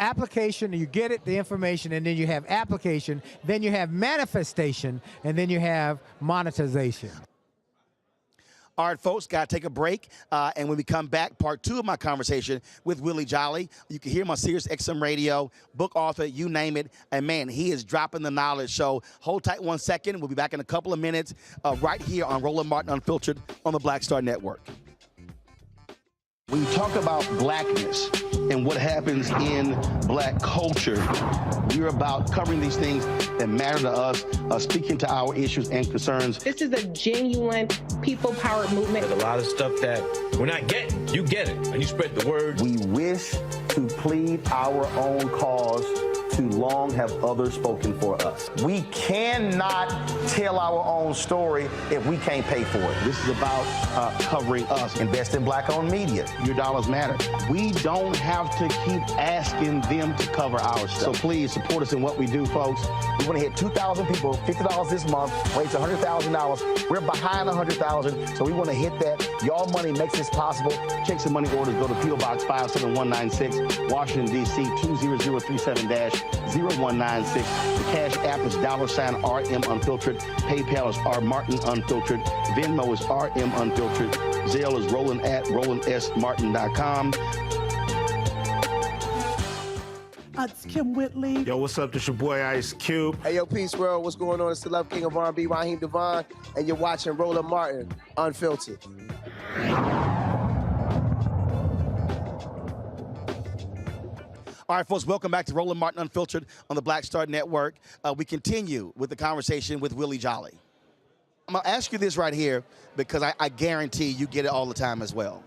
Application, you get it, the information, and then you have application, then you have manifestation, and then you have monetization. All right, folks, got to take a break. And when we come back, part 2 of my conversation with Willie Jolley. You can hear him on Sirius XM Radio, book author, you name it. And, man, he is dropping the knowledge. So hold tight 1 second. We'll be back in a couple of minutes right here on Roland Martin Unfiltered on the Black Star Network. When you talk about blackness and what happens in black culture, we're about covering these things that matter to us, speaking to our issues and concerns. This is a genuine people-powered movement. There's a lot of stuff that we're not getting. You get it, and you spread the word. We wish to plead our own cause. Too long have others spoken for us. We cannot tell our own story if we can't pay for it. This is about covering us. Invest in black-owned media. Your dollars matter. We don't have to keep asking them to cover our stuff. So please support us in what we do, folks. We want to hit 2,000 people, $50 this month, raise $100,000. We're behind $100,000, so we want to hit that. Y'all money makes this possible. Checks and money orders go to P.O. Box 57196, Washington, D.C. 20037-0196. The Cash App is $RM Unfiltered. PayPal is R Martin Unfiltered. Venmo is RM Unfiltered. Zelle is Roland at RolandSMartin.com. It's Kim Whitley. Yo, what's up? This your boy Ice Cube. Hey, yo, Peace World. What's going on? It's the Love King of R&B, Raheem Devon, and you're watching Roland Martin Unfiltered. All right, folks, welcome back to Roland Martin Unfiltered on the Black Star Network. We continue with the conversation with Willie Jolley. I'm going to ask you this right here because I guarantee you get it all the time as well.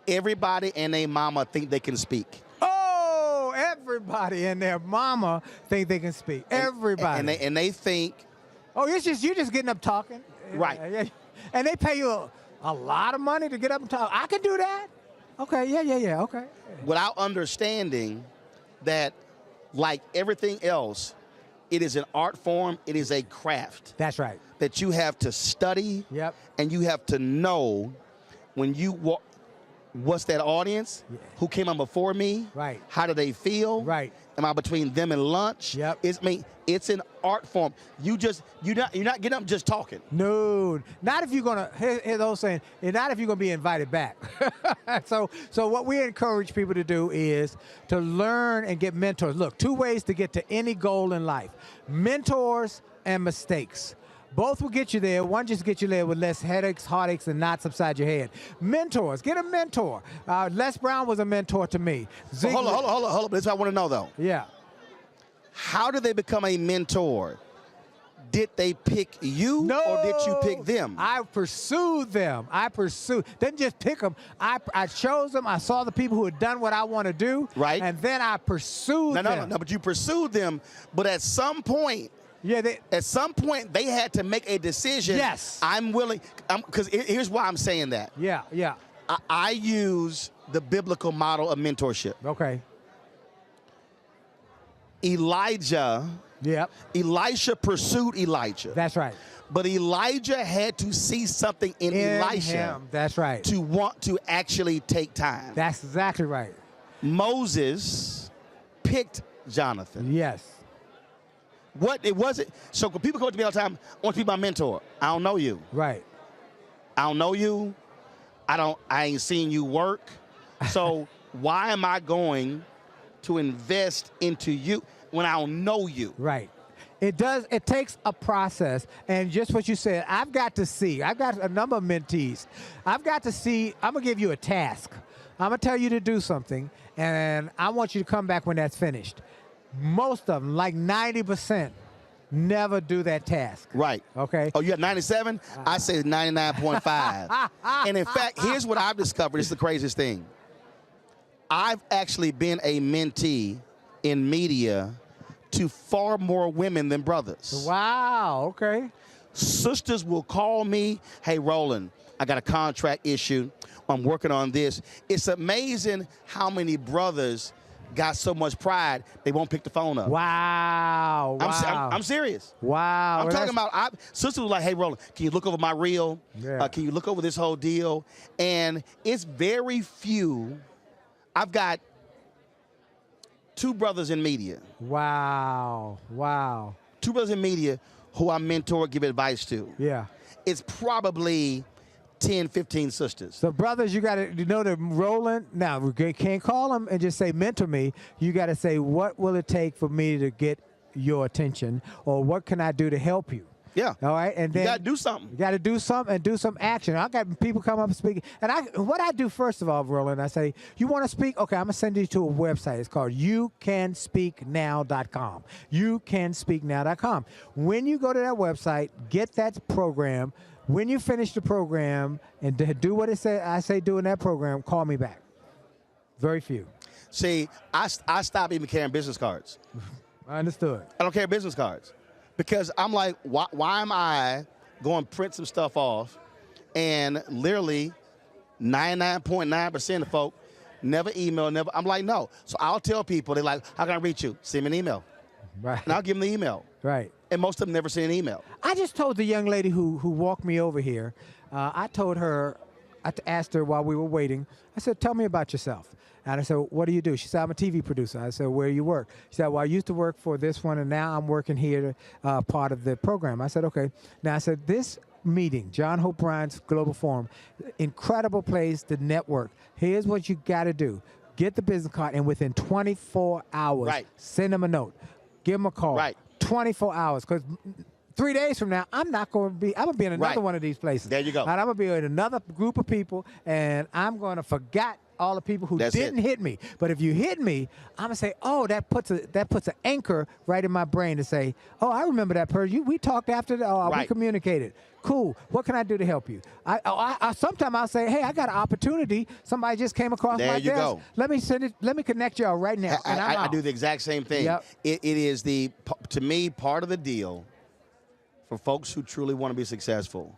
Everybody and their mama think they can speak. Oh, everybody and their mama think they can speak. Everybody. And they think. Oh, you're just getting up talking. Right. And they pay you a lot of money to get up and talk. I can do that. Okay, yeah, okay. Without understanding that, like everything else, it is an art form, it is a craft. That's right. That you have to study, yep, and you have to know when you walk. what's that audience? Yeah. Who came on before me? Right. How do they feel? Right. Am I between them and lunch? Yep. It's an art form. You're not getting up just talking. No, not if you're gonna. Here's those saying, and not if you're gonna be invited back. So what we encourage people to do is to learn and get mentors. Look, 2 ways to get to any goal in life: mentors and mistakes. Both will get you there. One just get you there with less headaches, heartaches, and knots upside your head. Mentors, get a mentor. Les Brown was a mentor to me. So hold on. This is what I want to know, though. Yeah. How did they become a mentor? Did they pick you, or did you pick them? I pursued them. Didn't just pick them. I chose them. I saw the people who had done what I want to do. Right. And then I pursued them. No, but you pursued them. But at some point, they had to make a decision. Yes. I'm willing, because here's why I'm saying that. Yeah. I use the biblical model of mentorship. Okay. Elisha pursued Elijah. That's right. But Elijah had to see something in Elisha. That's right. To want to actually take time. That's exactly right. Moses picked Jonathan. Yes. It wasn't. So when people come to me all the time, I want to be my mentor. I don't know you. Right. I don't know you. I ain't seen you work. So why am I going to invest into you when I don't know you? Right. It takes a process, and just what you said, I've got a number of mentees. I've got to see, I'm going to give you a task. I'm going to tell you to do something, and I want you to come back when that's finished. Most of them, like 90%, never do that task. Right. Okay. Oh, you at 97? I say 99.5. And in fact, here's what I've discovered. It's the craziest thing. I've actually been a mentee in media to far more women than brothers. Wow, okay. Sisters will call me, hey, Roland, I got a contract issue. I'm working on this. It's amazing how many brothers got so much pride they won't pick the phone up. Wow. I'm serious. Wow. I'm talking about, sisters were like, hey, Roland, can you look over my reel? Yeah. Can you look over this whole deal? And it's very few. I've got 2 brothers in media. Wow. 2 brothers in media who I mentor, give advice to. Yeah. It's probably 10, 15 sisters. So brothers, you got to know that Roland, now we can't call them and just say mentor me. You got to say, what will it take for me to get your attention, or what can I do to help you? Yeah. All right. And then you got to do something. You got to do something and do some action. I got people come up and speak. And what I do first of all, Roland, I say, you want to speak? Okay, I'm going to send you to a website. It's called youcanspeaknow.com. Youcanspeaknow.com. When you go to that website, get that program. When you finish the program and do what I say do in that program, call me back. Very few. See, I stopped even carrying business cards. I understood. I don't carry business cards. Because I'm like, why am I going to print some stuff off, and literally 99.9% of folk never email, never. I'm like, no. So I'll tell people, they're like, how can I reach you? Send me an email. Right. And I'll give them the email. Right. And most of them never send an email. I just told the young lady who walked me over here, I told her, I asked her while we were waiting, I said, tell me about yourself. And I said, what do you do? She said, I'm a TV producer. I said, where do you work? She said, well, I used to work for this one, and now I'm working here, part of the program. I said, okay. Now, I said, this meeting, John Hope Bryant's Global Forum, incredible place to network. Here's what you got to do. Get the business card, and within 24 hours, send them a note. Give them a call. 24 hours, because 3 days from now, I'm going to be in another one of these places. There you go. And I'm going to be in another group of people, and I'm going to forget all the people who didn't hit me. But if you hit me, I'm going to say, oh, that puts an anchor right in my brain to say, oh, I remember that person. We talked after that. We communicated. Cool. What can I do to help you? Sometimes I'll say, hey, I got an opportunity. Somebody just came across my desk. Go. Let me send it. Let me connect y'all right now. And I do the exact same thing. Yep. It is to me, part of the deal for folks who truly want to be successful.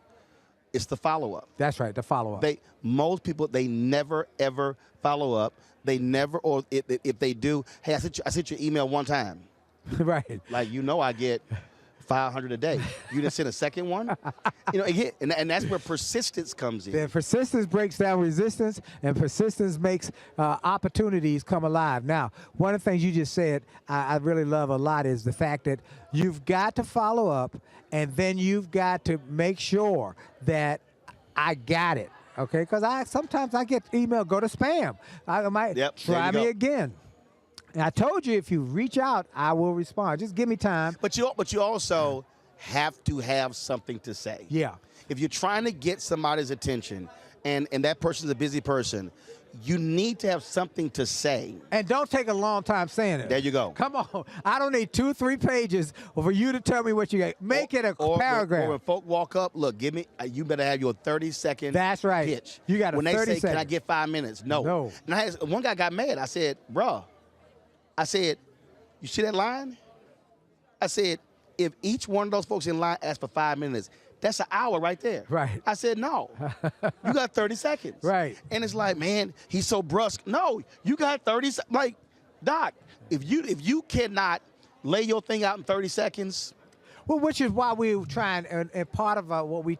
It's the follow-up. That's right, the follow-up. Most people, they never, ever follow up. They never, or if they do, hey, I sent your email one time. Right. Like, I get 500 a day. You didn't send a second one? You know, and that's where persistence comes in. The persistence breaks down resistance, and persistence makes opportunities come alive. Now, one of the things you just said I really love a lot is the fact that you've got to follow up, and then you've got to make sure that I got it, okay? Because sometimes I get email, go to spam. I might try me again. And I told you if you reach out, I will respond. Just give me time. But you also have to have something to say. Yeah. If you're trying to get somebody's attention and that person's a busy person, you need to have something to say. And don't take a long time saying it. There you go. Come on. I don't need 2-3 pages for you to tell me what you got. Make it a paragraph. Or when folk walk up, look, you better have your 30-second That's right. pitch. You got a when 30 they say, seconds. can I get 5 minutes? No. And one guy got mad. I said, bruh, you see that line? I said, if each one of those folks in line asks for 5 minutes, that's an hour right there. Right. I said, no. You got 30 seconds. Right. And it's like, man, he's so brusque. No, you got 30 seconds. Like, Doc, if you cannot lay your thing out in 30 seconds. Well, which is why we're trying, and part of what we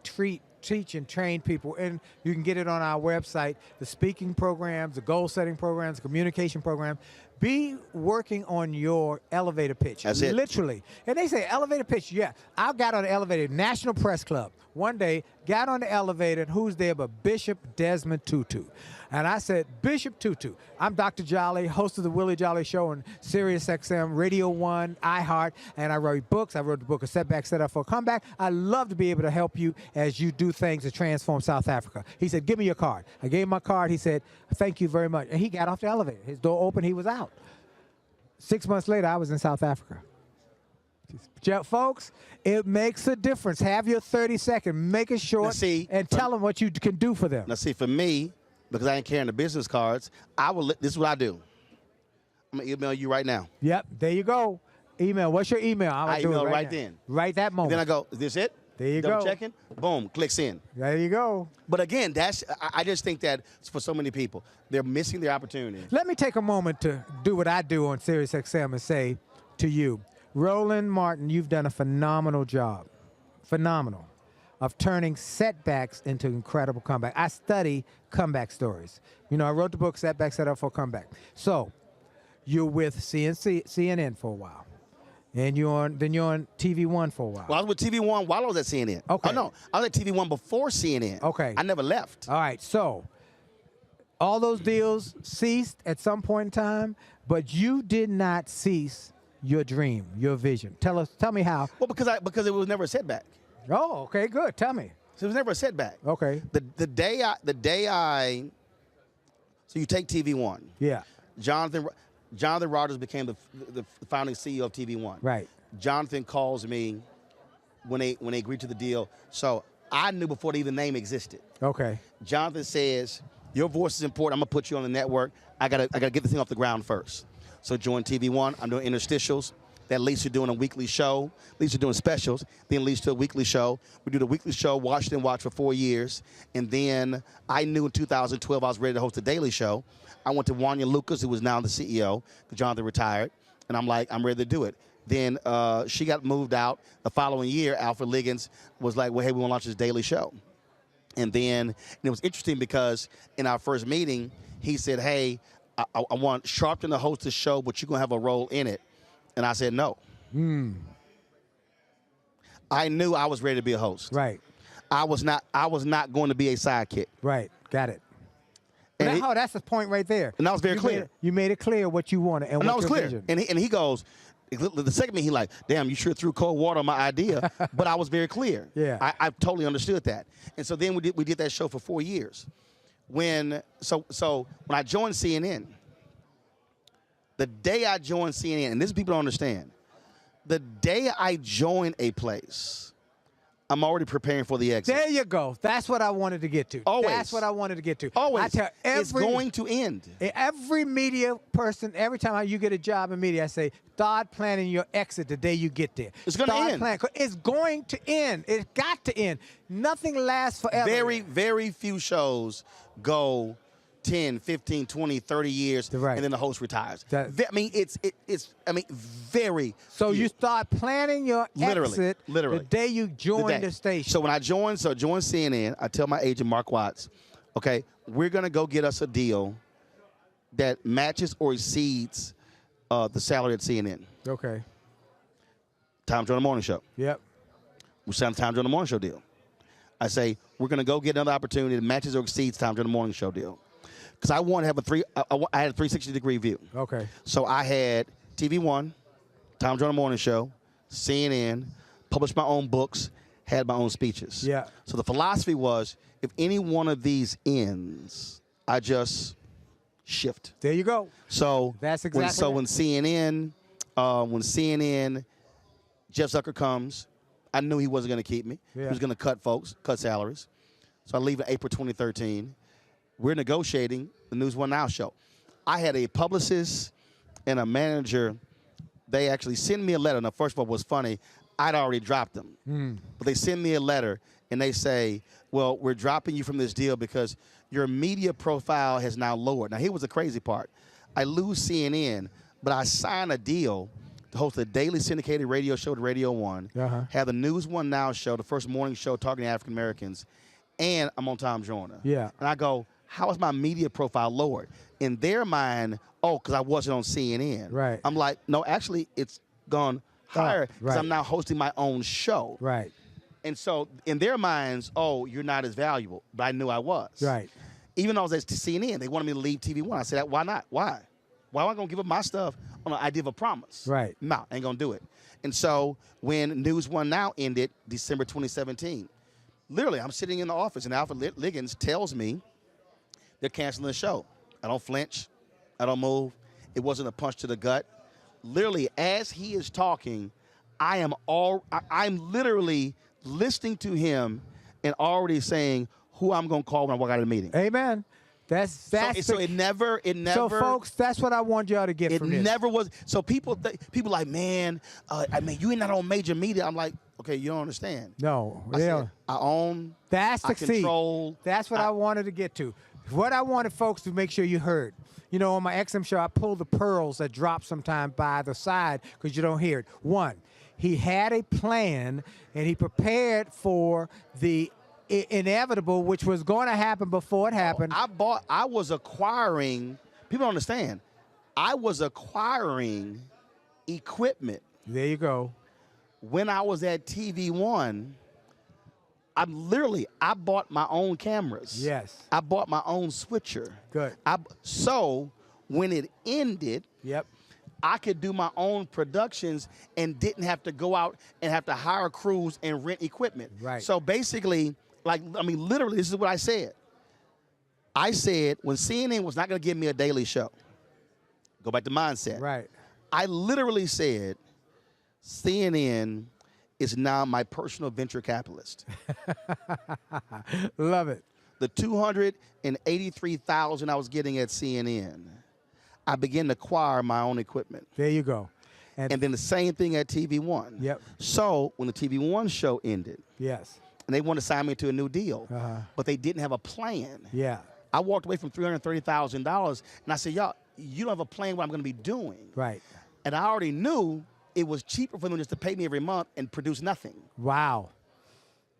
teach and train people, and you can get it on our website, the speaking programs, the goal-setting programs, the communication program. Be working on your elevator pitch. That's it. Literally. And they say elevator pitch, yeah. I got on the elevator, National Press Club. One day, got on the elevator, and who's there but Bishop Desmond Tutu. And I said, Bishop Tutu, I'm Dr. Jolly, host of the Willie Jolly Show on Sirius XM, Radio 1, iHeart, and I wrote books. I wrote the book, A Setback, Set Up for a Comeback. I love to be able to help you as you do things to transform South Africa. He said, give me your card. I gave him my card. He said, thank you very much. And he got off the elevator. His door opened. He was out. 6 months later, I was in South Africa. Folks, it makes a difference. Have your 30-second. Make it short and tell them what you can do for them. Now, see, for me, because I ain't carrying the business cards, this is what I do. I'm going to email you right now. Yep, there you go. Email. What's your email? I email right then. Right that moment. Then I go, is this it? There you Double go. checking. Boom, clicks in. There you go. But again, I just think that for so many people, they're missing their opportunity. Let me take a moment to do what I do on Sirius XM and say to you, Roland Martin, you've done a phenomenal job. Phenomenal. Of turning setbacks into incredible comeback. I study comeback stories. You know, I wrote the book Setback, Set Up for a Comeback. So you're with CNN for a while. And you're on TV One for a while. Well, I was with TV One while I was at CNN. Okay. Oh, no, I was at TV One before CNN. Okay. I never left. All right, so all those deals ceased at some point in time, but you did not cease your dream, your vision. Tell me how. Well, because it was never a setback. Oh, okay, good. Tell me. So it was never a setback. Okay. The day I so you take TV One. Yeah. Jonathan Rogers became the founding CEO of TV One. Right. Jonathan calls me when they agreed to the deal. So I knew before the name existed. Okay. Jonathan says, your voice is important. I'm gonna put you on the network. I gotta get this thing off the ground first. So join TV One. I'm doing interstitials. That leads to doing a weekly show. Leads to doing specials. Then leads to a weekly show. We do the weekly show, Washington Watch, for 4 years. And then I knew in 2012 I was ready to host a daily show. I went to Wanya Lucas, who was now the CEO, because Jonathan retired. And I'm like, I'm ready to do it. Then she got moved out. The following year, Alfred Liggins was like, well, hey, we want to launch this daily show. And it was interesting because in our first meeting, he said, hey, I want Sharpton to host the show, but you're going to have a role in it. And I said no. I knew I was ready to be a host. Right. I was not going to be a sidekick. Right. Got it. And that's the point right there. And that was very clear. You made it clear what you wanted and what that was your clear. vision. And he goes, the second meeting, he like, damn, you sure threw cold water on my idea. But I was very clear. Yeah. I totally understood that. And so then we did that show for 4 years. So when I joined CNN, the day I joined CNN, and this people don't understand, the day I join a place, I'm already preparing for the exit. There you go. That's what I wanted to get to. Always. That's what I wanted to get to. Always. I tell it's going to end. Every media person, every time you get a job in media, I say, start planning your exit the day you get there. It's going to end. It's going to end. It's got to end. Nothing lasts forever. Very, very few shows go 10, 15, 20, 30 years, and then the host retires. I mean, it's very. So you start planning your exit literally the day you join the station. So when I joined CNN, I tell my agent, Mark Watts, okay, we're going to go get us a deal that matches or exceeds the salary at CNN. Okay. Time to join the morning show. Yep. We signed a Time to join the morning show deal. I say, we're going to go get another opportunity that matches or exceeds Time to join the morning show deal. Because I want to have I had a 360-degree view. Okay. So I had TV One, Time to join the morning show, CNN, published my own books, had my own speeches. Yeah. So the philosophy was, if any one of these ends, I just shift. There you go. So that's exactly when CNN, Jeff Zucker comes, I knew he wasn't going to keep me. Yeah. He was going to cut salaries. So I leave in April 2013. We're negotiating the News One Now show. I had a publicist and a manager. They actually sent me a letter. Now, first of all, it was funny. I'd already dropped them. But they send me a letter, and they say, well, we're dropping you from this deal because your media profile has now lowered. Now, here was the crazy part. I lose CNN, but I sign a deal to host a daily syndicated radio show to Radio One, have the News One Now show, the first morning show targeting African Americans, and I'm on Tom Joyner. Yeah. And I go, how is my media profile lowered? In their mind, because I wasn't on CNN. Right. I'm like, no, actually, it's gone higher because right. I'm now hosting my own show. Right. And so in their minds, you're not as valuable. But I knew I was. Right. Even though I was at CNN, they wanted me to leave TV One. I said, why not? Why? Why am I going to give up my stuff on an idea of a promise? Right. No, I ain't going to do it. And so when News One Now ended December 2017, literally I'm sitting in the office and Alfred Liggins tells me they're canceling the show. I don't flinch. I don't move. It wasn't a punch to the gut. Literally, as he is talking, I'm literally listening to him and already saying who I'm going to call when I walk out of the meeting. Amen. So it never. So folks, that's what I want y'all to get from this. It never was. So people like, man, you ain't not on major media. I'm like, okay, you don't understand. No. I own. That's the key. Control. That's what I wanted to get to. What I wanted folks to make sure you heard. You know, on my XM show, I pull the pearls that drop sometime by the side because you don't hear it. One, he had a plan and he prepared for the inevitable, which was going to happen before it happened. I was acquiring, people don't understand, I was acquiring equipment. There you go. When I was at TV One, I bought my own cameras. Yes. I bought my own switcher. Good. So when it ended, yep, I could do my own productions and didn't have to go out and have to hire crews and rent equipment. Right. So basically, literally, this is what I said. I said when CNN was not going to give me a daily show, go back to mindset. Right. I literally said CNN is now my personal venture capitalist. Love it. The $283,000 I was getting at CNN, I began to acquire my own equipment. There you go. And then the same thing at TV One. Yep. So when the TV One show ended, yes, and they wanted to sign me to a new deal, but they didn't have a plan. Yeah. I walked away from $330,000, and I said, y'all, you don't have a plan what I'm going to be doing. Right. And I already knew it was cheaper for them just to pay me every month and produce nothing. Wow.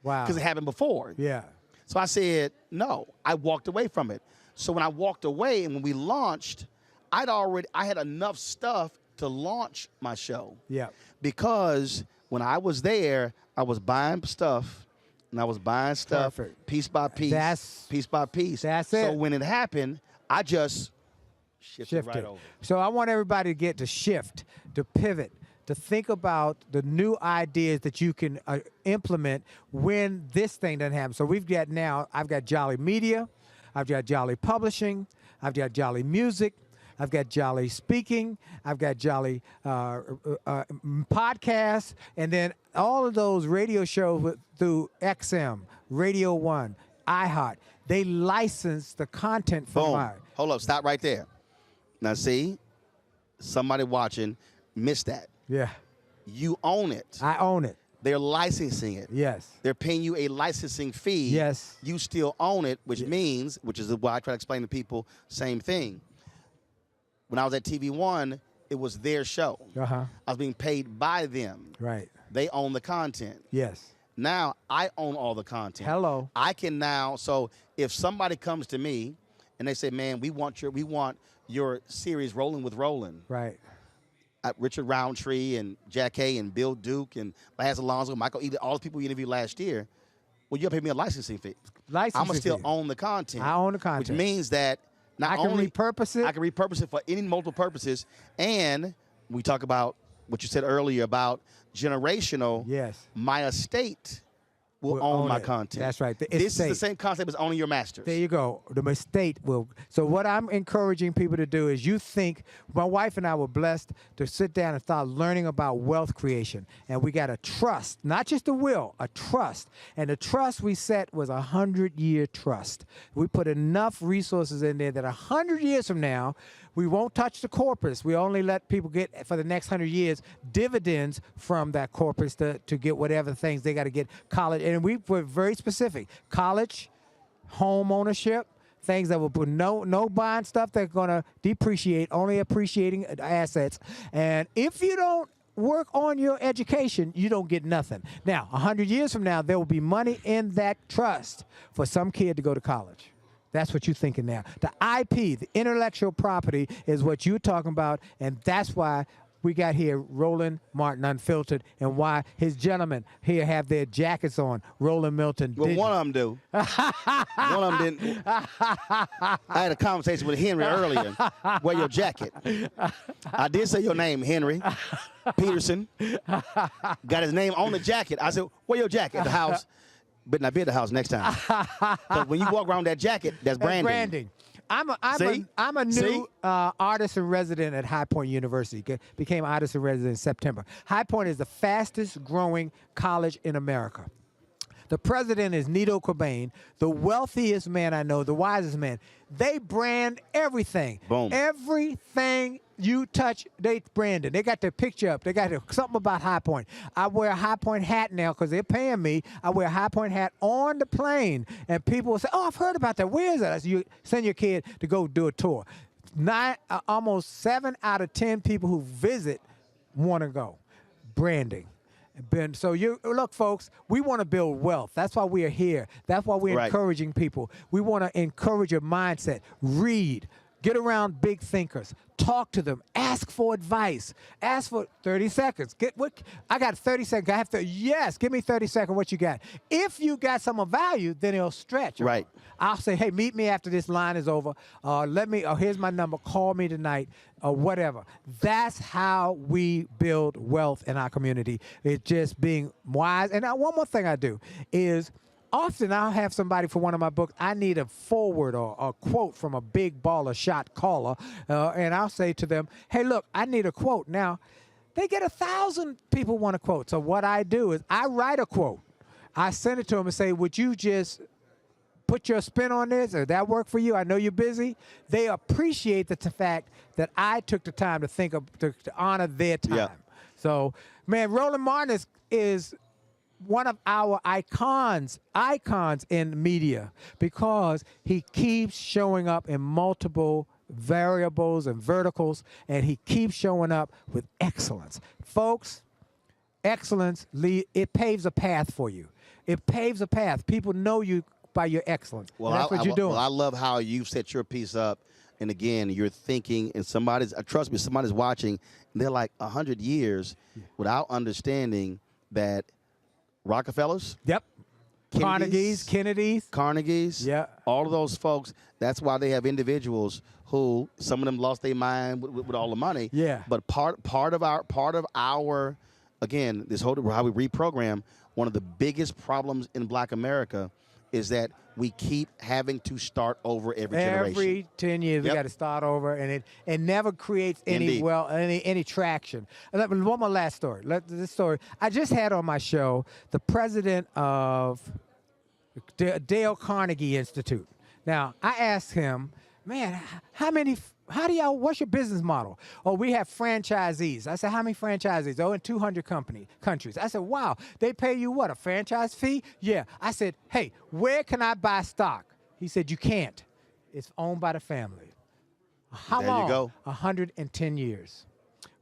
Wow. Because it happened before. Yeah. So I said, no. I walked away from it. So when I walked away and when we launched, I had enough stuff to launch my show. Yeah. Because when I was there, I was buying stuff, and I was buying stuff piece by piece, piece by piece. That's it. So when it happened, I just shifted right over. So I want everybody to get to shift, to pivot, to think about the new ideas that you can implement when this thing doesn't happen. So I've got Jolly Media, I've got Jolly Publishing, I've got Jolly Music, I've got Jolly Speaking, I've got Jolly Podcasts, and then all of those radio shows through XM, Radio One, iHeart. They license the content from mine. Hold up, stop right there. Now see, somebody watching missed that. Yeah. You own it. I own it. They're licensing it. Yes. They're paying you a licensing fee. Yes. You still own it, which means, which is why I try to explain to people, same thing. When I was at TV One, it was their show. Uh-huh. I was being paid by them. Right. They own the content. Yes. Now I own all the content. Hello. I can now, so if somebody comes to me and they say, man, we want your series Rolling with Roland. Right. Richard Roundtree and Jack A and Bill Duke and Laz Alonso, Michael Eden, all the people you interviewed last year, well, you'll pay me a licensing fee. I'm going to still own the content. I own the content. Which means that not only I can repurpose it for any multiple purposes, and we talk about what you said earlier about generational. Yes. My estate will own my content. That's right. This is the same concept as owning your masters. There you go. The estate will. So what I'm encouraging people to do is you think, my wife and I were blessed to sit down and start learning about wealth creation. And we got a trust, not just a will, a trust. And the trust we set was a 100-year trust. We put enough resources in there that 100 years from now, we won't touch the corpus. We only let people get, for the next 100 years, dividends from that corpus to get whatever things they got to get. College, and we were very specific. College, home ownership, things that will put no buying stuff that's going to depreciate, only appreciating assets. And if you don't work on your education, you don't get nothing. Now, 100 years from now, there will be money in that trust for some kid to go to college. That's what you're thinking now. The IP, the intellectual property, is what you're talking about, and that's why we got here Roland Martin Unfiltered, and why his gentlemen here have their jackets on. Roland Milton. Well, one of them do. One of them didn't. I had a conversation with Henry earlier. Wear your jacket. I did say your name, Henry Peterson. Got his name on the jacket. I said, wear your jacket at the house. But not be at the house next time. Because when you walk around that jacket, that's branding. I'm a new artist in resident at High Point University. Became artist in resident in September. High Point is the fastest growing college in America. The president is Nito Cobain, the wealthiest man I know, the wisest man. They brand everything. Boom. Everything you touch, they branded. They got their picture up. They got something about High Point. I wear a High Point hat now because they're paying me. I wear a High Point hat on the plane, and people will say, oh, I've heard about that. Where is that? I said, you send your kid to go do a tour. Almost 7 out of 10 people who visit want to go. Branding. So look, folks, we want to build wealth. That's why we are here. That's why we're encouraging people. We want to encourage your mindset. Read. Get around big thinkers. Talk to them. Ask for advice. Ask for 30 seconds. I got 30 seconds. Yes, give me 30 seconds. What you got? If you got some of value, then it'll stretch. Right. I'll say, hey, meet me after this line is over. Here's my number. Call me tonight or whatever. That's how we build wealth in our community. It's just being wise. And one more thing I do is, often I'll have somebody for one of my books, I need a forward or a quote from a big baller shot caller, and I'll say to them, hey, look, I need a quote. Now, they get 1,000 people want a quote. So what I do is I write a quote. I send it to them and say, would you just put your spin on this, or that work for you? I know you're busy. They appreciate the fact that I took the time to think of, to honor their time. Yeah. So, man, Roland Martin is one of our icons in media, because he keeps showing up in multiple variables and verticals, and he keeps showing up with excellence. Folks, excellence, it paves a path for you. It paves a path. People know you by your excellence. Well, and that's what you're doing. Well, I love how you've set your piece up. And again, you're thinking, and trust me, somebody's watching, and they're like 100 years without understanding that Rockefellers. Yep. Carnegies. Yeah. All of those folks. That's why they have individuals who, some of them lost their mind with all the money. Yeah. But part of our again, this whole how we reprogram. One of the biggest problems in Black America is that we keep having to start over every generation. Every 10 years, we got to start over, and it never creates any traction. One more last story. This story I just had on my show, the president of Dale Carnegie Institute. Now, I asked him, man, how do y'all, what's your business model? Oh, we have franchisees. I said, how many franchisees? Oh, in 200 countries. I said, wow, they pay you what, a franchise fee? Yeah. I said, hey, where can I buy stock? He said, you can't. It's owned by the family. How long? There you go. 110 years.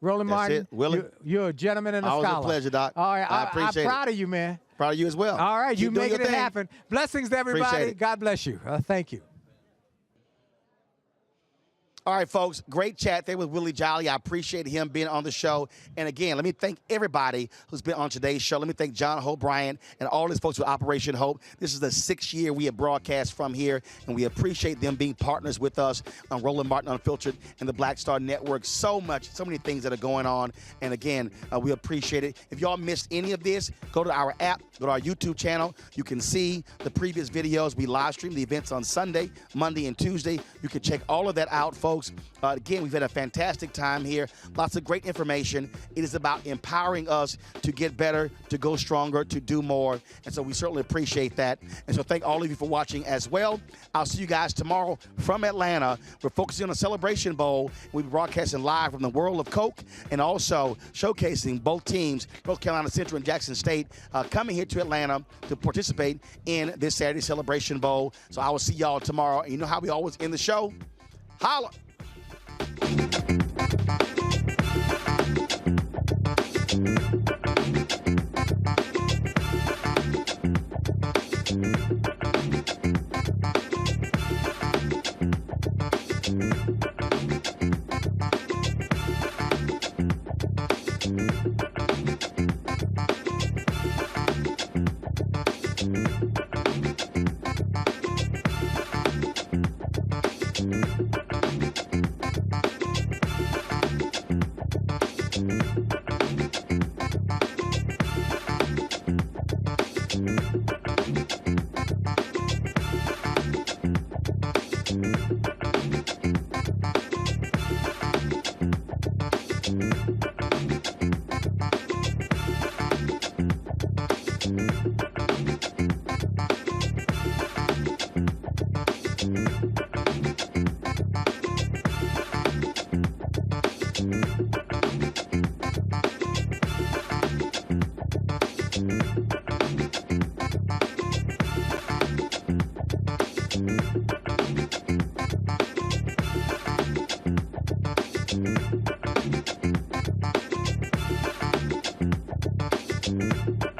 Roland Martin, Willie, you're a gentleman and a scholar. Always a pleasure, Doc. All right, I appreciate it. I'm proud of you, man. Proud of you as well. All right, Keep you making it thing. happen. Blessings to everybody. God bless you. Thank you. All right, folks, great chat there with Willie Jolly. I appreciate him being on the show. And again, let me thank everybody who's been on today's show. Let me thank John Hope Bryant and all his folks with Operation Hope. This is the 6th year we have broadcast from here, and we appreciate them being partners with us on Roland Martin Unfiltered and the Black Star Network. So much, so many things that are going on. And again, we appreciate it. If y'all missed any of this, go to our app, go to our YouTube channel. You can see the previous videos. We live stream the events on Sunday, Monday, and Tuesday. You can check all of that out, folks. Again, we've had a fantastic time here. Lots of great information. It is about empowering us to get better, to go stronger, to do more. And so we certainly appreciate that. And so thank all of you for watching as well. I'll see you guys tomorrow from Atlanta. We're focusing on a Celebration Bowl. We'll be broadcasting live from the world of Coke and also showcasing both teams, North Carolina Central and Jackson State, coming here to Atlanta to participate in this Saturday Celebration Bowl. So I will see y'all tomorrow. And you know how we always end the show? Holla! Thank you.